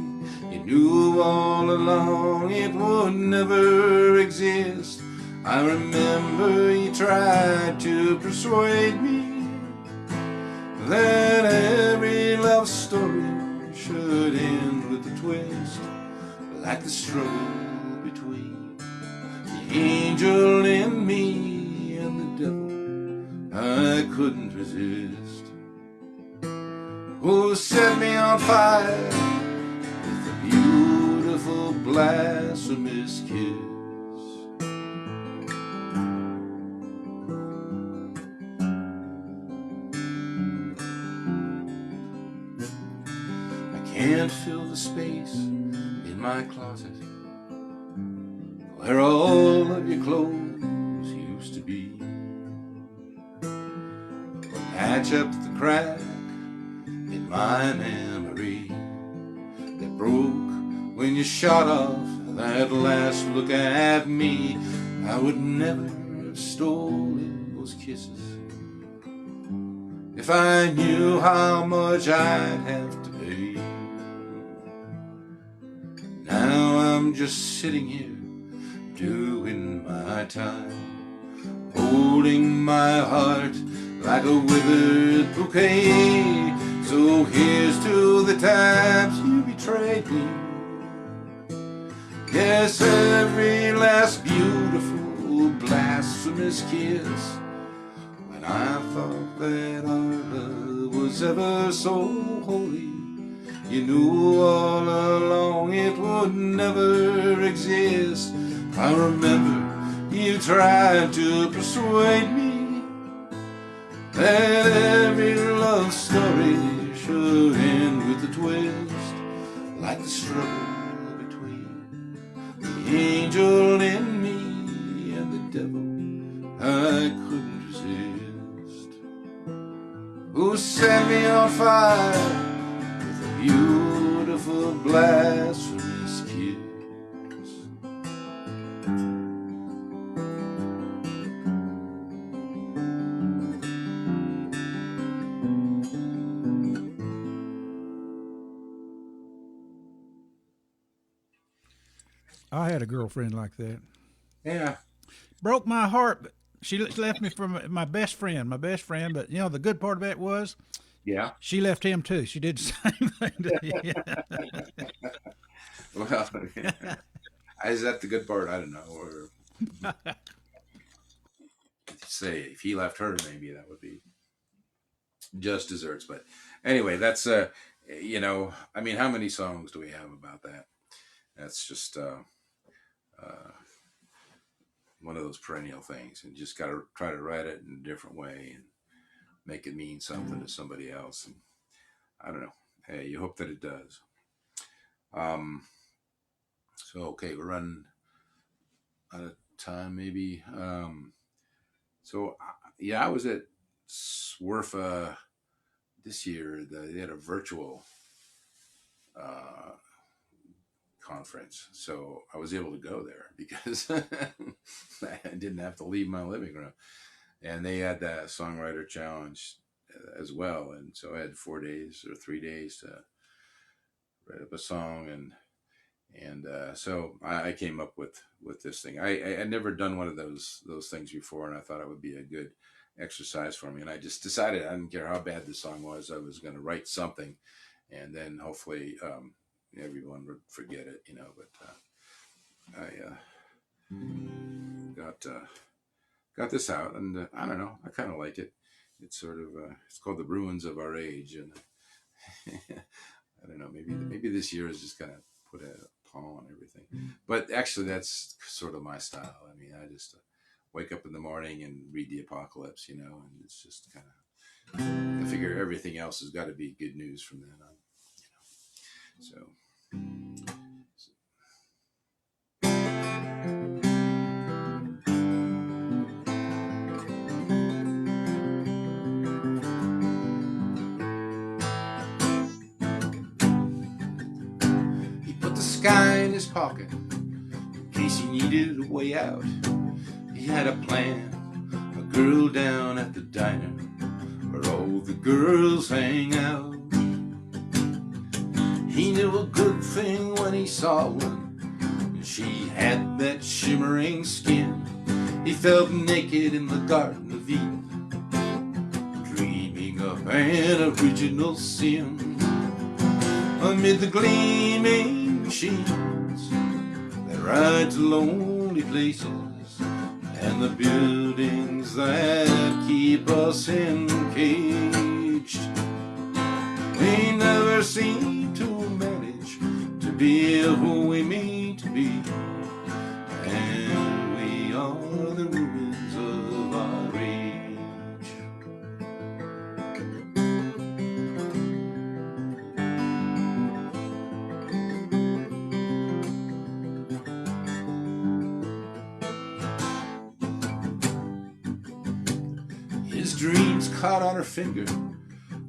you knew all along it would never exist. I remember you tried to persuade me that every love story should end with a twist, like the struggle between the angel in me and the devil I couldn't resist. Who set me on fire with a beautiful blasphemous kiss. Can't fill the space in my closet where all of your clothes used to be. Patch up the crack in my memory that broke when you shot off that last look at me. I would never have stolen those kisses if I knew how much I'd have to pay. Now I'm just sitting here doing my time, holding my heart like a withered bouquet. So here's to the times you betrayed me. Yes, every last beautiful blasphemous kiss, when I thought that our love was ever so holy. You knew all along it would never exist. I remember you tried to persuade me that every love story should end with a twist, like the struggle between the angel in me and the devil I couldn't resist. Who set me on fire, beautiful blasphemous kiss. I had a girlfriend like that. Yeah. Broke my heart, but she left me for my best friend. But you know the good part of that was, Yeah. she left him too. She did the same thing to you. Well, is that the good part? I don't know. Or say if he left her, maybe that would be just desserts. But anyway, that's I mean, how many songs do we have about that? That's just one of those perennial things, and just got to try to write it in a different way and make it mean something to somebody else. And I don't know. Hey, you hope that it does. So okay, we're running out of time, maybe. I was at SWRFA this year. They had a virtual conference, so I was able to go there because I didn't have to leave my living room. And they had that Songwriter Challenge as well, and so I had 4 days or 3 days to write up a song, and so I came up with this thing. I had never done one of those things before, and I thought it would be a good exercise for me. And I just decided I didn't care how bad the song was. I was going to write something, and then hopefully everyone would forget it, But I got this out, and I don't know. I kind of like it. It's sort of it's called The Ruins of Our Age, and I don't know. Maybe this year is just gonna put a pall on everything. But actually, that's sort of my style. I mean, I just wake up in the morning and read the apocalypse, and it's just kind of. I figure everything else has got to be good news from then on, So. Guy in his pocket in case he needed a way out. He had a plan, a girl down at the diner where all the girls hang out. He knew a good thing when he saw one, and she had that shimmering skin. He felt naked in the Garden of Eden, dreaming up an original sin. Amid the gleaming machines that ride to lonely places, and the buildings that keep us encaged, we never seem to manage to be who we mean to be, and we are the ruins of our age. His dreams caught on her finger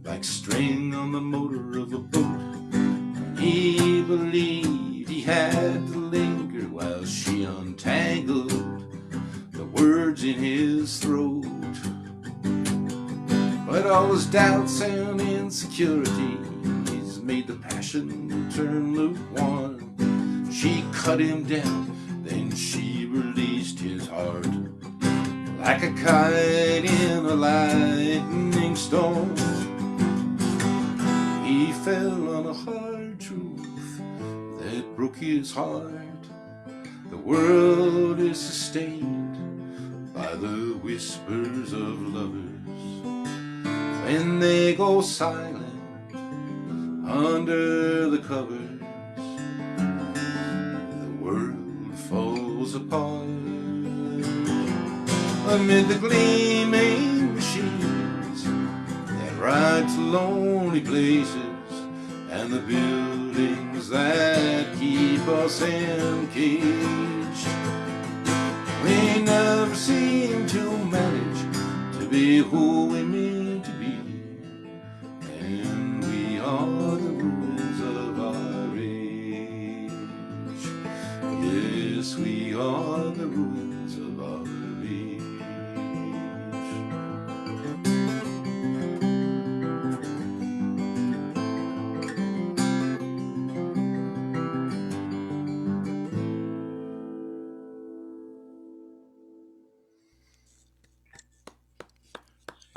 like string on the motor of a boat. He believed he had to linger while she untangled the words in his throat. But all his doubts and insecurities made the passion turn lukewarm. She cut him down, then she released his heart like a kite in a lightning storm. He fell on a hard truth that broke his heart. The world is sustained by the whispers of lovers when they go silent under the covers. The world falls apart amid the gleaming machines that ride to lonely places, and the buildings that keep us encaged. We never seem to manage to be who we mean to be, and we are the ruins of our age. Yes, we are the ruins of our age.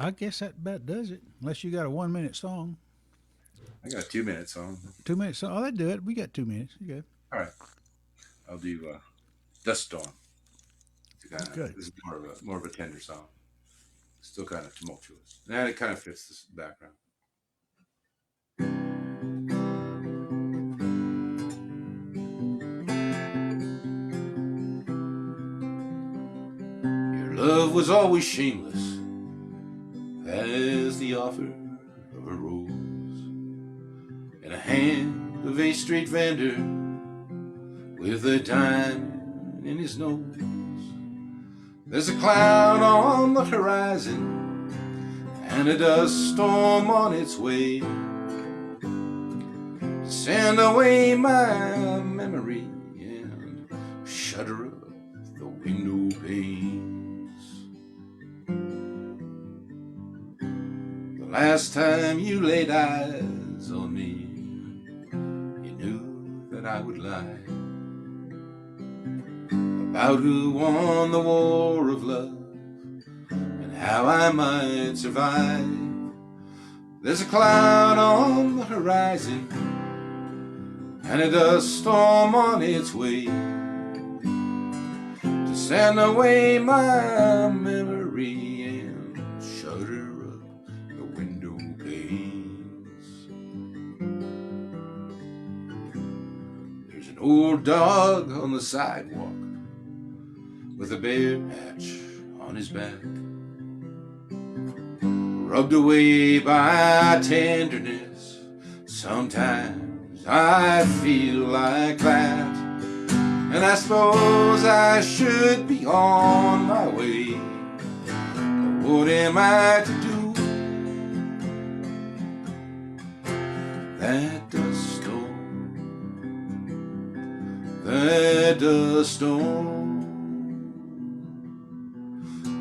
I guess that about does it. Unless you got a 1 minute song. I got a 2 minute song. 2 minutes song. Oh, that'd do it. We got 2 minutes. You good? All right, I'll do Dust Storm. Good. This is more of a tender song. Still kind of tumultuous. And it kind of fits this background. Your love was always shameless as the offer of a rose in a hand of a street vendor with a diamond in his nose. There's a cloud on the horizon and a dust storm on its way to send away my memory and shudder up the window panes. The last time you laid eyes on me, you knew that I would lie about who won the war of love and how I might survive. There's a cloud on the horizon and a dust storm on its way to send away my memory and shudder up the window panes. There's an old dog on the sidewalk with a bare patch on his back, rubbed away by tenderness. Sometimes I feel like that, and I suppose I should be on my way. But what am I to do? That dust storm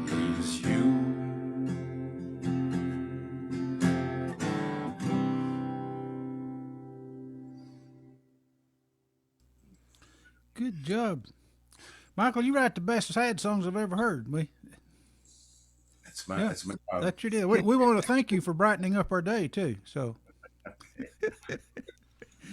is you. Good job. Michael, you write the best sad songs I've ever heard. Yeah, it's my job. that you did. We want to thank you for brightening up our day too. So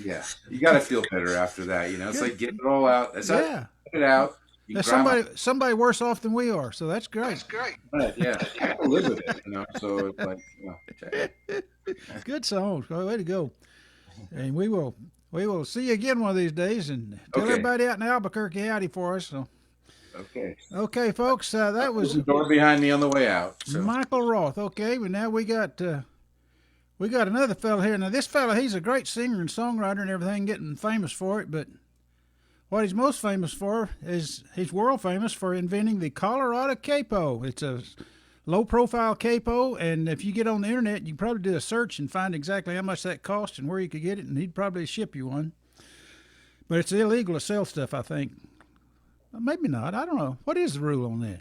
Yeah, you got to feel better after that. It's Good. like getting it all out. That's not Yeah, get it out. You there's grab somebody worse off than we are. So that's great. it. Yeah, I have to live with it. So it's like, Good songs. Way to go. And we will see you again one of these days. And tell Okay. everybody out in Albuquerque howdy for us. So Okay. okay, folks, that was The door behind me on the way out. So. Michael Roth. Okay, but now we got another fella here. Now this fella, he's a great singer and songwriter and everything, getting famous for it. But what he's most famous for is he's world famous for inventing the Colorado capo. It's a low-profile capo, and if you get on the internet, you can probably do a search and find exactly how much that cost and where you could get it, and he'd probably ship you one. But it's illegal to sell stuff, I think. Maybe not. I don't know. What is the rule on that?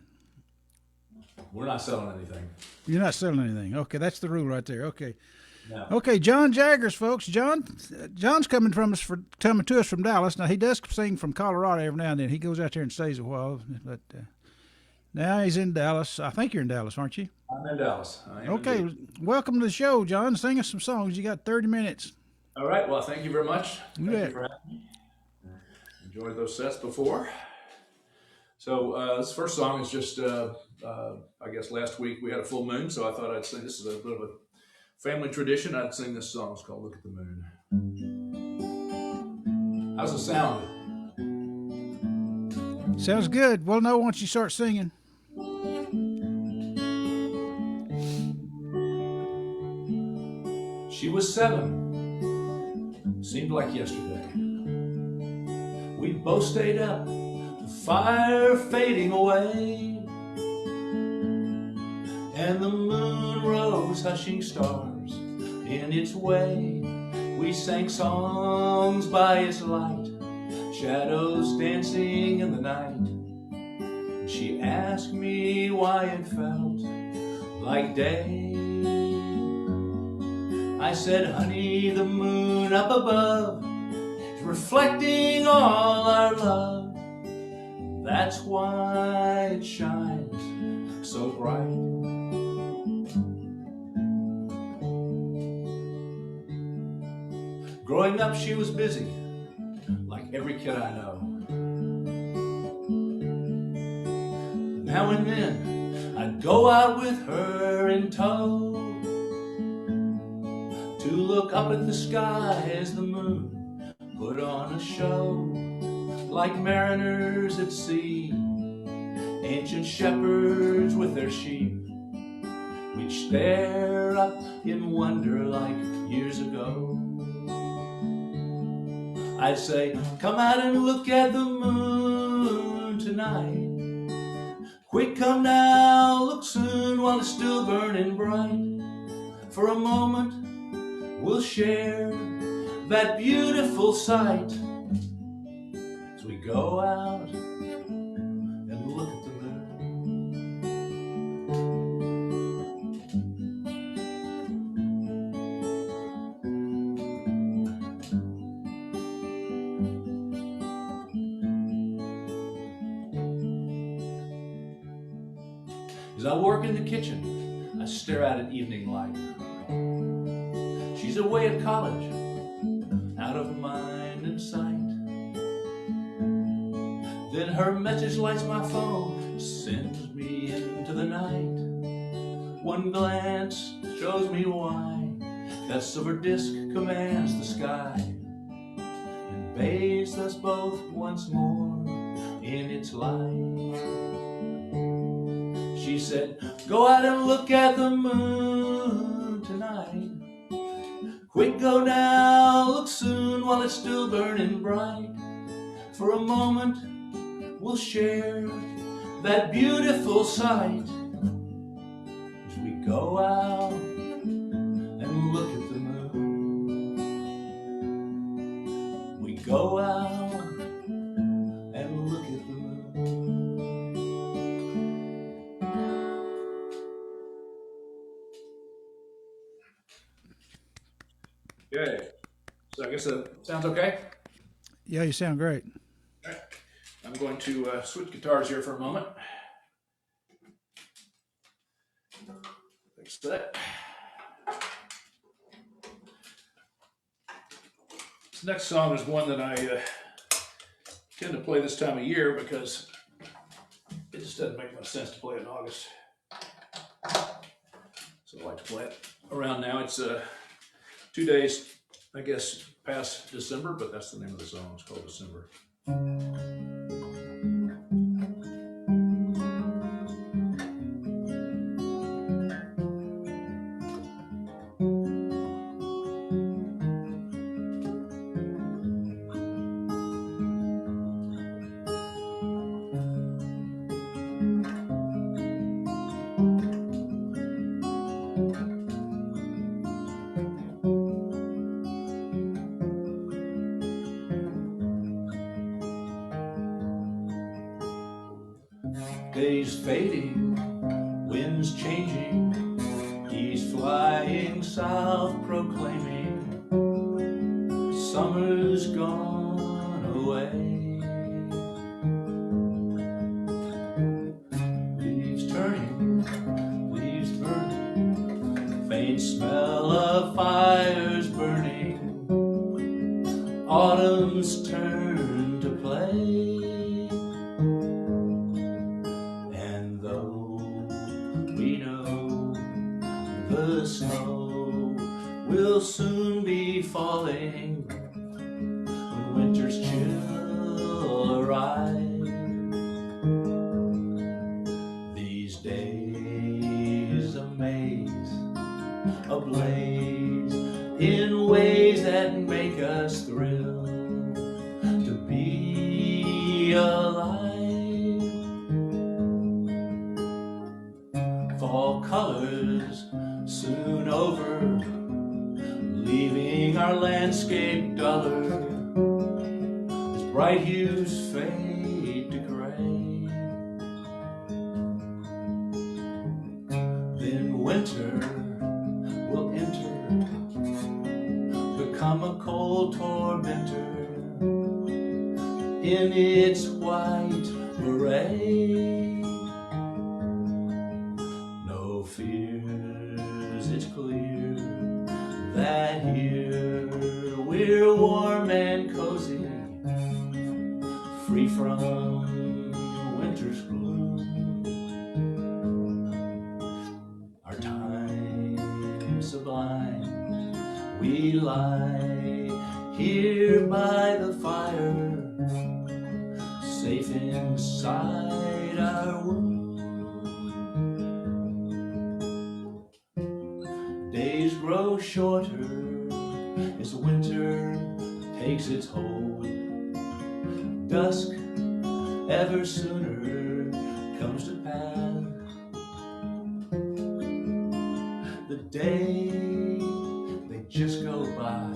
We're not selling anything. You're not selling anything. Okay, that's the rule right there. Okay. No. Okay, John Jaggers, folks. John's coming to us from Dallas. Now he does sing from Colorado every now and then. He goes out there and stays a while, but now he's in Dallas. I think you're in Dallas, aren't you? I'm in Dallas. I am Okay, indeed. welcome to the show, John. Sing us some songs. You got 30 minutes. All right. Well, thank you very much. You Thank bet. you for having me. Enjoyed those sets before. So this first song is just, I guess last week we had a full moon, so I thought I'd sing. This is a bit of a family tradition. I'd sing this song. It's called "Look at the Moon." How's it sound? Sounds good. We'll know once you start singing. She was 7. Seemed like yesterday. We both stayed up, the fire fading away, and the moon rose hushing stars in its way. We sang songs by its light, shadows dancing in the night. She asked me why it felt like day. I said, honey, the moon up above is reflecting all our love. That's why it shines so bright. Growing up, she was busy, like every kid I know. Now and then, I'd go out with her in tow to look up at the sky as the moon put on a show. Like mariners at sea, ancient shepherds with their sheep, we'd stare up in wonder like years ago. I'd say, come out and look at the moon tonight. Quick, come now, look soon while it's still burning bright. For a moment, we'll share that beautiful sight as we go out and look at the moon. As I work in the kitchen, I stare out at evening light. She's away at college, out of mind and sight. Then her message lights my phone, sends me into the night. One glance shows me why that silver disc commands the sky and bathes us both once more in its light. She said, go out and look at the moon tonight. Quick, go now, look soon while it's still burning bright. For a moment, we'll share that beautiful sight as we go out and look at the moon. We go out and look at the moon. Okay, so I guess that sounds okay. Yeah, you sound great. I'm going to switch guitars here for a moment. Fix that. This next song is one that I tend to play this time of year because it just doesn't make much sense to play it in August. So I like to play it around now. It's 2 days, I guess, past December, but that's the name of the song. It's called December. Days fading, winds changing, he's flying south proclaiming summer's gone away. Leaves turning, leaves burning, faint smell of fires burning, autumn's turn to play. The snow will soon be falling when winter's chill arrive. These days amaze, ablaze in ways that make us thrill to be alive. Fall colors soon over, leaving our landscape duller as bright hues fade to gray. Then winter will enter, become a cold tormentor in its white array. No fears, it's clear that here we're warm and cozy, free from winter's gloom. Our time sublime, we lie here by the fire, safe inside our womb. Days grow shorter as winter takes its hold. Dusk ever sooner comes to pass. The days, they just go by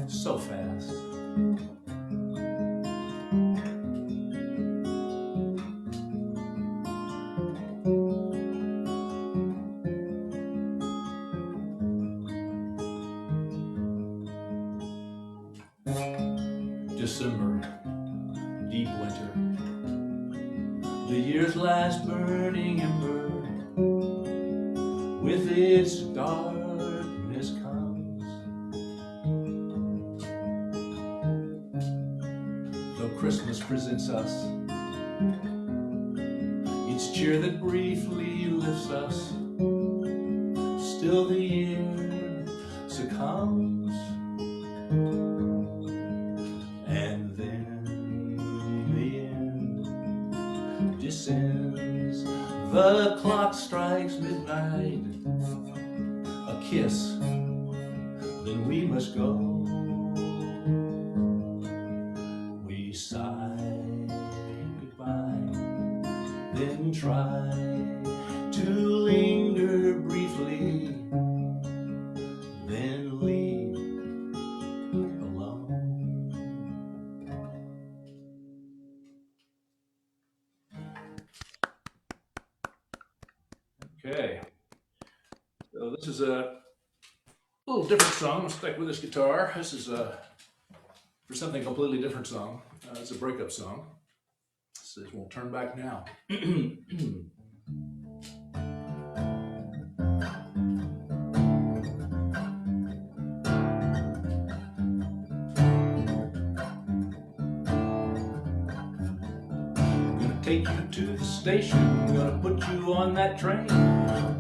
so fast. December, deep winter, the year's last burning ember, with its darkness comes. Though Christmas presents us its cheer that briefly lifts us, still the year succumbs. And then the end descends, the clock strikes midnight, a kiss, then we must go. We sigh goodbye, then try to linger briefly, then leave alone. Okay, so this is a little different song. I'll stick with this guitar. This is for something completely different song. It's a breakup song. It says, "Won't turn back now." take you to the station. I'm gonna put you on that train.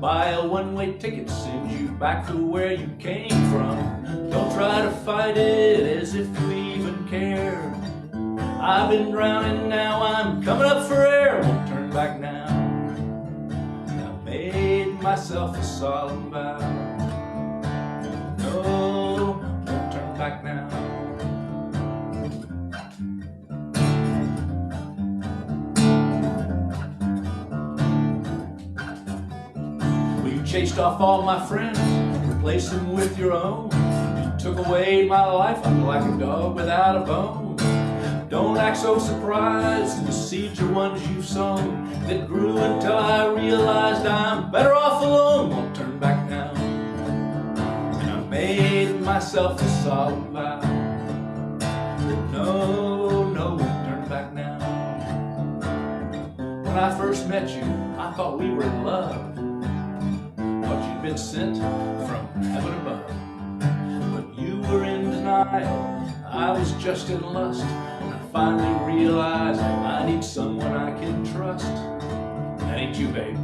Buy a one-way ticket, send you back to where you came from. Don't try to fight it as if you even care. I've been drowning, now I'm coming up for air. Won't turn back now. I made myself a solemn vow. No, won't turn back now. Chased off all my friends, replaced them with your own. You took away my life, I'm like a dog without a bone. Don't act so surprised, the seeds are ones you've sown that grew until I realized I'm better off alone. Won't turn back now. And I made myself a solemn vow. No, no, won't turn back now. When I first met you, I thought we were in love. You'd been sent from heaven above, but you were in denial. I was just in lust, and I finally realized I need someone I can trust. That ain't you, babe.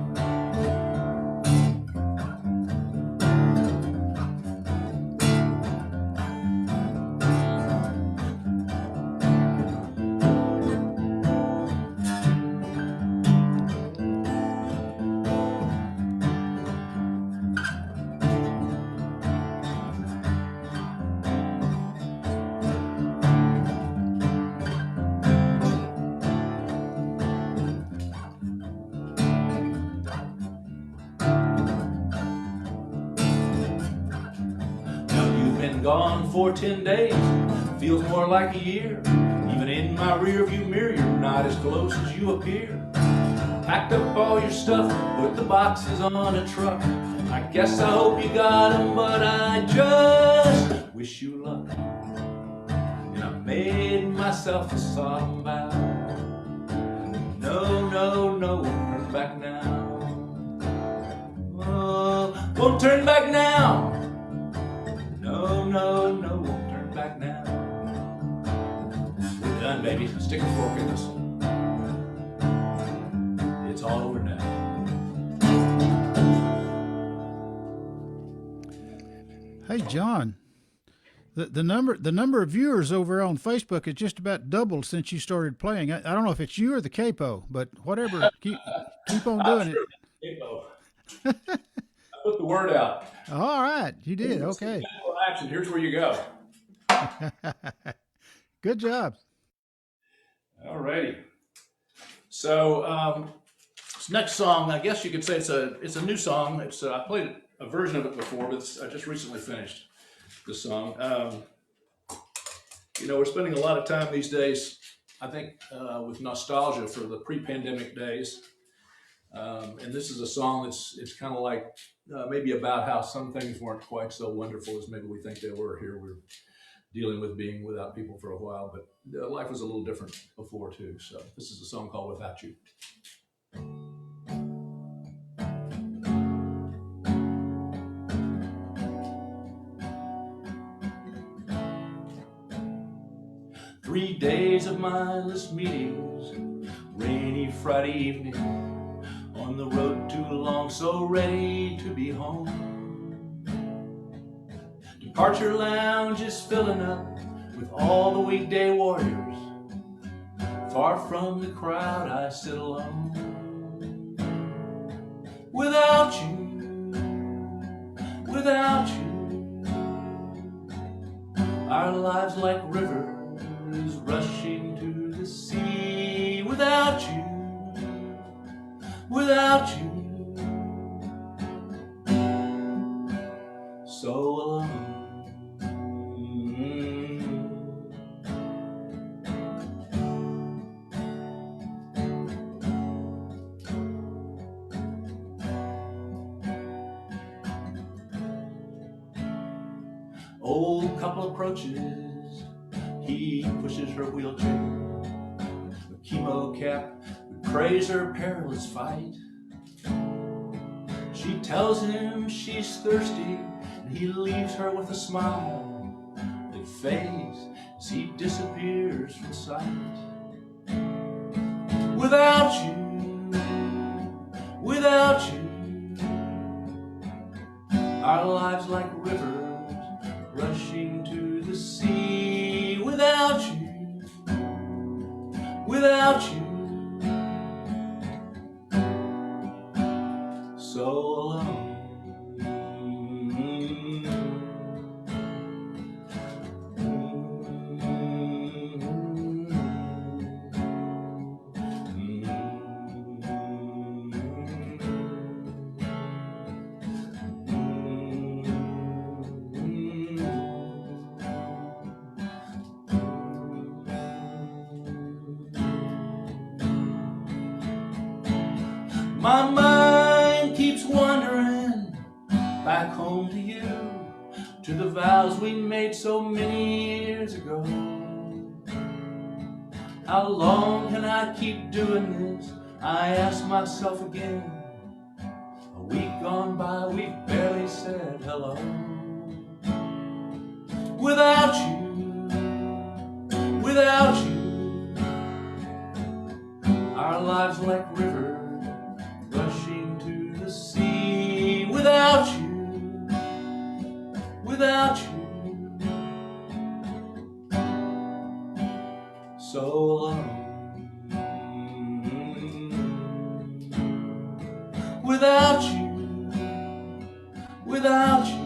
Gone for 10 days, feels more like a year. Even in my rear view mirror, you're not as close as you appear. Packed up all your stuff, put the boxes on a truck. I guess I hope you got them, but I just wish you luck. And I made myself a solemn vow. No, no, no, won't turn back now. Oh, won't turn back now. No, no, no, won't turn back now. We're done, baby. Stick a fork in this one. It's all over now. Hey, John, the number of viewers over on Facebook has just about doubled since you started playing. I don't know if it's you or the capo, but whatever. Keep on doing it. Capo. I put the word out. All right, you did. Okay. Action. Here's where you go. Good job. All righty. So this next song, I guess you could say it's a new song. It's I played a version of it before, but I just recently finished this song. We're spending a lot of time these days, I think, with nostalgia for the pre-pandemic days. And this is a song it's kind of like maybe about how some things weren't quite so wonderful as maybe we think they were here. We're dealing with being without people for a while, but life was a little different before too. So this is a song called Without You. 3 days of mindless meetings, rainy Friday evening, on the road too long, so ready to be home. Departure lounge is filling up with all the weekday warriors. Far from the crowd, I sit alone. Without you, without you, our lives like rivers rushing to the sea. Without you, without you, so alone. Old couple approaches, he pushes her wheelchair. The chemo cap betrays her perilous fight. She tells him she's thirsty, and he leaves her with a smile that fades as he disappears from sight. without you, without you. Our lives like rivers rushing to the sea, without you, without you. So alone. My mind keeps wandering back home to you, to the vows we made so many years ago. How long can I keep doing this? I ask myself again. A week gone by, we've barely said hello. Without you, without you, our lives like rivers rushing to the sea, without you, without you. So alone. Without you, without you.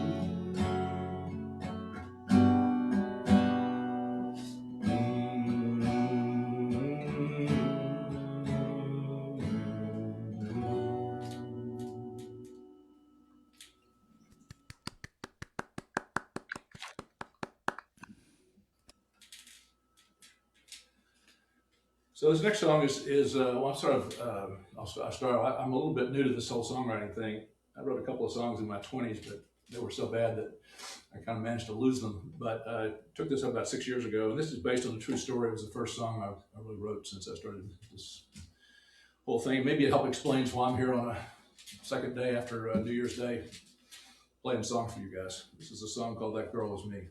So this next song is well, I'm sort of I'm a little bit new to this whole songwriting thing. I wrote a couple of songs in my 20s, but they were so bad that I kind of managed to lose them. But I took this up about 6 years ago, and this is based on a true story. It was the first song I really wrote since I started this whole thing. Maybe it helps explains why I'm here on a second day after New Year's Day playing a song for you guys. This is a song called "That Girl Was Me."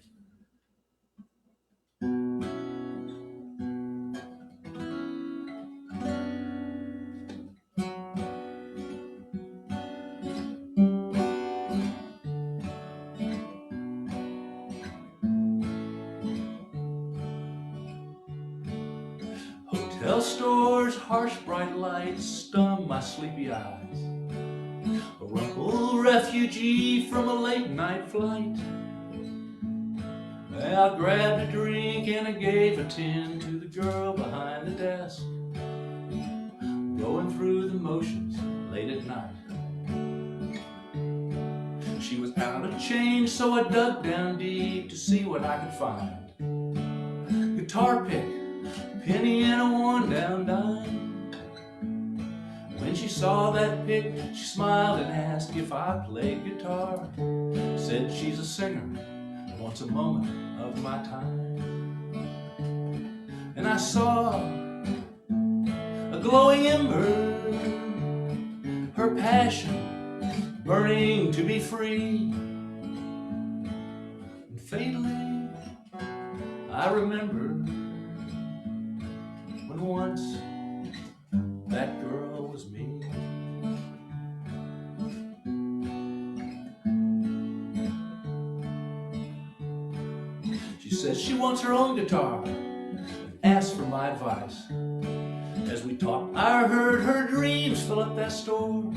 Hotel stores, harsh bright lights stung my sleepy eyes. A rumpled refugee from a late night flight. I grabbed a drink and I gave a 10 to the girl behind the desk. Going through the motions late at night. She was out of change, so I dug down deep to see what I could find. Guitar pick, penny and a worn down dime. When she saw that pick, she smiled and asked if I played guitar. Said she's a singer and wants a moment of my time. And I saw a glowing ember, her passion burning to be free. And fatally, I remember when once that girl was me. She says she wants her own guitar and asked for my advice. As we talked, I heard her dreams fill up that store.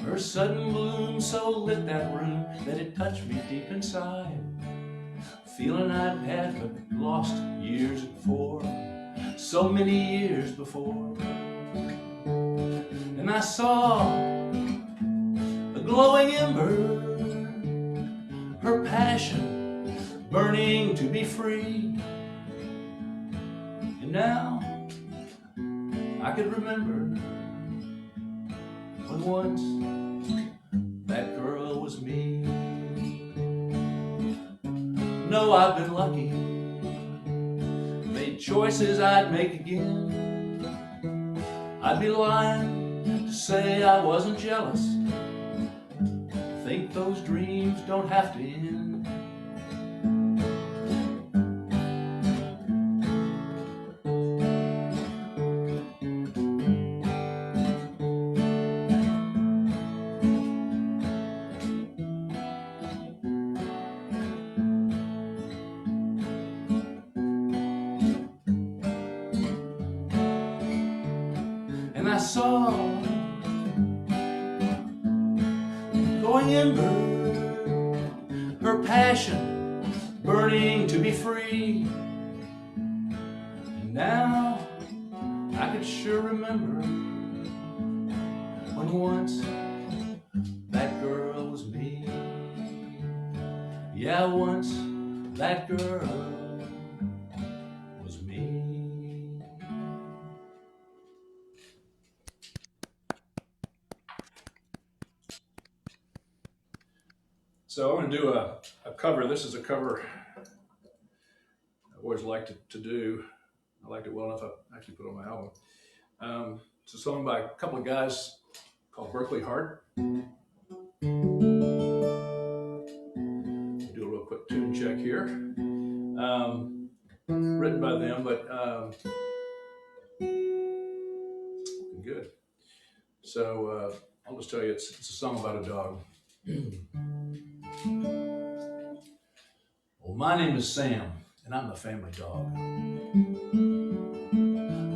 Her sudden bloom so lit that room that it touched me deep inside. Feeling I'd had but lost years before, so many years before. And I saw a glowing ember, her passion burning to be free. And now I could remember when once that girl was me. No, I've been lucky, made choices I'd make again. I'd be lying to say I wasn't jealous. Think those dreams don't have to end. saw glowing ember, her passion burning to be free. And now I could sure remember when once that girl was me. Yeah, once that girl was me. So I'm going to do a cover. This is a cover I always liked to do. I liked it well enough I actually put it on my album. It's a song by a couple of guys called Berkeley Hart. Do a real quick tune check here. Written by them, but good. So I'll just tell you, it's a song about a dog. Well, my name is Sam, and I'm the family dog.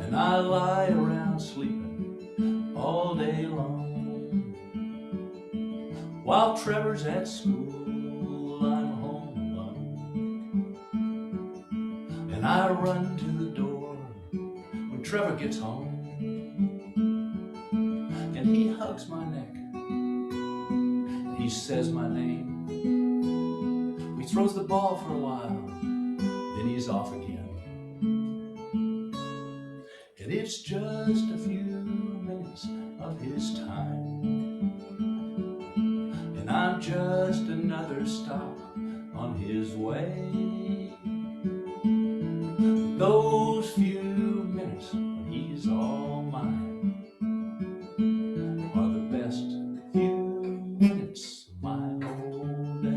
And I lie around sleeping all day long. While Trevor's at school, I'm home alone. And I run to the door when Trevor gets home. And he hugs my neck. He says my name. He throws the ball for a while, then he's off again. And it's just a few minutes of his time, and I'm just another stop on his way. Those few minutes when he's all mine are the best few minutes of my whole day.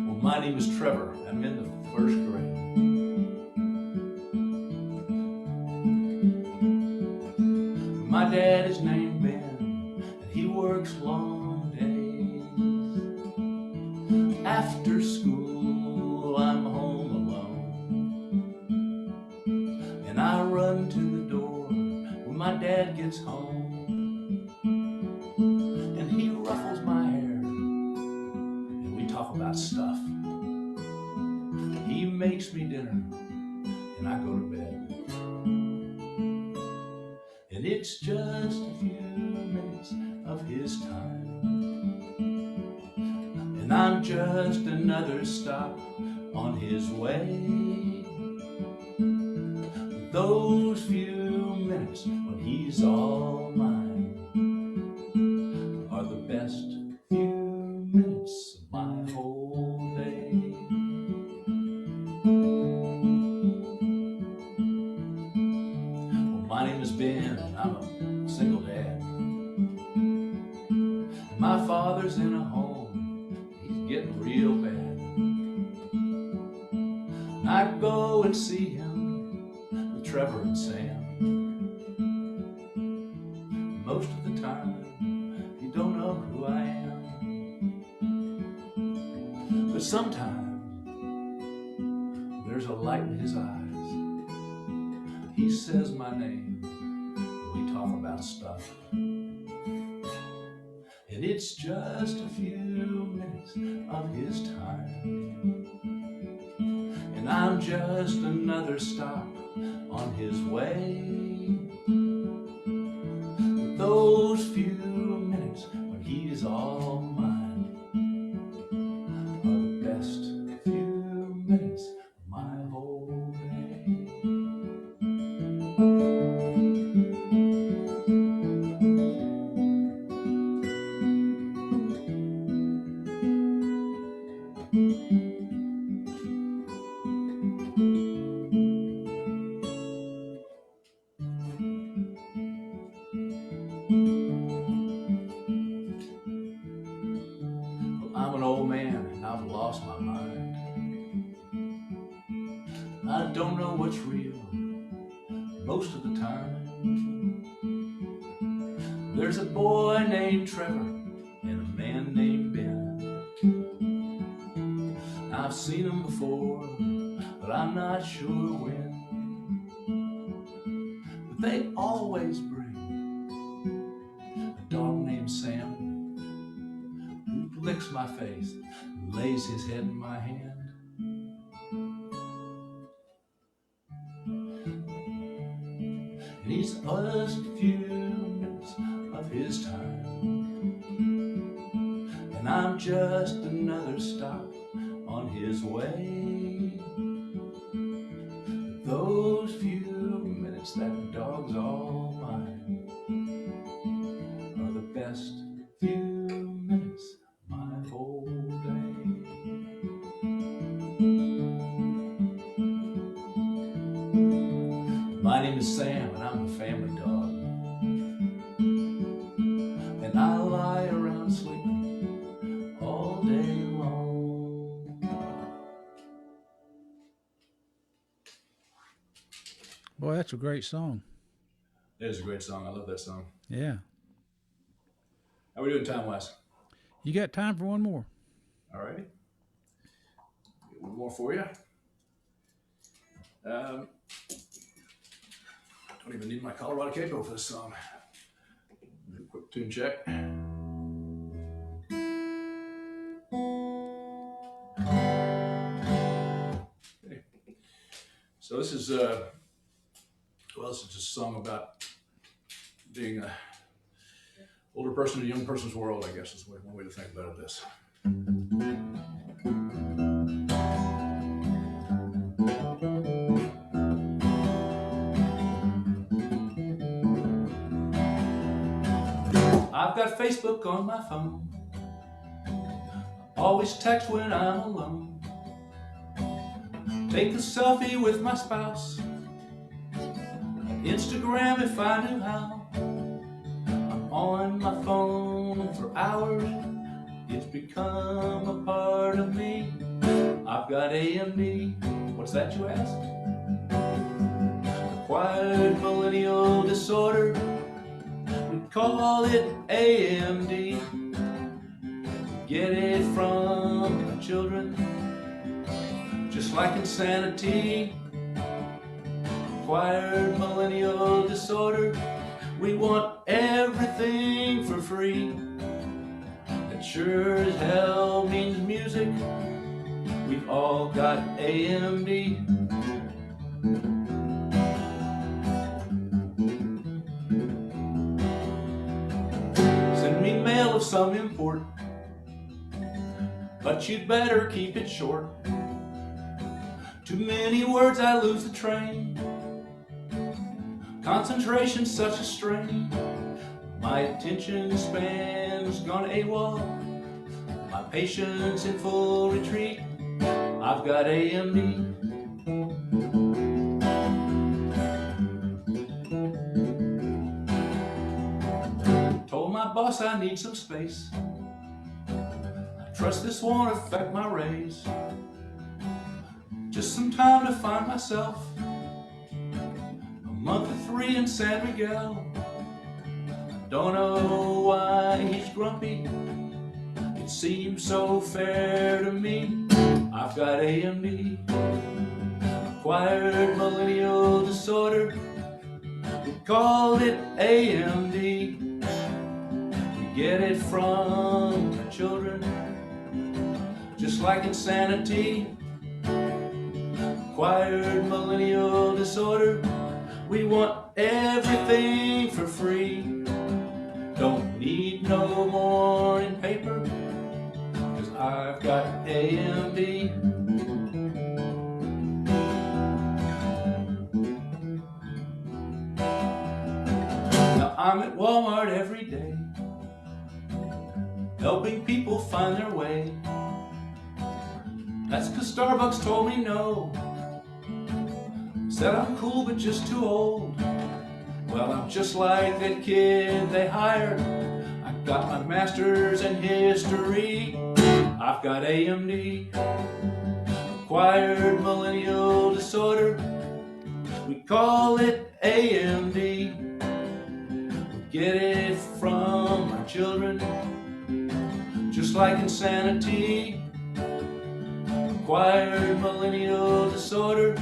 Well, my name is Trevor. I'm in the first grade. My dad is named Ben, and he works long days. After school, I'm home alone, and I run to the door when my dad gets home. And he ruffles my hair, and we talk about stuff. He makes me dinner, and I go to bed. And it's just a few minutes of his time, and I'm just another stop on his way. Those few minutes when he's all mine are the best few minutes of my whole day. Well, my name is Ben, and I'm a single dad. And my father's in a home, he's getting real bad. And I go and see him with Trevor and Sam. Most of the time, he don't know who I am. But sometimes, there's a light in his eyes. He says my name, we talk about stuff. And it's just a few minutes of his time, and I'm just another stop on his way. Those few minutes when he's all mine are the best few minutes of my whole day. I'm an old man and I've lost my mind. I don't know what's real most of the time. There's a boy named Trevor and a man named Ben. I've seen them before, but I'm not sure when. But they always bring a dog named Sam who licks my face and lays his head in my hand. And he's just a few minutes of his time, and I'm just another stop on his way. Those few minutes that dog's all mine are the best few minutes of my whole day. My name is Sam and I'm a family dog, and I lie around sleeping all day long. Boy, that's a great song. It is a great song. I love that song. Yeah. How are we doing time-wise? You got time for one more? All righty. One more for you. Don't even need my Colorado capo for this song. Do a quick tune check. Okay. So this is this is just a song about being a older person in a young person's world, I guess is one way to think about this. I've got Facebook on my phone. Always text when I'm alone. Take a selfie with my spouse. Instagram if I knew how. I'm on my phone for hours. It's become a part of me. I've got AMD. What's that, you ask? Acquired millennial disorder. We call it AMD. Get it from the children, just like insanity. Acquired millennial disorder. We want everything for free. That sure as hell means music. We've all got AMD. Send me mail of some import, but you'd better keep it short. Too many words, I lose the train. Concentration's such a strain. My attention span's gone AWOL. My patience in full retreat. I've got AMD. Told my boss I need some space. I trust this won't affect my raise. Just some time to find myself. A month or 3 in San Miguel. Don't know why he's grumpy. It seems so fair to me. I've got AMD. Acquired millennial disorder. We call it AMD. We get it from our children, just like insanity. Acquired millennial disorder. We want everything for free. Don't need no more in paper, 'cause I've got AMD. Now I'm at Walmart every day, helping people find their way. That's 'cause Starbucks told me no. Said I'm cool but just too old. Well, I'm just like that kid they hired. I got my master's in history. I've got AMD. Acquired millennial disorder. We call it AMD. We get it from our children, just like insanity. Acquired millennial disorder.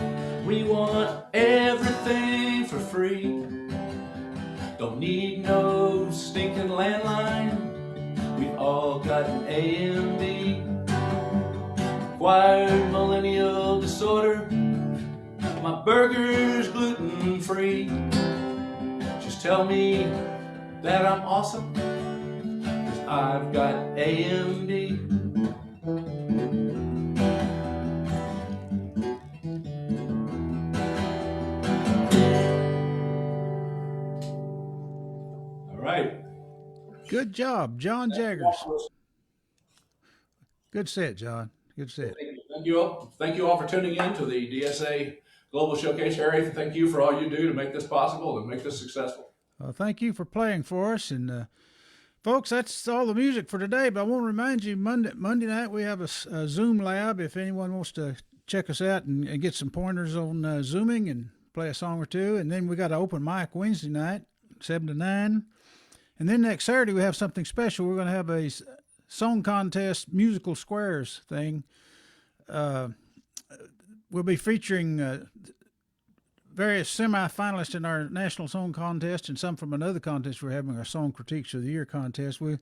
We want everything for free. Don't need no stinking landline. We've all got an AMD. Acquired millennial disorder. My burger's gluten-free. Just tell me that I'm awesome, 'cause I've got AMD. All right. Good job, John Jaggers. Good set, John. Good set. Thank you all. Thank you all for tuning in to the DSA Global Showcase. Harry, thank you for all you do to make this possible and make this successful. Thank you for playing for us. And folks, that's all the music for today. But I want to remind you, Monday night we have a Zoom lab. If anyone wants to check us out and get some pointers on Zooming and play a song or two. And then we got an open mic Wednesday night, 7 to 9. And then next Saturday we have something special. We're going to have a song contest, musical squares thing. We'll be featuring various semi-finalists in our national song contest and some from another contest we're having, our Song Critiques of the Year contest. We'll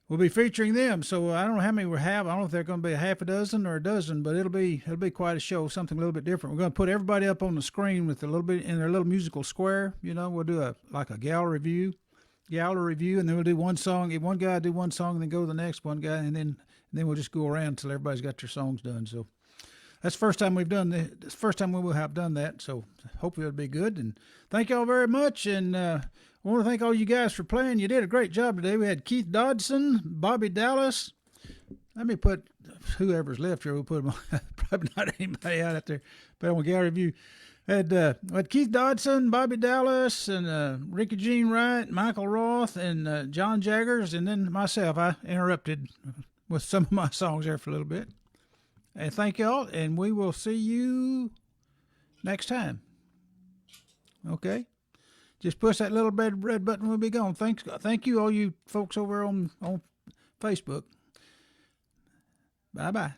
be featuring them. So I don't know how many we have. I don't know if they're going to be a half a dozen or a dozen, but it'll be quite a show, something a little bit different. We're going to put everybody up on the screen with a little bit in their little musical square. You know, we'll do a gallery review, and then we'll do one song. One guy do one song, and then go to the next one guy, and then we'll just go around until everybody's got their songs done. So that's the first time we've done this. It's the first time we will have done that. So hopefully it'll be good. And thank y'all very much. And I want to thank all you guys for playing. You did a great job today. We had Keith Dodson, Bobby Dallas. Let me put whoever's left here. We'll put them on. Probably not anybody out there. But on the gallery review, we had Keith Dodson, Bobby Dallas, and Rickey Jean Wright, Michael Roth, and John Jaggers, and then myself. I interrupted with some of my songs there for a little bit. And thank y'all, and we will see you next time. Okay? Just push that little red button, we'll be gone. Thank you, all you folks over on Facebook. Bye-bye.